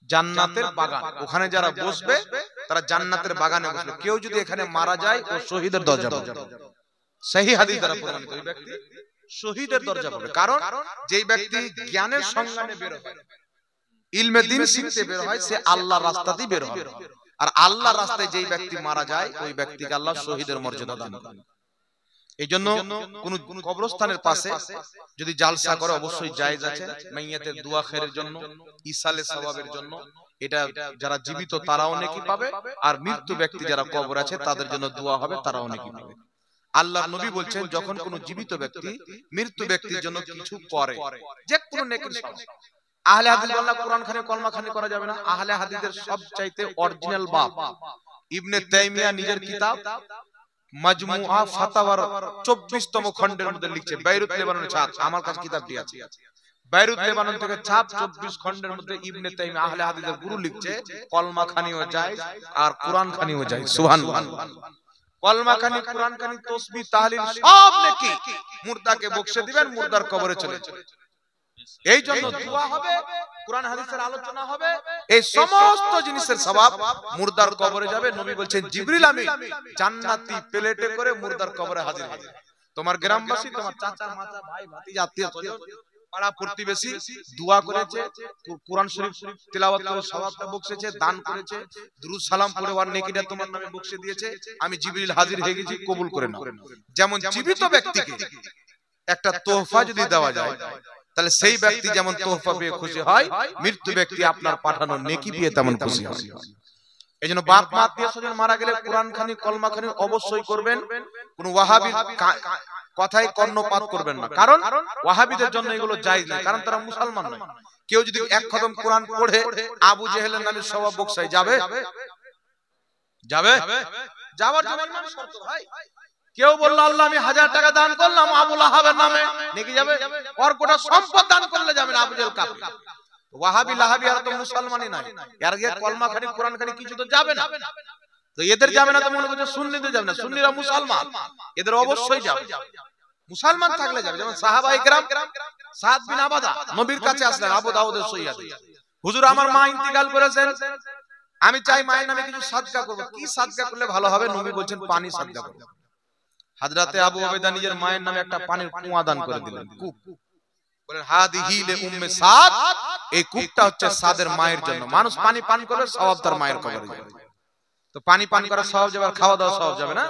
জান্নাতের বাগান। ওখানে যারা বসবে তারা জান্নাতের বাগানে বসবে। কেউ যদি এখানে মারা যায় ও শহীদের দরজা পাবে, সহিহ হাদিস দ্বারা প্রমাণিত। ওই ব্যক্তি শহীদের দরজা পাবে, কারণ যেই ব্যক্তি জ্ঞানের সন্ধানে বের হয়, ইলমে দ্বীন শিখতে বের হয়, সে আল্লাহর রাস্তাতেই বের হয়। আর আল্লাহর রাস্তায় যেই ব্যক্তি মারা যায় ওই ব্যক্তিকে আল্লাহ শহীদের মর্যাদা দান করেন। এই জন্য কোন কবরস্থানের পাশে যদি জালসা করে অবশ্যই জায়েজ আছে, মাইয়াতের দোয়া খেরের জন্য, ইসালে সওয়াবের জন্য। এটা যারা জীবিত তারাও নেকি পাবে, আর মৃত্যু ব্যক্তি যারা কবর আছে তাদের জন্য দোয়া হবে, তারাও নেকি পাবে। আল্লাহর নবী বলছেন যখন কোন জীবিত ব্যক্তি মৃত্যু ব্যক্তির জন্য কিছু করে, যে কোনো নেকির সওয়াব। আহলে হাদিস বললা কোরআন খানি কলমা খানি করা যাবে না। আহলে হাদিসের সবচাইতে অরিজিনাল বাপ ইবনে তাইমিয়া নিজের কিতাব মাজমুআ ফাতাওয়ার 24তম খণ্ডের মধ্যে লিখছে, বাইরুত লেবাননের ছাপ, আমার কাছে কিতাবটি আছে, বাইরুত লেবানন থেকে ছাপ 24 খণ্ডের মধ্যে ইবনে তাইমিয়া আহলে হাদিসের গুরু লিখছে কলমা খানিও যায় আর কোরআন খানিও যায়। সুবহানাল্লাহ। কলমা খানি, কোরআন খানি, তাসবিহ, তাহলিল সব নেকি মুর্দাকে বকশে দিবেন, মুর্দার কবরে চলে যাবে। এই জন্য দোয়া হবে, কোরআন হাদিসের আলোচনা হবে, এই সমস্ত জিনিসের সওয়াব মুর্দার কবরে যাবে। নবী বলছেন জিবরিল আমিন জান্নাতি প্লেটে করে মুর্দার কবরে হাজির হবে। তোমার গ্রামবাসী, তোমার চাচা মাচা ভাই ভাতিজা আত্মীয় স্বজন পাড়া প্রতিবেশী দোয়া করেছে, কোরআন শরীফ তেলাওয়াত করে সওয়াবটা বকশেছে, দান করেছে, দুরূদ সালাম পড়ে ওর নেকিটা তোমার নামে বকশে দিয়েছে, আমি জিবরিল হাজির হয়ে গেছি, কবুল করে নাও। যেমন জীবিত ব্যক্তিকে একটা তোহফা যদি দেওয়া যায়, তাহলে সেই ব্যক্তি যেমন তোহফা পেয়ে খুশি হয়, মৃত্যু ব্যক্তি আপনার পাঠানো নেকি পেয়ে তেমন খুশি হয়। এই জন্য বাপ মা আত্মীয় স্বজন মারা গেলে কোরআন খানি কলমা খানি অবশ্যই করবেন। কোন ওয়াহাবি কথায় কর্ণপাত করবেন না, কারণ ওয়াহাবিদের জন্য এগুলো জায়েজ নয়, কারণ তারা মুসলমান নয়। কেউ যদি এক খতম কোরআন পড়ে আবু জেহেলের নামে সওয়াব বকশায় যাবে, যাবে যাওয়ার জন্য ইমান শর্ত ভাই। কেউ বলল আল্লাহ আমি 1000 টাকা দান করলাম আবু লাহাবের নামে, নেকি যাবে? ওর গোটা সম্পদ দান করলে যাবে না, আবু জেহেল কাফির। ওয়াহাবি লাহাবি আর তো মুসলমানই নয়, এর আগে কলমা খানি কোরআন খানি কিছু তো যাবে না। তো এদের যাবে না তো মনে করছে সুন্নিদের যাবে না, সুন্নিরা মুসলমান, এদের অবশ্যই যাবে। মুসলমান থাকলে যাবে। যেমন সাহাবায়ে কেরাম, সাদ বিন আবাদা নবীর কাছে আসলেন, আবু দাউদের সহিহ হাদিস, হুজুর আমার মা ইন্তেকাল করেছেন, আমি চাই মায়ের নামে কিছু সাদকা করব, কি সাদকা করলে ভালো হবে? নবী বলেন পানি সাদকা করো। হযরতে আবু উবাইদা নিজের মায়ের নামে একটা পানির কুয়া দান করে দিলেন, কূপ। বলেন হাদিহি লি উম্মে সাদ, এই কূপটা হচ্ছে সাদের মায়ের জন্য। মানুষ পানি পান করবে, সওয়াব তার মায়ের কবরে যাবে। তো পানি পান করার সওয়াব যাবে, আর খাওয়া দাওয়া সওয়াব যাবে না।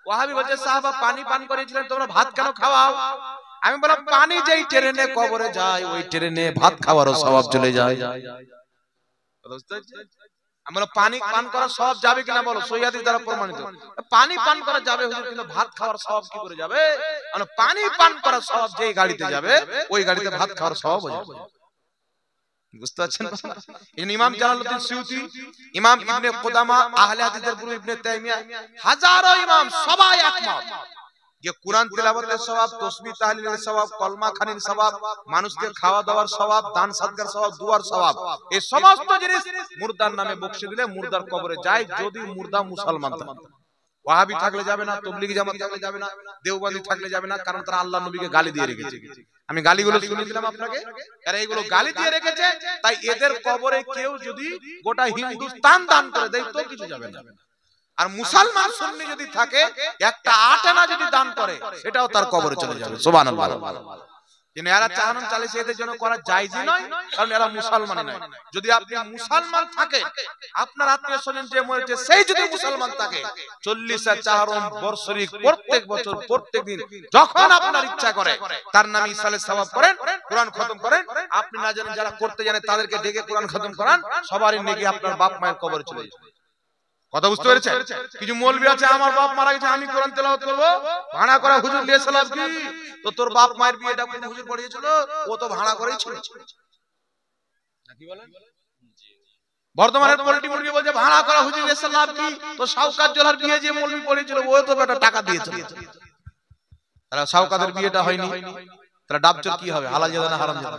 ওয়াহাবি বলছে সাহাবা পানি পান করেছিলেন, তোমরা ভাত কেন খাওয়াও? আমি বললাম পানি যেই ট্রেনে কবরে যায় ওই ট্রেনে ভাত খাওয়ারও সওয়াব চলে যায়। আমরা পানি পান করার সওয়াব যাবে কিনা বলো, সহিহ হাদিস দ্বারা প্রমাণিত। পানি পান করা যাবে হুজুর, কিন্তু ভাত খাওয়ার সওয়াব কি করে যাবে? মানে পানি পান করার সওয়াব যেই গাড়িতে যাবে ওই গাড়িতে ভাত খাওয়ার সওয়াব যাবে। বুঝতে পারছেন? ইমাম জালালউদ্দিন সুয়ুতি, ইমাম ইবনে কুদামা, আহলে হাদিসের গুরু ইবনে তাইমিয়া, হাজারো ইমাম সবাই একমত যে কোরআন তেলাওয়াতের সওয়াব, তাসবিহ তাহলিলের সওয়াব, কলমা খানির সওয়াব, মানুষকে খাওয়া দাওয়ার সওয়াব, দান সাদকার সওয়াব, দুয়ার সওয়াব, এই সমস্ত জিনিস মুর্দার নামে বকশে দিলে মুর্দার কবরে যায়, যদি মুর্দা মুসলমান থাকে। ওয়াহাবি থাকলে যাবে না, তাবলীগী জামাত থাকলে যাবে না, দেওবন্দি থাকলে যাবে না, কারণ তারা আল্লাহর নবীকে গালি দিয়ে রেখেছে। আমি গালিগুলো শুনে দিলাম আপনাকে, এরা এইগুলো গালি দিয়ে রেখেছে, তাই এদের কবরে কেউ যদি গোটা হিন্দুস্তান দান করে দেয় তো কিছু যাবে না। আর মুসলমান সুন্নি যদি থাকে, একটা 8 আনা যদি দান করে সেটাও তার কবরে চলে যাবে। সুবহানাল্লাহ। কিন্তু এরা চালান চালিয়েছে এদের জন্য করা জায়েজই নয়, কারণ এরা মুসলমান নয়। যদি আপনি মুসলমান থাকে, আপনার আত্মীয় স্বজন যে মরেছে সেই যদি মুসলমান থাকে, 40 চাহরম বর্ষরিক প্রত্যেক বছর প্রত্যেক দিন যখন আপনার ইচ্ছা করে তার নামে ইসালে সওয়াব করেন, কোরআন খতম করেন। আপনি না জানেন, যারা করতে জানে তাদেরকে ডেকে কোরআন খতম করান, সবারই নেকি আপনার বাপ মায়ের কবরে চলে যাবে। কথা বুঝতে পেরেছেন? কিছু মৌলবি আছে, আমার বাপ মারা গেছে আমি কোরআন তেলাওয়াত করব, ভাড়া করা হুজুর নিয়ে সালাম কি? তো তোর বাপ মায়ের বিয়েটা কোন হুজুর পড়িয়েছিল? ও তো ভাড়া করেই ছিল। নাকি বলেন? বর্তমানের পোল্ট্রি মুরগি বলছে ভাড়া করা হুজুর নিয়ে সালাম কি? তো শাওকাত জোলার বিয়ে যে মৌলবি পড়িয়েছিল ও তো বেটা টাকা দিয়েছিল। তাহলে শাওকাতের বিয়েটা হয়নি, তাহলে ডাবচোর কি হবে? হালাল জাদা না হারাম জাদা?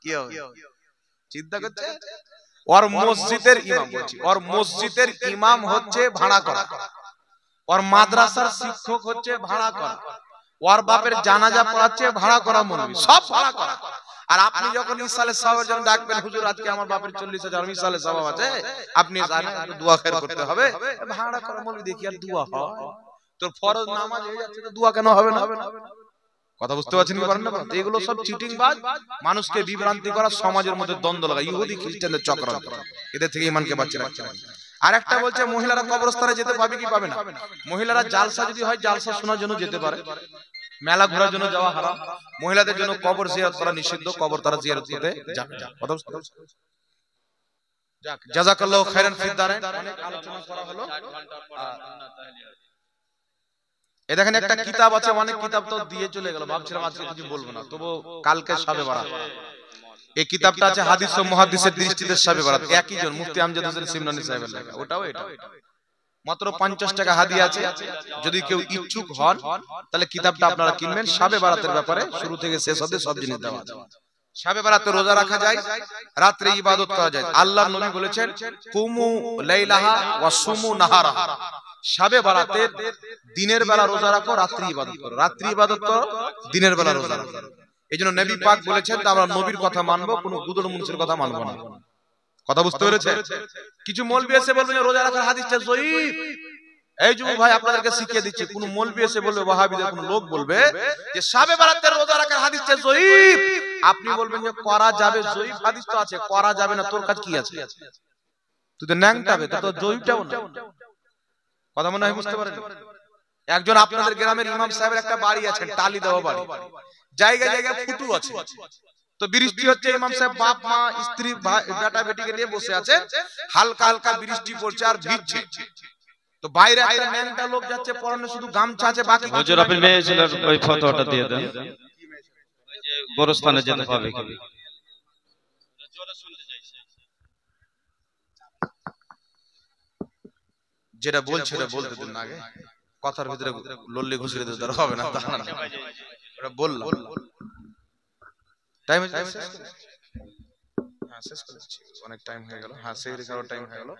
কি হবে? চিন্তা করছে। ওর মসজিদের ইমাম বলছি, ওর মসজিদের ইমাম হচ্ছে ভাড়া করা, ওর মাদ্রাসার শিক্ষক হচ্ছে ভাড়া করা, ওর বাপের জানাজা পড়াচ্ছে ভাড়া করা মৌলবি, সব ভাড়া করা। আর আপনি যখন ইসালে সাওয়াবের জন্য ডাকবেন, হুজুর আজকে আমার বাপের 40,000 ইসালে সাওয়াব আছে, আপনি জানেন একটু দোয়া খের করতে হবে, ভাড়া করা মৌলবি দেখি আর দোয়া হয়? তোর ফরজ নামাজ হয়ে যাচ্ছে তো দোয়া কেন হবে না? কথা বুঝতে পারছেন কি পারেন না? এগুলো সব চিটিংবাজ, মানুষকে বিভ্রান্তি করা, সমাজের মধ্যে দ্বন্দ্ব লাগা, ইহুদি খ্রিস্টানদের চক্রান্ত। এদের থেকে ঈমানকে বাঁচিয়ে রাখতে হবে। আর একটা বলছে মহিলারা কবরস্থানে যেতে পাবে কি পাবে না? মহিলারা জালসা যদি হয়, জালসা শোনার জন্য যেতে পারে, মেলা ঘোরার জন্য যাওয়া হারাম। মহিলাদের জন্য কবর জিয়ারত করা নিষিদ্ধ, কবর তারা জিয়ারত করতে যাবে না। কথা বুঝতে পারছেন? যাক, জাযাকাল্লাহু খাইরান ফিদ দারাইন। অনেক আলোচনা করা হলো। এই দেখেন একটা কিতাব আছে, অনেক কিতাব তো দিয়ে চলে গেল, ভাবছিলাম আজকে কিছু বলবো না, তবু কালকে শবে বরাত। এই কিতাবটা আছে হাদিস ও মুহাদ্দিসের দৃষ্টিতে শবে বরাত, একই জন মুফতি আমজাদ হোসেন সিমনানি সাহেবের লেখা, ওটাও এটা। মাত্র 50 টাকা হাদিয়া আছে, যদি কেউ ইচ্ছুক হন তাহলে কিতাবটা আপনারা কিনবেন। শবে বরাতের ব্যাপারে শুরু থেকে শেষ অবধি সব জিনিস দেওয়া আছে। শবে বরাতে রোজা রাখা যায়, রাতে ইবাদত করা যায়। আল্লাহর নবী বলেছেন কুমু লাইলাহা ওয়া সুমু নাহারাহা। শবে বরাতে দিনের বেলা রোজা রাখো, রাত্রি ইবাদত করো, রাত্রি ইবাদত করো, দিনের বেলা রোজা রাখো। এইজন্য নবী পাক বলেছেন, আমরা নবীর কথা মানবো, কোনো গুদর মুনসির কথা মানবো না। কথা বুঝতে পেরেছেন? কিছু মৌলবি এসে বলবেন রোজা রাখার হাদিসটা যঈফ। এই যুবক ভাই আপনাদেরকে শিখিয়ে দিচ্ছি, কোন মৌলবি এসে বলবে, ওয়াহাবিদের কোন লোক বলবে যে শবে বরাতে রোজা রাখার হাদিসটা যঈফ, আপনি বলবেন যে করা যাবে, যঈফ হাদিস তো আছে, করা যাবে না, তোর কাজ কি আছে? তুই তো ন্যাংটাবে, তো যঈফটাও না। কথা মনে হয় বুঝতে পারেন? একজন আপনাদের গ্রামের ইমাম সাহেবের একটা বাড়ি আছে, টালি দেওয়া বাড়ি, জায়গায় জায়গায় ফুটু আছে। তো বৃষ্টি হচ্ছে, ইমাম সাহেব বাপ মা স্ত্রী বেটা বেটিকে নিয়ে বসে আছে, হালকা হালকা বৃষ্টি পড়ছে আর ভিজছে। তো বাইরে একটা ন্যাংটা লোক যাচ্ছে, পরনে শুধু গামছা আছে, বাকি হুজুর আপনি মেয়ে ছেলের ওই ফটোটা দিয়ে দেন, ওই যে গোরস্থানে যেতে পাবে কি? যেটা বলছে এটা বলতে দিন আগে, কথার ভিতরে লল্লি ঘুষিয়ে দিতে হবে না, তা না, ওটা বললাম। টাইম হয়ে গেছে, হ্যাঁ শেষ করে দিচ্ছি, অনেক টাইম হয়ে গেল। হ্যাঁ সেই রেখার টাইম হয়ে গেল।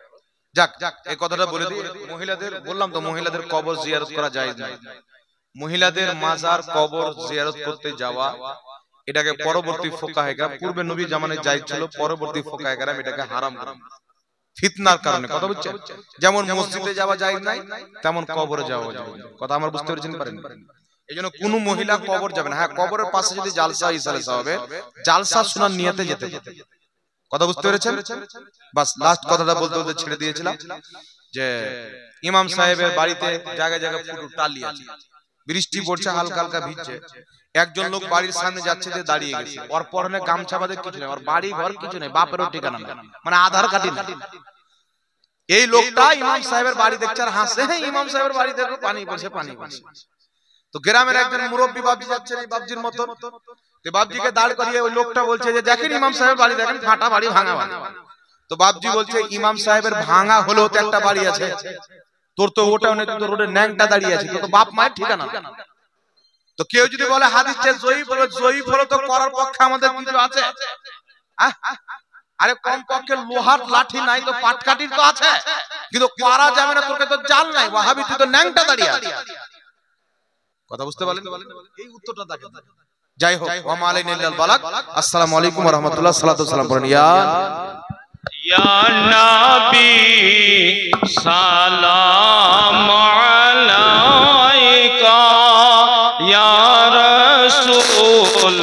যাক, এই কথাটা বলে দিই, মহিলাদের বললাম তো, মহিলাদের কবর জিয়ারত করা জায়েজ নয়। মহিলাদের মাজার কবর জিয়ারত করতে যাওয়া, এটাকে পরবর্তী ফোকাহে কেরাম, পূর্বে নবী জামানায় জায়েজ ছিল, পরবর্তী ফোকাহে কেরাম এটাকে হারাম করে ফিতনার কারণে। কথা বুঝছেন? যেমন মসজিদে যাওয়া জায়েজ নাই, তেমন কবরে যাওয়া জায়েজ। কথা আমরা বুঝতে পেরেছেন পারেন? এইজন্য কোন মহিলা কবর যাবে না। হ্যাঁ, কবরের পাশে যদি জালসা ইসালে সাওয়াবে, জালসা শোনার নিয়তে যেতে হবে। কথা বুঝতে পেরেছেন? বাস লাস্ট কথাটা বলতে বলতে ছেড়ে দিয়েছিলাম যে ইমাম সাহেবের বাড়িতে জায়গায় জায়গায় ফুটু টালি আছে, বৃষ্টি পড়ছে, হালকা হালকা ভিজছে। একজন লোক বাড়ির সামনে যাচ্ছে, যে দাঁড়িয়ে গেছে, ওর পরনে গামছা বাঁধে কিছু নেই, ওর বাড়ি ঘর কিছু নেই, বাপেরও ঠিকানা নেই, মানে আধার কার্ডই নেই। এই লোকটা ইমাম সাহেবের বাড়ি দেখছে আর হাসে, হ্যাঁ ইমাম সাহেবের বাড়ি দেখো পানি পড়ছে, পানি পড়ছে। তো গ্রামের একজন মুরব্বী বাবজি যাচ্ছেন এই বাবজির মতো, তো বাবজিকে দাঁড় করিয়ে ওই লোকটা বলছে যে দেখেন ইমাম সাহেবের বাড়ি দেখেন, ফাটা বাড়ি, ভাঙা বাড়ি। তো বাবজি বলছে ইমাম সাহেবের ভাঙা হলেও তো একটা বাড়ি আছে, তোর তো ওটাও নেই, তোর রোডে ন্যাংটা দাঁড়িয়ে আছে, তোর তো বাপ মায়ের ঠিকানা। তো কেউ যদি বলে হাদিসটা যঈফ, বলে যঈফ হলো তো করার পক্ষে আমাদের কিছু আছে। আরে কম পক্ষে লোহার লাঠি নাই তো পাটকাঠির তো আছে, কিন্তু করা যাবে না, তোকে তো জাল নাই, ওয়াহাবি তুই তো ন্যাংটা দাঁড়িয়ে আছে। কথা বুঝতে পারলেন? এই উত্তরটা দেখেন। যাই হোক, ওয়া মা আলাইনা ইল্লাল বালাগ। আসসালামু আলাইকুম ওয়া রাহমাতুল্লাহ, সালাতু ওয়া সালাম পড়েন। ইয়া নবী সালাম আলাইকা, ইয়া রাসূল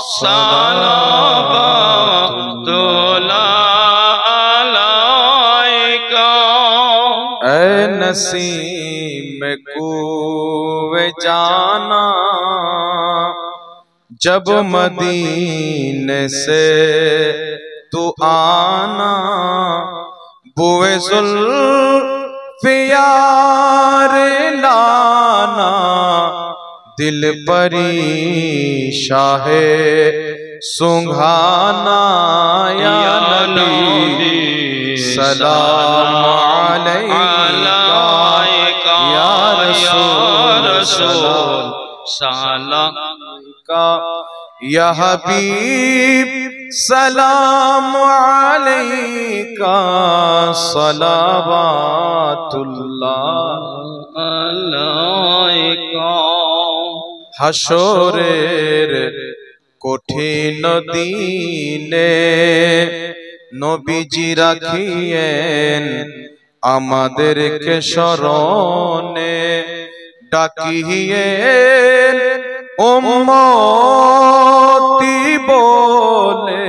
सलावतुल्लाह अलैका। ऐ नसीम कुए जाना जब मदीने से तू आना, बुए जुल्फियार लाना, दिल परी शाहे सुंघाना। या नबी सलाम अलैका, या रसूल सलाम का, या हबीब सलाम अलैका, सलावतुल्लाह अलैका। হাসরের কঠিন দিনে নবীজি রাখিয়েন আমাদেরকে স্মরণে, ডাকিয়েন উম্মতি বলে,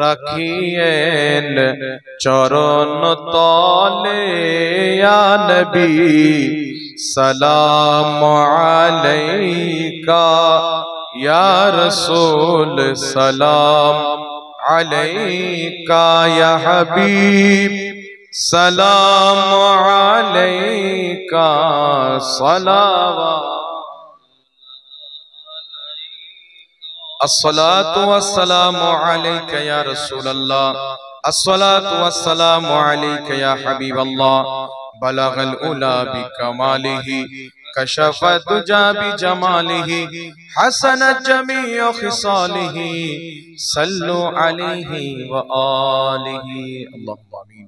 রাখিয়েন চরণ তলে। ইয়া নবী सलाम अलैका, या रसूल सलाम अलैका, या हबीब सलाम अलैका, सलावत। अस्सलातु वस्सलामु अलैका या रसूल अल्लाह, अस्सलातु वस्सलामु अलैका या हबीब अल्लाह। बलगल उला बिकमालिही, कशफत दुजा बिजमालिही, हसनत जमीउ खिसालिही, सल्लु अलैहि व आलिही। अल्लाहुम्मा आमीन।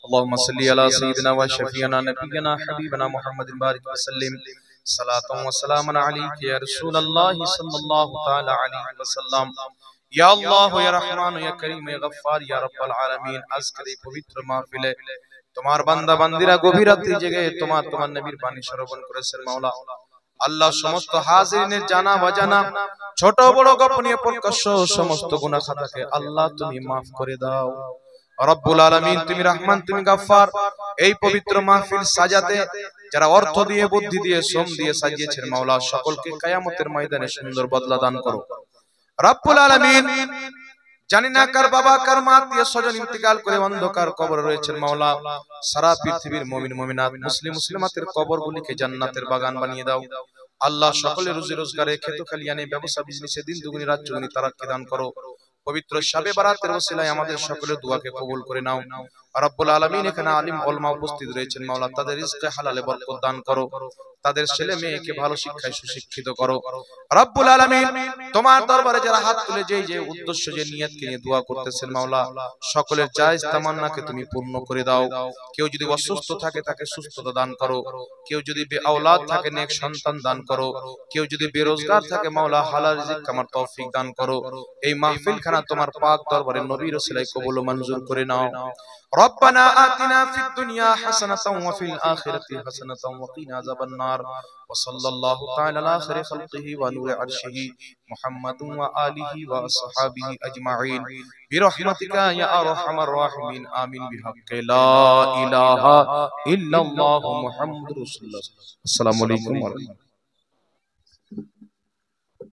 अल्लाहुम्मा सल्लि अला सय्यिदिना व शफीअना नबियना हबीबना मुहम्मदिन बारिक व सल्लिम, सलातन व सलामन अलैका या रसूलल्लाह सल्लल्लाहु तआला अलैहि वसल्लम। या अल्लाह या रहमान या करीम या गफ्फार या रब्बुल आलमीन। আজকের এই পবিত্র মাহফিলে তোমার বান্দা বান্দিরা গভীর রাতে জেগে তোমার নবীর বাণী শ্রবণ করেছেন মাওলা আল্লাহ। সমস্ত হাজিরিনের জানা অজানা ছোট বড় গোপনীয় প্রকাশ্য সমস্ত গুনাহ খাতাকে আল্লাহ তুমি maaf করে দাও রব্বুল আলামিন। তুমি রহমান, তুমি গফফার। এই পবিত্র মাহফিল সাজাতে যারা অর্থ দিয়ে, বুদ্ধি দিয়ে, শ্রম দিয়ে সাজিয়েছেন মাওলা, সকলকে কিয়ামতের ময়দানে সুন্দর বদলা দান করো রব্বুল আলামিন। জানি না কার বাবা কার মা আত্মীয় স্বজন ইন্তেকাল করে অন্ধকার কবরে রয়েছেন মাওলা। সারা পৃথিবীর মুমিন মুমিনাত মুসলিম মুসলিমাতের কবরগুলিকে জান্নাতের বাগান বানিয়ে দাও আল্লাহ। সকলের রুজি রোজগারে, খেত খালিয়ানে, ব্যবসা বিজনেসে দিন দুগুনি রাত চৌগুনি তারাক্কি দান করো। পবিত্র শাবে বারাতের ওসিলায় আমাদের সকলের দোয়াকে কবুল করে নাও রব্বুল আলামিন। এখানে আলিম ওলামা উপস্থিত রয়েছেন মাওলা, তাদের রিজকে হালালে বরকত দান করো, তাদের ছেলে মেয়েকে ভালো শিক্ষায় সুশিক্ষিত করো রব্বুল আলামিন। তোমার দরবারে যারা হাত তুলে যে যে উদ্দেশ্য, যে নিয়তকে নিয়ে দোয়া করতেছেন মাওলা, সকলের জায়েজ তামান্নাকে তুমি পূর্ণ করে দাও। কেউ যদি অসুস্থ থাকে তাকে সুস্থতা দান করো, কেউ যদি বেঔলাদ থাকে নেক সন্তান দান করো, কেউ যদি বেরোজগার থাকে মাওলা হালাল রিজিক কামার তৌফিক দান করো। এই মাহফিল খানা তোমার পাক দরবারে নবীর ওসিলায় কবুল ও মঞ্জুর করে নাও। ربنا آتنا في الدنيا حسنة وفي الآخرة حسنة وقنا عذاب النار وصلى الله تعالى على خير خلقه ونور عرشه محمد وآله وأصحابه أجمعين برحمتك يا أرحم الراحمين آمين بحق لا إله إلا الله محمد رسول الله. السلام عليكم ورحمة الله.